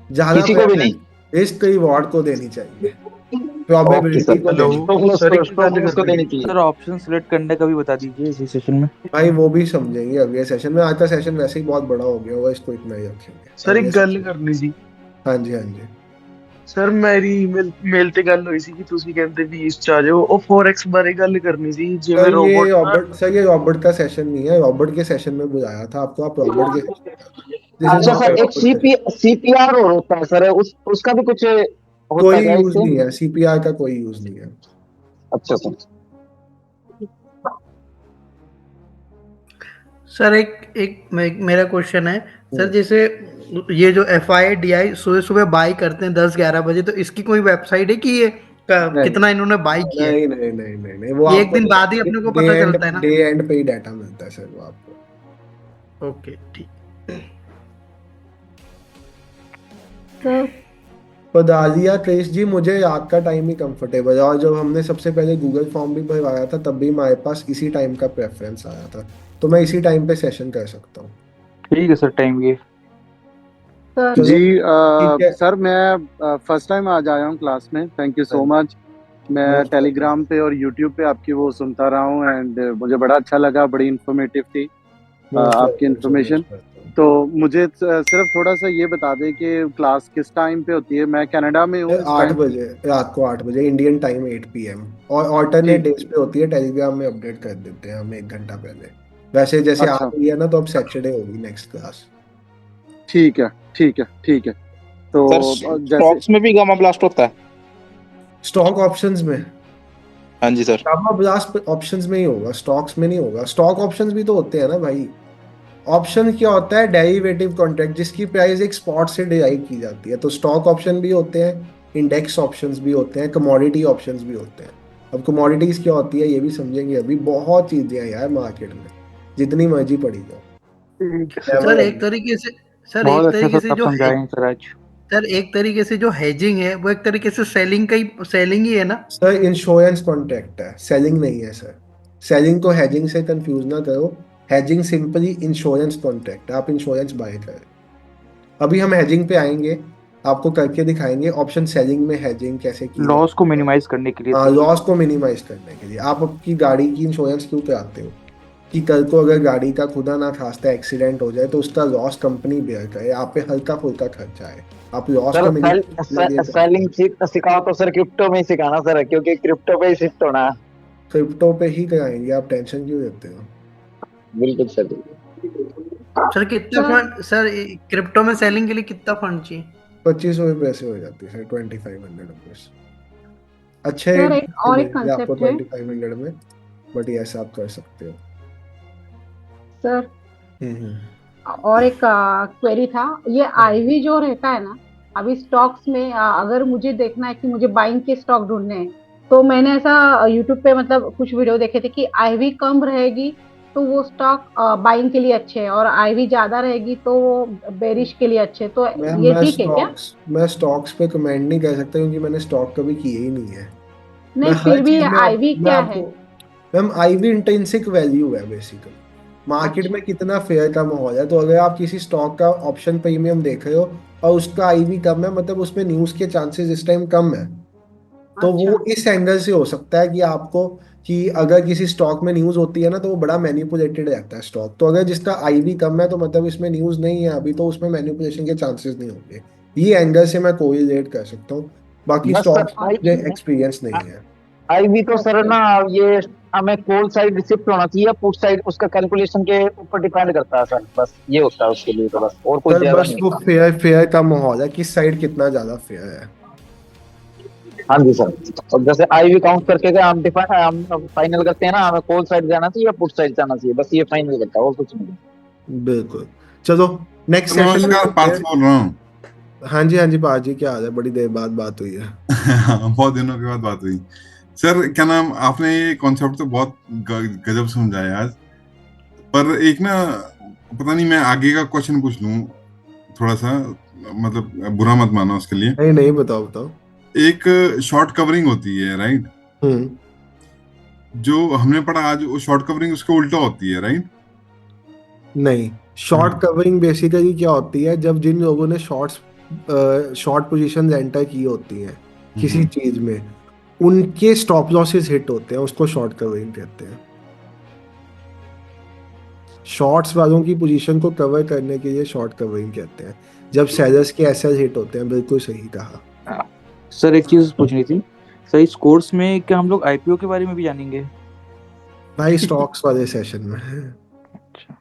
ज्यादा किसी को भी नहीं, रिस्क रिवॉर्ड को देनी चाहिए, प्रोबेबिलिटी को देनी चाहिए। सर ऑप्शन सिलेक्ट करने का भी बता दीजिए इसी सेशन में। भाई वो भी समझेंगे अगले सेशन में। आज का सेशन वैसे ही बहुत बड़ा हो गया होगा, इसको इतना ही रखेंगे। सर एक गल करनी सी। हाँ जी, हाँ जी सर मेरी मेल ते गल हुई सी कि ਤੁਸੀਂ ਕਹਿੰਦੇ ਵੀ ਇਸ ਚ ਆ ਜਾਓ, ਉਹ फॉरेक्स बारे गल करनी सी। जिਵੇਂ रोबोट सर, ये रॉबर्ट का सेशन नहीं है। रॉबर्ट के सेशन में बुलाया था आपको, आप रॉबर्ट के। अच्छा सर, एक CPR और होता है सर, उसका भी कुछ होता कोई है? यूज नहीं है, CPR का कोई यूज नहीं है। अच्छा सर। सर एक मेरा क्वेश्चन है सर, जैसे ये जो FIDI सुबह सुबह बाई करते हैं 10-11 बजे, तो इसकी कोई वेबसाइट है कि ये कितना इन्होंने बाई किया है। नहीं नहीं नहीं नहीं नहीं, वो ये एक आपको दिन बाद ही अपने को डे पता एंड चलता है ना। डे एंड पे ही डाटा मिलता है सर वो आपको। ओके ठीक। पर दालिया क्रिश जी, मुझे रात का टाइम ही कंफर्टेबल है, और जब हमने सबसे पहले गूगल फॉर्म भी भरवाया था तब भी हमारे पास इसी टाइम का प्रेफरेंस आया था, तो मैं इसी टाइम पे सेशन कर सकता हूँ। ठीक है सर, टाइम ये चलो जी ठीक है। सर मैं फर्स्ट टाइम आज आया हूँ क्लास में, थैंक यू सो मच। मैं मोस्ट टेलीग्राम पे और यूट्यूब पे आपकी वो सुनता रहा हूँ एंड मुझे बड़ा अच्छा लगा, बड़ी इंफॉर्मेटिव थी आपकी वेलकम सो इंफॉर्मेशन। मच। तो मुझे सिर्फ थोड़ा सा ये बता दें कि क्लास किस टाइम पे होती है। मैं कनाडा में हूँ इस 8 टाइम। बजे, रात को 8 बजे इंडियन टाइम 8 PM, और ऑल्टरनेट ठीक। डेज पे होती है, टेलीग्राम में अपडेट कर देते हैं हम 1 घंटा पहले। वैसे जैसे आ अच्छा रही है ना, तो अब सैटरडे होगी नेक्स्ट क्लास। ठीक है ठीक है ठीक है। तो सर जैसे स्टॉक्स में भी गामा ब्लास्ट होता है? स्टॉक ऑप्शंस में हाँ जी सर। गामा ब्लास्ट ऑप्शंस में ही होगा, स्टॉक्स में नहीं होगा। स्टॉक ऑप्शंस भी तो होते हैं ना भाई। ऑप्शन क्या होता है? डेरिवेटिव कॉन्ट्रैक्ट जिसकी प्राइस एक स्पॉट से डिराइव की जाती है। तो स्टॉक ऑप्शन भी होते हैं, इंडेक्स ऑप्शंस भी होते हैं, कमोडिटी ऑप्शंस भी होते हैं। अब कमोडिटीज क्या होती है ये भी समझेंगे, अभी बहुत चीजें हैं यार मार्केट में, जितनी मर्जी पड़ी जाओ। ठीक है सर सर। एक तरीके से सर बहुत एक अच्छा तरीके सर से आप जो समझाएं सर आज। सर एक तरीके से जो हेजिंग है वो एक तरीके से सेलिंग ही है ना। सर इंश्योरेंस कॉन्ट्रैक्ट है, सेलिंग नहीं है सर। सेलिंग को हेजिंग से कंफ्यूज ना करो। हेजिंग सिंपली इंश्योरेंस कॉन्ट्रैक्ट है, आप इंश्योरेंस बाय करें। अभी हम हेजिंग पे आएंगे, आपको करके दिखाएंगे ऑप्शन सेलिंग में हेजिंग कैसे की लॉस को जाती है। मिनिमाइज करने के लिए हाँ, सर। लॉस को मिनिमाइज करने के लिए आप आपकी गाड़ी की इंश्योरेंस क्यों कराते हो? कि कल को अगर गाड़ी का खुदा ना खास्ता एक्सीडेंट हो जाए तो उसका लॉस कंपनी बेयर करे, आप पे हल्का फुल्का खर्चा है, आप लॉस सर को मिनिमाइज करने के लिए सेलिंग सिखाओ तो सर क्रिप्टो में ही सिखाना सर, क्योंकि क्रिप्टो पे ही शिफ्ट होना है। क्रिप्टो पे ही कराएंगे, आप टेंशन क्यों लेते हो? बिल्कुल सर। सर कितना फंड सर क्रिप्टो में सेलिंग के लिए कितना फंड चाहिए? 2500 रुपये से हो जाती है सर, 2500 रुपीज। अच्छे सर रेट एक और एक मिलेंगे आपको कंसेप्ट है 2500 में, बट यस आप कर सकते हो। सर, हम्म। और एक क्वेरी था। ये आईवी जो रहता है ना, अभी स्टॉक्स में अगर मुझे देखना है कि मुझे बाइंग के स्टॉक ढूंढने हैं, तो मैंने ऐसा यूट्यूब पे मतलब कुछ वीडियो देखे थे कि आईवी कम रहेगी तो वो स्टॉक बाइंग के लिए अच्छे है, और आईवी ज्यादा रहेगी तो वो बेरिश के लिए अच्छे, तो मैम ये ठीक है क्या? मैं स्टॉक्स पे कमेंट नहीं कर सकता क्योंकि मैंने स्टॉक कभी किए ही नहीं है। मैं नहीं, हर फिर भी चीज में आईवी मैं क्या आपको, है? मैम आईवी इंट्रिंसिक वैल्यू है बेसिकली, मार्केट अच्छा में कितना फेयर का माहौल है। तो अगर आप किसी स्टॉक का ऑप्शन प्रीमियम देख रहे हो और उसका आईवी कम है, मतलब उसमें न्यूज के चांसेस इस टाइम कम है, तो अच्छा वो इस एंगल से हो सकता है कि आपको, कि अगर किसी स्टॉक में न्यूज होती है ना तो वो बड़ा मैनिपुलेटेड रहता है स्टॉक। तो अगर जिसका आईवी कम है तो मतलब इसमें न्यूज नहीं है अभी, तो उसमें मैनिपुलेशन के चांसेस नहीं होंगे। ये एंगल से मैं कोरिलेट कर सकता हूँ, बाकी बस सर स्टॉक्स में मुझे एक्सपीरियंस नहीं है। आई भी तो सर ओके ना, ये हमें कॉल साइड शिफ्ट होना चाहिए, पुट साइड उसका कैलकुलेशन के ऊपर डिपेंड करता है सर। बस ये होता है उसके लिए, तो बस और कुछ सर ज्यादा बस नहीं वो होता। फेयर फेयर का माहौल है, किस साइड कितना ज्यादा फेयर है। हाँ जी सर। और जैसे आई भी काउंट करके अगर हम डिफाइन हम फाइनल करते हैं ना, हमें कॉल साइड जाना चाहिए या पुट साइड जाना चाहिए, बस ये फाइनल करता है और कुछ नहीं। बिल्कुल। चलो नेक्स्ट सेशन में नमस्कार, मिलते पार्थ हैं। बोल रहा हूँ। हाँ जी हाँ जी पाजी, क्या हाल है? बड़ी देर बाद बात हुई है। बहुत दिनों के बाद बात हुई। सर क्या नाम, आपने ये कॉन्सेप्ट तो बहुत गजब समझाया आज, पर एक ना, पता नहीं मैं आगे का क्वेश्चन पूछ लूं थोड़ा सा, मतलब बुरा मत मानो उसके लिए। नहीं नहीं, बताओ बताओ। एक शॉर्ट कवरिंग होती है राइट, हम्म। जो हमने पढ़ा आज, वो शॉर्ट कवरिंग उसके उल्टा होती है राइट। नहीं, शॉर्ट हाँ। कवरिंग बेसिकली क्या होती है? जब जिन लोगों ने शॉर्ट पोजीशन एंटर की होती हैं किसी हम्म। चीज में, उनके स्टॉप लॉसेस हिट होते हैं, उसको शॉर्ट कवरिंग कहते हैं। शॉर्ट्स वालों की पोजीशन को कवर करने के लिए शॉर्ट कवरिंग कहते हैं, जब सेलर्स के एसएल हिट होते हैं। बिल्कुल सही कहा। सर एक चीज पूछनी थी सर, इस कोर्स में क्या हम लोग आईपीओ के बारे में भी जानेंगे? भाई स्टॉक्स वाले सेशन में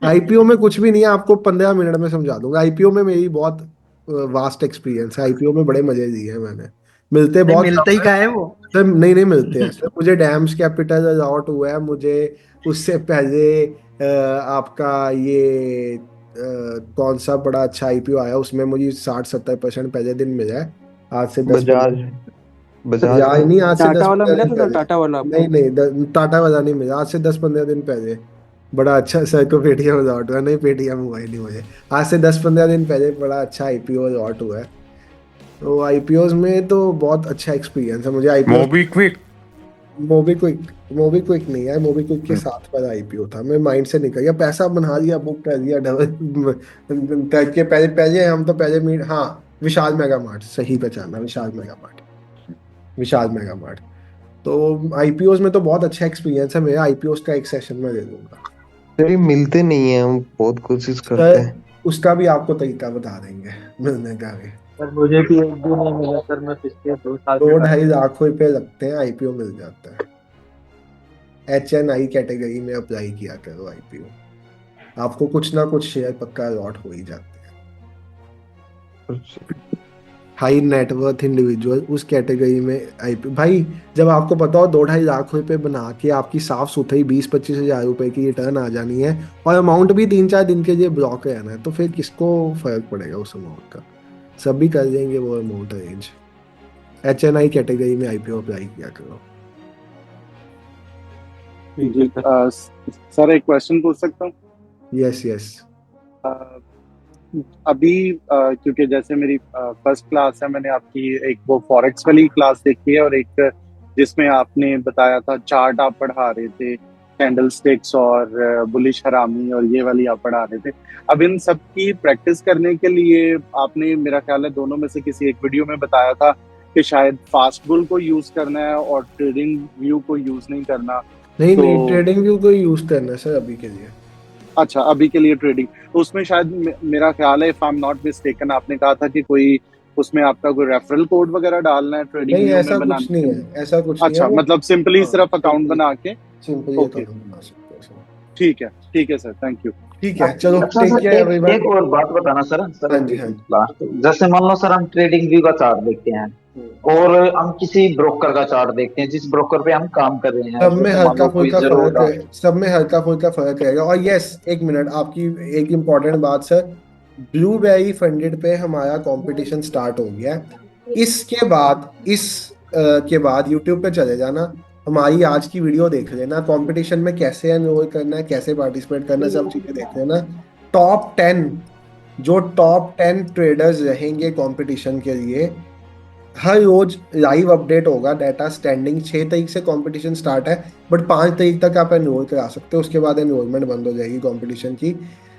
आईपीओ में कुछ भी नहीं है, आपको 15 मिनट में समझा दूंगा। आईपीओ में मेरी बहुत वास्ट एक्सपीरियंस है, आईपीओ में बड़े मजे लिए हैं मैंने। मिलते नहीं बहुत मिलता कम ही है का है वो। सर, नहीं नहीं मिलते हैं सर। मुझे डैम्स कैपिटल अलॉट हुआ है, मुझे उससे पहले आपका ये कौन सा बड़ा अच्छा आईपीओ आया, उसमें मुझे 60-70% पहले दिन मिला है, आज से 10 बजाज। बजाज नहीं, आज से टाटा वाला 10-15 मिला दिन था सर, पहले। टाटा वाला आपको? नहीं टाटा वाला नहीं मिला, आज से 10-15 दिन पहले। बड़ा अच्छा सर को पेटीएम लॉट हुआ, नहीं पेटीएम हुआ ही नहीं मुझे, आज से 10-15 दिन पहले बड़ा अच्छा आईपीओ लॉट हुआ है। तो आईपीओज में तो बहुत अच्छा एक्सपीरियंस है मुझे। आईपीओ मोबीक्विक मोबीक्विक नहीं है, मोबीक्विक के साथ वाला आईपीओ था। मैं माइंड से निकल गया, पैसा बना लिया, बुक कर लिया डबल करके। पहले हम तो पहले मीट, हाँ विशाल मेगा मार्ट, सही पहचाना, विशाल मेगा मार्ट। तो आईपीओज में तो बहुत अच्छा एक्सपीरियंस है मेरा, आईपीओज का एक सेशन में ले लूंगा। सर मिलते नहीं है, हम बहुत कोशिश करते हैं। उसका भी आपको तरीका बता देंगे मिलने का भी। सर मुझे भी एक भी नहीं मिला सर, मैं पिछले 2 साल 2-2.5 लाख रुपए लगते हैं, आईपीओ मिल जाता है। HNI कैटेगरी में अप्लाई किया करो आईपीओ, आपको कुछ ना कुछ शेयर पक्का अलॉट हो ही जाते हैं। हाई नेटवर्थ इंडिविजुअल उस कैटेगरी में आईपीओ, भाई जब आपको पता हो 2-2.5 लाख रुपए बना के आपकी साफ सुथरी 20-25 हजार रुपए की रिटर्न आ जानी है और अमाउंट भी 3-4 दिन के लिए ब्लॉक रहना है, तो फिर किसको फर्क पड़ेगा उस अमाउंट का? सब भी कर देंगे वो अमाउंट अरेंज। HNI कैटेगरी में आईपीओ अप्लाई किया करो। जी सर एक क्वेश्चन पूछ सकता हूँ? यस। अभी क्योंकि जैसे मेरी फर्स्ट क्लास है, मैंने आपकी एक वो फॉरेक्स वाली क्लास देखी है और एक जिसमें आपने बताया था चार्ट आप पढ़ा रहे थे, कैंडल स्टिक्स और बुलिश हरामी, और ये वाली आप पढ़ा रहे थे। अब इन सब की प्रैक्टिस करने के लिए आपने, मेरा ख्याल है दोनों में से किसी एक वीडियो में बताया था कि शायद फास्ट बुल को यूज करना है और ट्रेडिंग व्यू को यूज नहीं करना। नहीं, ट्रेडिंग व्यू को यूज करना है सर अभी के लिए। अच्छा, अभी के लिए ट्रेडिंग, तो उसमें शायद मेरा ख्याल है, if I am not mistaken, आपने कहा था कि कोई उसमें आपका कोई रेफरल कोड वगैरह डालना है ट्रेडिंग नहीं, व्यू ऐसा में कुछ नहीं है, ऐसा कुछ अच्छा, नहीं है। मतलब सिंपली सिर्फ अकाउंट बना के सिंपली ओके, अकाउंट बना सकते हो सर। ठीक है सर, थैंक यू। ठीक है, चलो अच्छा टेक सर, केयर एवरीवन। एक और बात बताना सर, हाँ जी। लास्ट, जैसे मान लो सर हम ट्रेडिंग व्यू का चार्ट देखते हैं और हम किसी ब्रोकर का चार्ट देखते हैं जिस ब्रोकर पे हम काम कर रहे हैं, सब में जैसे मान हल्का लो कोई फुल्का जरूर फर्क है, सब में हल्का फुल्का फर्क रहेगा। और यस, एक मिनट, आपकी एक इम्पॉर्टेंट बात सर, ब्लूबेरी फंडेड पे हमारा कंपटीशन स्टार्ट हो गया है। इसके बाद के बाद यूट्यूब पे चले जाना, हमारी आज की वीडियो देख लेना, कंपटीशन में कैसे एनरोल करना है, कैसे पार्टिसिपेट करना है, सब चीजें देख लेना। टॉप 10 ट्रेडर्स रहेंगे कंपटीशन के लिए, हर रोज लाइव अपडेट होगा, डाटा स्टैंडिंग। 6 तारीख से कंपटीशन स्टार्ट है, बट 5 तारीख तक आप एनरोल करा सकते हो, उसके बाद एनरोलमेंट बंद हो जाएगी कंपटीशन की।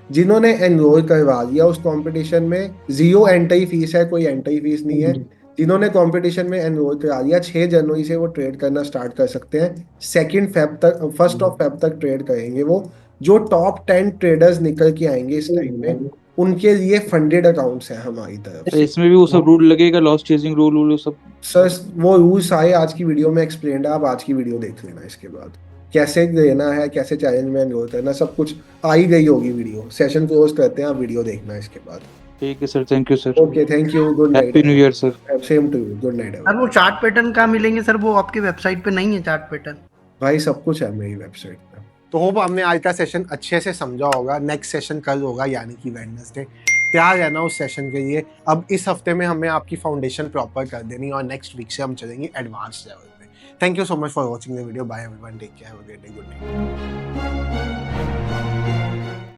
जिन्होंने एनरोल करवा लिया उस कंपटीशन में 0 एंट्री फीस है, कोई एंट्री फीस नहीं है। जिन्होंने कंपटीशन में एनरोल करा लिया 6 जनवरी से वो ट्रेड करना स्टार्ट कर सकते हैं। 1 फेब तक ट्रेड करेंगे वो। जो टॉप 10 ट्रेडर्स निकल के आएंगे इस टाइम में, उनके लिए फंडेड अकाउंट्स हैं हमारी तरफ तो से। इसमें भी वो सब रूल लगेगा, लॉस चेजिंग रूल वो सब? सर वो रूल्स आए आज की वीडियो में एक्सप्लेन्ड है, आप आज की वीडियो देख लेना। इसके बाद कैसे देना है, कैसे चैलेंज में एनरोल करना, सब कुछ आ ही गई होगी वीडियो। सेशन क्लोज करते हैं, आप वीडियो देखना इसके बाद। ठीक है sir, thank you sir. Okay, thank you, good night, happy new year sir. Same to you, good night. Sir वो चार्ट पैटर्न कहाँ मिलेंगे सर? वो आपकी वेबसाइट पे नहीं है चार्ट पैटर्न? भाई सब कुछ है मेरी वेबसाइट पे। तो होप हमने आज का सेशन अच्छे से समझा होगा। नेक्स्ट सेशन कल होगा, यानी कि वेडनेसडे। तैयार रहना उस सेशन के लिए। अब इस हफ्ते में हमें आपकी फाउंडेशन प्रॉपर कर देनी और नेक्स्ट वीक से हम चलेंगे एडवांस लेवल पे। Thank you so much for watching the video. Bye everyone, take care, have a great day, good night.